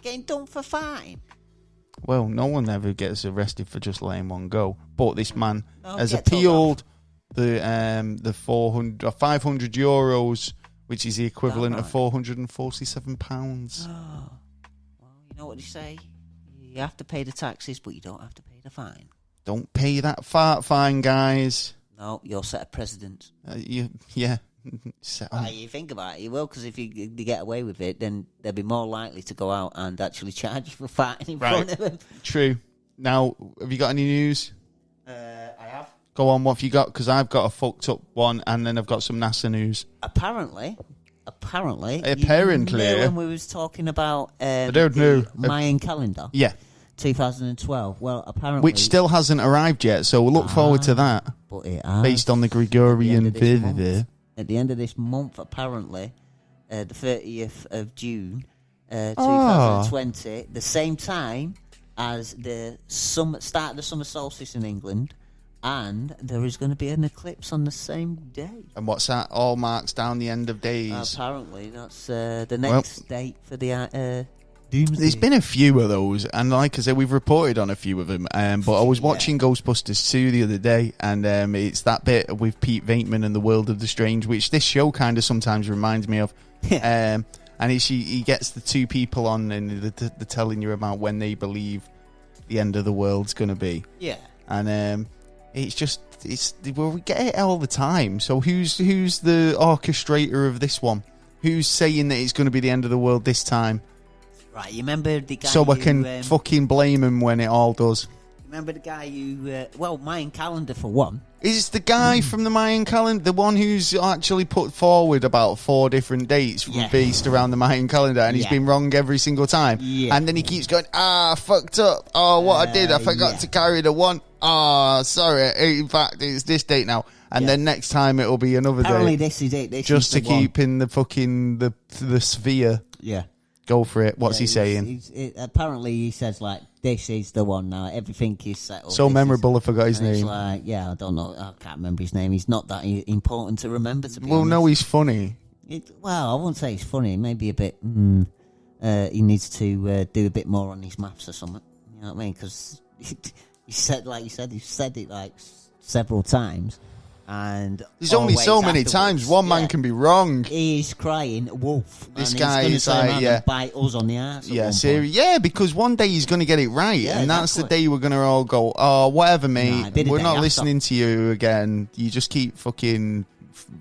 Getting done for fine. Well, no one ever gets arrested for just letting one go. But this man has appealed the 500 euros, which is the equivalent of £447. Oh. Well, you know what they say? You have to pay the taxes, but you don't have to pay the fine. Don't pay that fart fine, guys. No, you'll set a precedent. Yeah. You think about it, you will, because if you get away with it, then they'll be more likely to go out and actually charge you for farting in front of them. True. Now, have you got any news? I have. Go on, what have you got? Because I've got a fucked up one, and then I've got some NASA news. Apparently, when we was talking about the Mayan calendar. Yeah. 2012. Well, apparently, which still hasn't arrived yet, so we'll look forward to that. But it has. Based on the Gregorian at the end of this month, apparently, the 30th of June, 2020, the same time as the start of the summer solstice in England, and there is going to be an eclipse on the same day. And what's that? All marks down the end of days. Apparently, that's the next date for the Doomsday. There's been a few of those, and like I said, we've reported on a few of them. But I was watching Ghostbusters 2 the other day, and it's that bit with Pete Venkman and the World of the Strange, which this show kind of sometimes reminds me of. And he gets the two people on, and they're telling you about when they believe the end of the world's going to be. Yeah. And we get it all the time. So who's the orchestrator of this one? Who's saying that it's going to be the end of the world this time? Right, you remember the guy so I can fucking blame him when it all does. Remember the guy who... Mayan calendar for one. Is it the guy from the Mayan calendar? The one who's actually put forward about 4 different dates based around the Mayan calendar, and he's been wrong every single time. Yeah. And then he keeps going, fucked up. Oh, what I did, I forgot to carry the one. Oh, sorry. In fact, it's this date now. And then next time it'll be another Apparently day. This is it. This just is to keep in the fucking the sphere. Yeah. Go for it. What's he saying? Apparently he says, like, this is the one now. Everything is set up. So memorable, I forgot his name. It's like, I don't know. I can't remember his name. He's not that important to remember, to be honest. Well, no, he's funny. I wouldn't say he's funny. Maybe a bit... he needs to do a bit more on his maths or something. You know what I mean? Because he said, like you said, he's said it, like, several times. And there's only so many times one man can be wrong. He's crying wolf. This guy is like, bite us on the ass. Because one day he's going to get it right, and that's the day we're going to all go, oh, whatever, mate. We're not listening to you again. You just keep fucking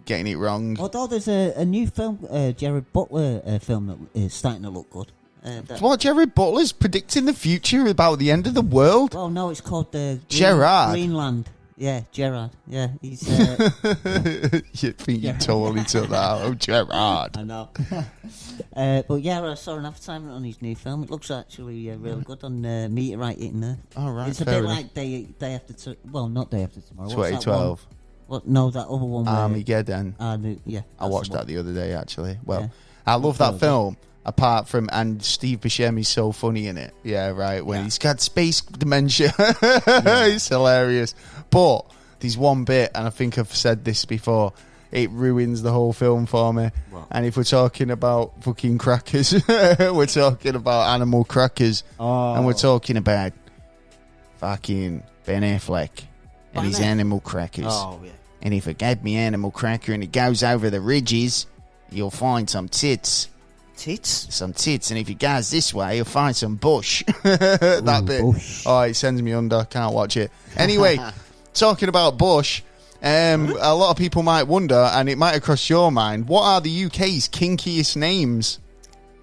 getting it wrong. Although there's a new film, Jared Butler film that is starting to look good. What, Jared Butler's predicting the future about the end of the world? Well, no, it's called Greenland. Yeah, Gerard. Yeah, he's... you think you totally took that out. Oh, Gerard. I know. But yeah, I saw an advertisement on his new film. It looks actually really good on Meteorite Hitting Earth. Oh, right. It's a bit like Day After... Well, not Day After Tomorrow. 2012. What? No, that other one. Armageddon. Yeah. I watched that the other day, actually. Well, yeah. I love that film. Apart from, and Steve Buscemi's so funny in it. Yeah, right. When he's got space dementia. It's hilarious. But there's one bit, and I think I've said this before, it ruins the whole film for me. What? And if we're talking about fucking crackers, we're talking about animal crackers. Oh. And we're talking about fucking Ben Affleck and his animal crackers. Oh, yeah. And if I get me animal cracker and it goes over the ridges, you'll find some tits. Some tits, and if it goes this way, you'll find some bush. That bit. Bush. Oh, it sends me under. Can't watch it. Anyway, talking about bush, a lot of people might wonder, and it might have crossed your mind, what are the UK's kinkiest names?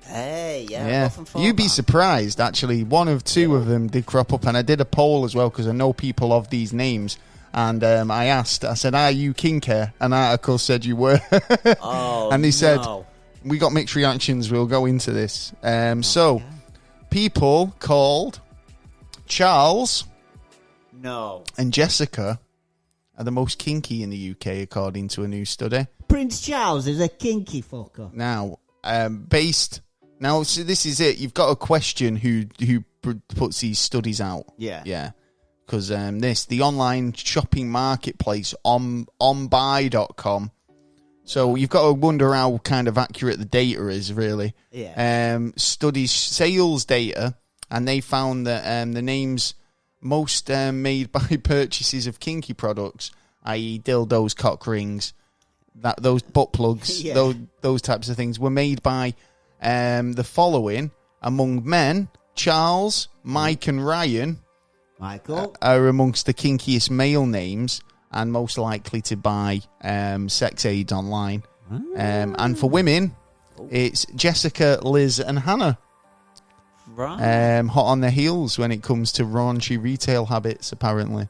Hey, yeah. You'd be surprised, actually. One of two of them did crop up, and I did a poll as well, because I know people of these names. And I said, are you kinky? An article said you were. And they said... We got mixed reactions. We'll go into this. So, people called Charles and Jessica are the most kinky in the UK, according to a new study. Prince Charles is a kinky fucker. Now, so this is it. You've got to question who puts these studies out. Yeah. Because the online shopping marketplace, onbuy.com. So you've got to wonder how kind of accurate the data is, really. Yeah. Studies sales data, and they found that the names most made by purchases of kinky products, i.e. dildos, cock rings, those butt plugs, those types of things, were made by the following. Among men, Charles, Mike and Ryan are amongst the kinkiest male names, and most likely to buy sex aids online. And for women, it's Jessica, Liz, and Hannah. Right. Hot on their heels when it comes to raunchy retail habits, apparently.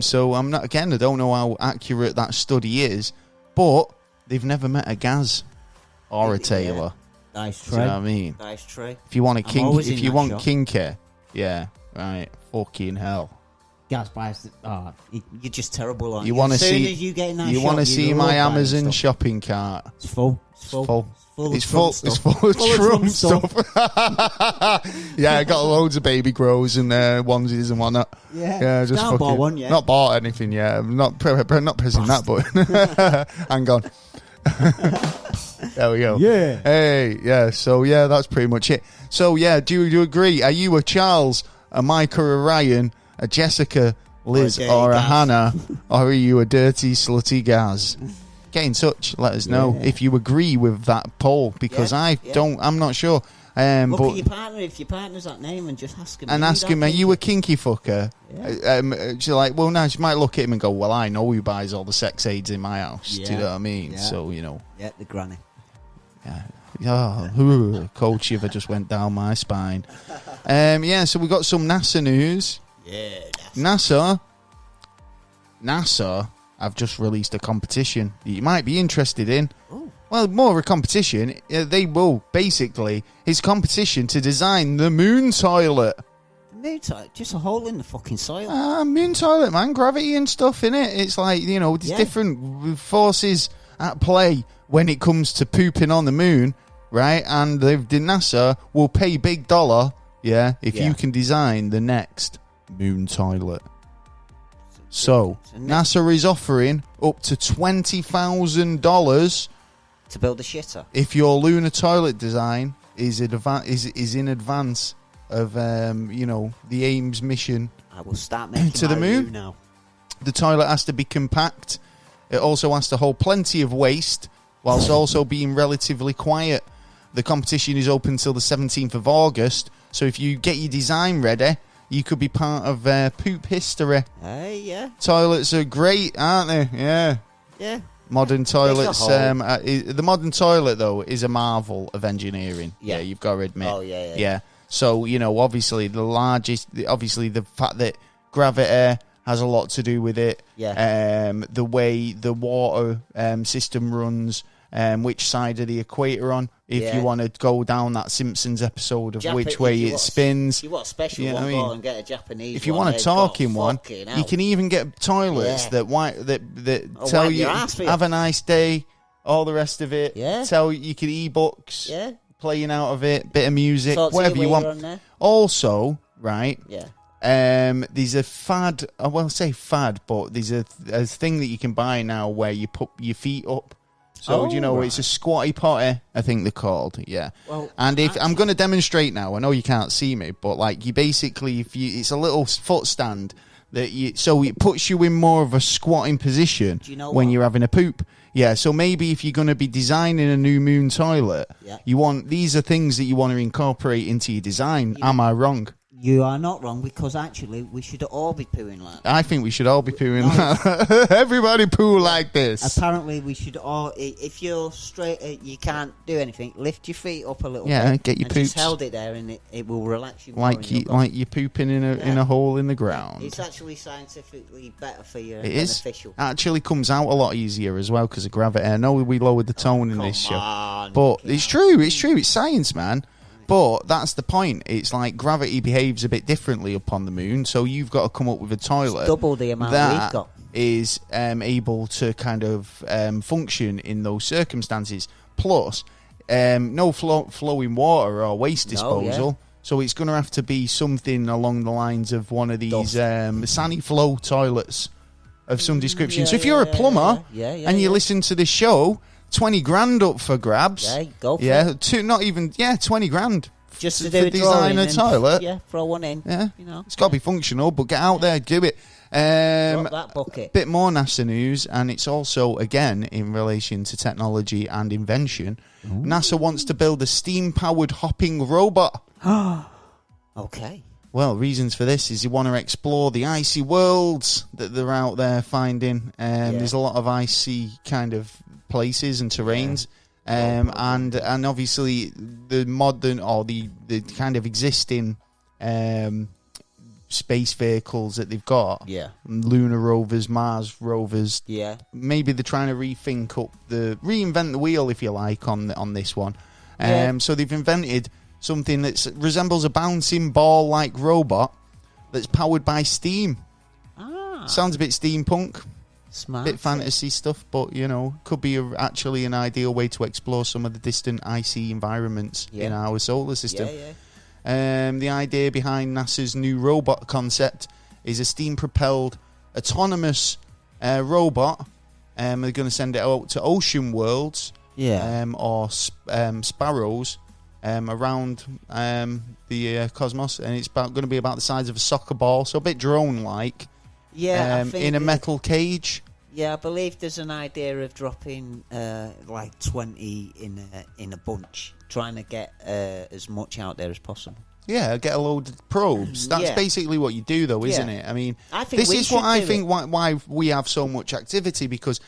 So I don't know how accurate that study is, but they've never met a Gaz or a Taylor. Nice try. Do you know what I mean? Nice try. If you want kinky, right, fucking hell. Gaz buys. You're just terrible on. You want to see? You want to see my Amazon shopping cart? It's full. It's full of Trump stuff. Yeah, I got loads of baby grows and onesies and whatnot. Yeah, just fucking bought one yet. Not bought anything yet. I'm not pressing that button. Hang on. There we go. Yeah. Hey, yeah. So yeah, that's pretty much it. So yeah, do you agree? Are you a Charles, a Mike, or a Ryan? A Jessica, Liz, or a Hannah, or are you a dirty, slutty Gaz? Get in touch. Let us know if you agree with that poll, because I'm not sure. Look at your partner. If your partner's that name, and just ask him. And ask him, are you a kinky fucker? Yeah. She's like, well, no. She might look at him and go, well, I know who buys all the sex aids in my house. Yeah. Do you know what I mean? Yeah. So you know. Yeah, the granny. Yeah. Oh, cold shiver just went down my spine. So we got some NASA news. Yeah, NASA have just released a competition that you might be interested in. Ooh. Well, more of a competition. They will basically, it's competition to design the moon toilet. Moon toilet? Just a hole in the fucking soil. Moon toilet, man. Gravity and stuff in it. It's like, there's different forces at play when it comes to pooping on the moon, right? And the NASA will pay big dollar, if you can design the next moon toilet. So NASA is offering up to $20,000 to build a shitter if your lunar toilet design is in advance of the Ames mission. I will start making to the moon now. The toilet has to be compact. It also has to hold plenty of waste whilst also being relatively quiet. The competition is open until the 17th of August. So if you get your design ready, you could be part of poop history. Hey, yeah. Toilets are great, aren't they? Yeah. Yeah. Modern toilets. The modern toilet, though, is a marvel of engineering. Yeah, you've got to admit. Oh, yeah. So, obviously, the fact that gravity has a lot to do with it. Yeah. The way the water system runs, which side of the equator on. If you want to go down that Simpsons episode of which way it spins. If you want a special one, go and get a Japanese if you want a talking one, you can even get toilets that tell you, have a nice day, all the rest of it. Yeah. Tell you can e-books, playing out of it, bit of music, Talk whatever you want. Also, right, there's a fad, I won't say fad, but there's a thing that you can buy now where you put your feet up. So, it's a squatty potty, I think they're called, Well, and I'm going to demonstrate now, I know you can't see me, but like you basically, it's a little foot stand so it puts you in more of a squatting position when you're having a poop. Yeah, so maybe if you're going to be designing a new moon toilet, these are things that you want to incorporate into your design. Am I wrong? You are not wrong, because actually we should all be pooing like that. I think we should all be pooing like that. Everybody poo like this. Apparently we should all, if you're straight, you can't do anything, lift your feet up a little bit. Yeah, get your poops. Just hold it there and it will relax you more. Like you're pooping in a hole in the ground. It's actually scientifically better for you. It is. Beneficial. Actually comes out a lot easier as well because of gravity. I know we lowered the tone in this show. But it's true. It's science, man. But that's the point. It's like gravity behaves a bit differently up on the moon, so you've got to come up with a toilet double the amount we've got. Is able to kind of function in those circumstances. Plus, no flowing water or waste disposal. So it's going to have to be something along the lines of one of these sunny flow toilets of some description. So if you're a plumber and you listen to this show, 20 grand up for grabs. Yeah, go for it. 20 grand. Just to do a design a toilet. Yeah, throw one in. Yeah, it's got to be functional, but get out there, do it. Drop that bucket. Bit more NASA news, and it's also, again, in relation to technology and invention. Ooh. NASA wants to build a steam-powered hopping robot. Okay. Well, reasons for this is you want to explore the icy worlds that they're out there finding. There's a lot of icy kind of places and terrains, and obviously the modern or the kind of existing space vehicles that they've got, lunar rovers, Mars rovers, maybe they're trying to reinvent the wheel, if you like, on this one. So they've invented something that resembles a bouncing ball like robot that's powered by steam. Sounds a bit steampunk. Smart. Bit fantasy stuff, but could be actually an ideal way to explore some of the distant icy environments in our solar system. The idea behind NASA's new robot concept is a steam-propelled autonomous robot. They're going to send it out to ocean worlds or sparrows around the cosmos, and it's going to be about the size of a soccer ball, so a bit drone-like. In a metal cage. Yeah, I believe there's an idea of dropping like 20 in a bunch, trying to get as much out there as possible. Yeah, get a load of probes. That's basically what you do, though, isn't it? I mean, this is what I think why we have so much activity, because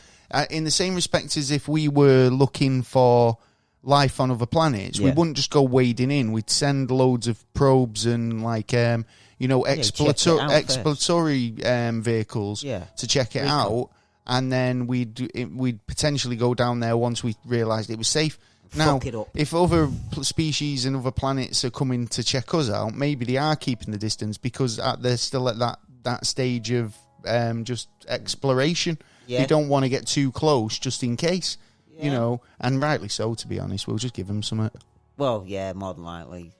in the same respect as if we were looking for life on other planets, we wouldn't just go wading in. We'd send loads of probes and exploratory vehicles to check it out, and then we'd potentially go down there once we realised it was safe. Now, if other species and other planets are coming to check us out, maybe they are keeping the distance because they're still at that stage of just exploration. They don't want to get too close just in case, and rightly so, to be honest. We'll just give them something. Well, yeah, more than likely.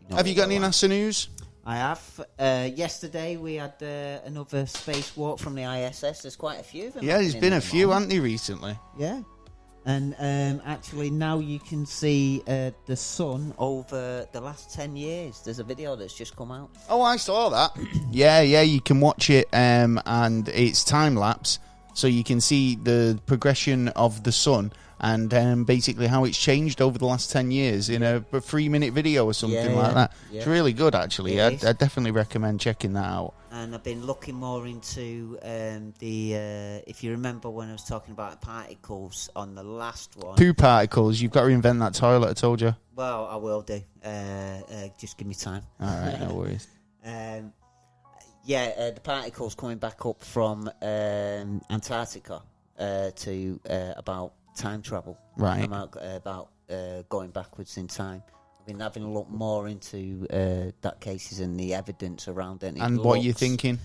Have you got any NASA news? I have. Yesterday we had another spacewalk from the ISS. There's quite a few of them. Yeah, there's been a few, haven't there, recently? Yeah. And actually now you can see the sun over the last 10 years. There's a video that's just come out. Oh, I saw that. Yeah, you can watch it, and it's time-lapse. So, so you can see the progression of the sun and basically how it's changed over the last 10 years in a 3-minute video or something like that. Yeah. It's really good, actually. I definitely recommend checking that out. And I've been looking more into if you remember when I was talking about particles on the last one. Poo particles. You've got to invent that toilet, I told you. Well, I will do. Just give me time. All right, no worries. The particles coming back up from Antarctica to about time travel. Right. About going backwards in time. I've been having a look more into that cases and the evidence around it. And what are you thinking?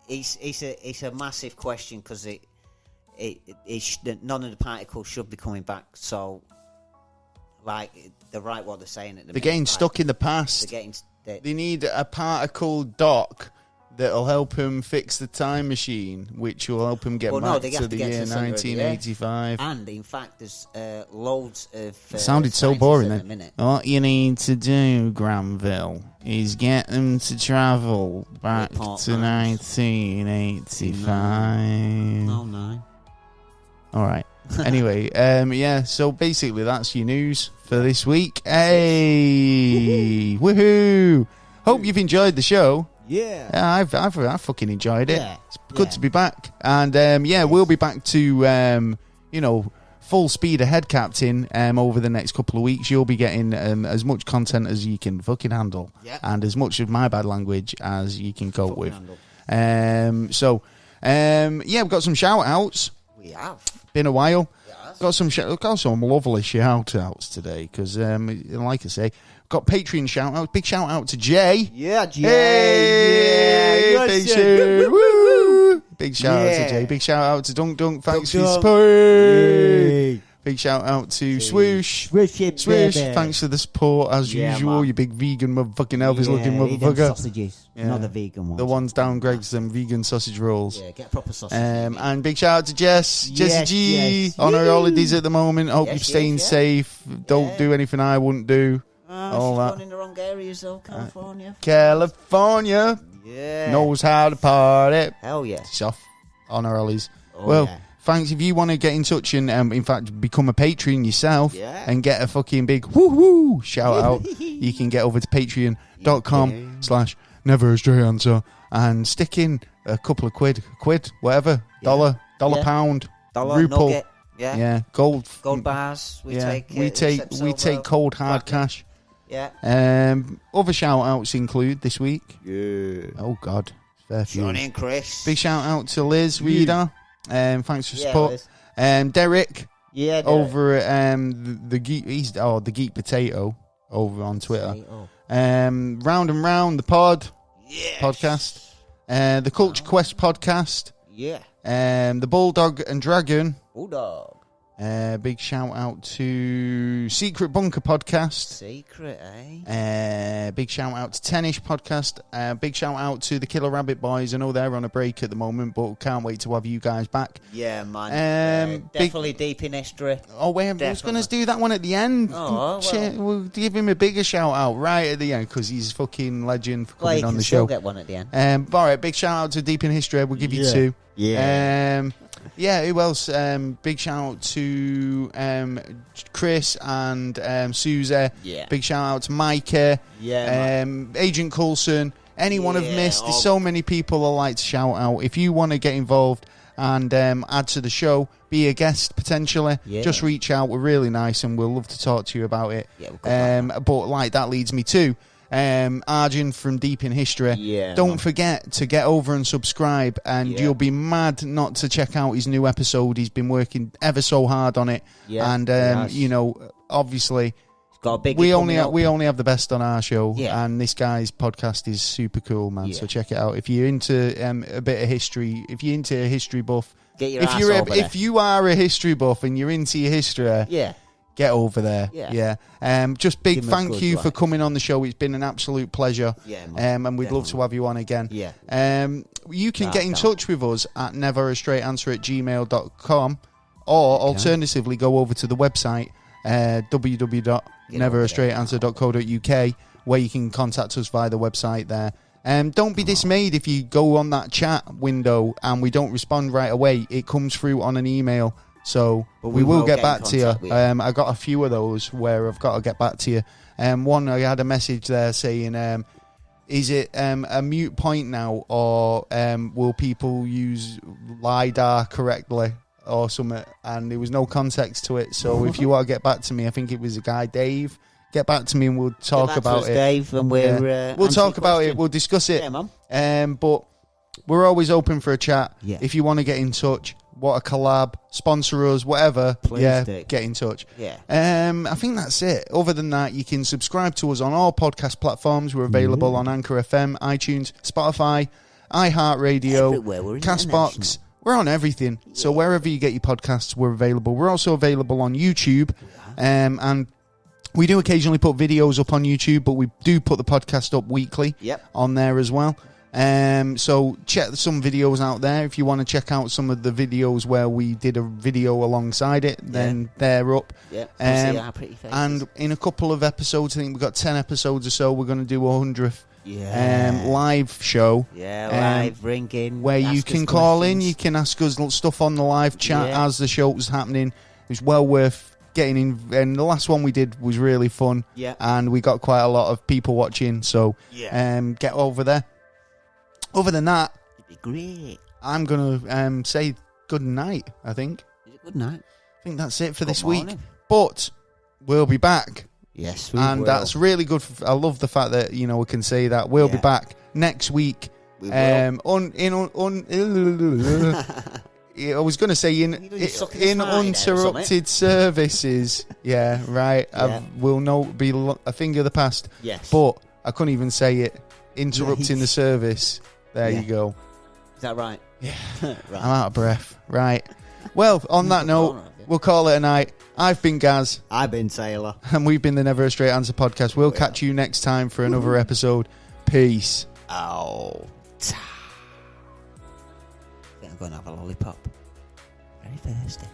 It's a massive question because none of the particles should be coming back. So, like, they're right what they're saying at the minute. They're getting stuck in the past. They need a particle dock that'll help him fix the time machine, which will help him get back to the year 1985. And in fact, there's loads of. It sounded so boring then. What you need to do, Granville, is get them to travel back to 1985. Oh, no. All right. Anyway, so basically that's your news for this week. Hey, woohoo! Hope you've enjoyed the show. Yeah, I've fucking enjoyed it. Yeah. It's good to be back, and we'll be back to full speed ahead, Captain. Over the next couple of weeks, you'll be getting as much content as you can fucking handle, and as much of my bad language as you can cope with. We've got some shout outs. We have been a while. Got some lovely shout outs today because, like I say, got Patreon shout out. Big shout out to Jay. Yeah, Jay. Hey, big shout. Woo. Big shout out to Jay. Big shout out to Dunk. Thanks for your support. Big shout out to Swoosh. Swoosh. Thanks for the support as usual. Man. You big vegan motherfucking Elvis looking motherfucker. Sausages, not the vegan ones. The ones down Greg's them vegan sausage rolls. Yeah, get proper sausage. And big shout out to Jessie G on her holidays at the moment. Hope you're staying safe. Don't do anything I wouldn't do. All that. Going in the wrong areas though, California. California knows how to party. Hell yeah. It's off on her holidays. Thanks. If you want to get in touch and, in fact, become a patron yourself and get a fucking big woo-hoo shout out, you can get over to patreon.com/neverastrayanswer and stick in a couple of quid, whatever, dollar, pound, ruple. Nugget. Yeah, gold bars. We take cold hard cash. Yeah. Other shout outs include this week. Yeah. Oh God, fair few. Johnny and Chris. Big shout out to Liz Reader. Thanks for support. Derek. Yeah. Derek. Over at the geek. He's the Geek Potato over on Twitter. Round and Round the pod. Yes. Podcast. The Culture Quest podcast. Yeah. The Bulldog and Dragon. Bulldog. Big shout out to Secret Bunker podcast. Secret, eh? Big shout out to Tennish podcast. Big shout out to the Killer Rabbit Boys. I know they're on a break at the moment, but can't wait to have you guys back. Yeah, man. Definitely deep in history. Oh, wait, I was going to do that one at the end. Oh, well. We'll give him a bigger shout out right at the end because he's a fucking legend for coming on the show. We'll get one at the end. All right, big shout out to Deep in History. We'll give you two. Yeah. Who else? Big shout out to Chris and Suze. Yeah. Big shout out to Micah. Yeah. Agent Coulson. Anyone I've missed. There's so many people I like to shout out. If you want to get involved and add to the show, be a guest potentially, just reach out. We're really nice and we'll love to talk to you about it. But that leads me to Arjun from Deep in History. Don't forget to get over and subscribe, and you'll be mad not to check out his new episode. He's been working ever so hard on it, and obviously, got a big. We only have the best on our show, and this guy's podcast is super cool, man. So check it out if you're into a bit of history. If you're into a history buff, get your ass over there. If you are a history buff and you're into your history, get over there. Just big thank you for coming on the show. It's been an absolute pleasure. And we'd love to have you on again. You can get in touch with us at neverastraightanswer@gmail.com, or alternatively go over to the website www.neverastraightanswer.co.uk, where you can contact us via the website there. Don't be dismayed if you go on that chat window and we don't respond right away. It comes through on an email. So we will get back to you. I got a few of those where I've got to get back to you. One, I had a message there saying, is it a mute point now, or will people use LiDAR correctly or something? And there was no context to it. So if you want to get back to me, I think it was a guy, Dave. Get back to me and we'll talk about it. Dave, and we'll talk about it. We'll discuss it. Yeah, man. But we're always open for a chat. Yeah. If you want to get in touch, what a collab, sponsor us, whatever. Please get in touch. Yeah. I think that's it. Other than that, you can subscribe to us on all podcast platforms. We're available on Anchor FM, iTunes, Spotify, iHeartRadio, Castbox. We're on everything. Yeah. So wherever you get your podcasts, we're available. We're also available on YouTube, and we do occasionally put videos up on YouTube, but we do put the podcast up weekly on there as well. So check some videos out there. If you want to check out some of the videos where we did a video alongside it, then they're up. Yeah, see our pretty faces. And in a couple of episodes, I think we've got 10 episodes or so, we're going to do 100th live show. Yeah, live ringing. Where you can call in, you can ask us stuff on the live chat as the show's happening. It's well worth getting in, and the last one we did was really fun, and we got quite a lot of people watching, so get over there. Other than that, it'd be great. I'm gonna say good night. I think. Is it good night? I think that's it for this week. But we'll be back. Yes, we will. And that's really good. I love the fact that we can say that we'll be back next week. We will. I was going to say in uninterrupted services. Yeah, right. Yeah. Will not be a thing of the past. Yes. But I couldn't even say it. Interrupting the service. There you go. Is that right? Yeah. Right. I'm out of breath. Right. Well, on that note, we'll call it a night. I've been Gaz. I've been Taylor. And we've been the Never a Straight Answer podcast. We'll catch you next time for another episode. Peace. Oh. I'm going to have a lollipop. Very thirsty.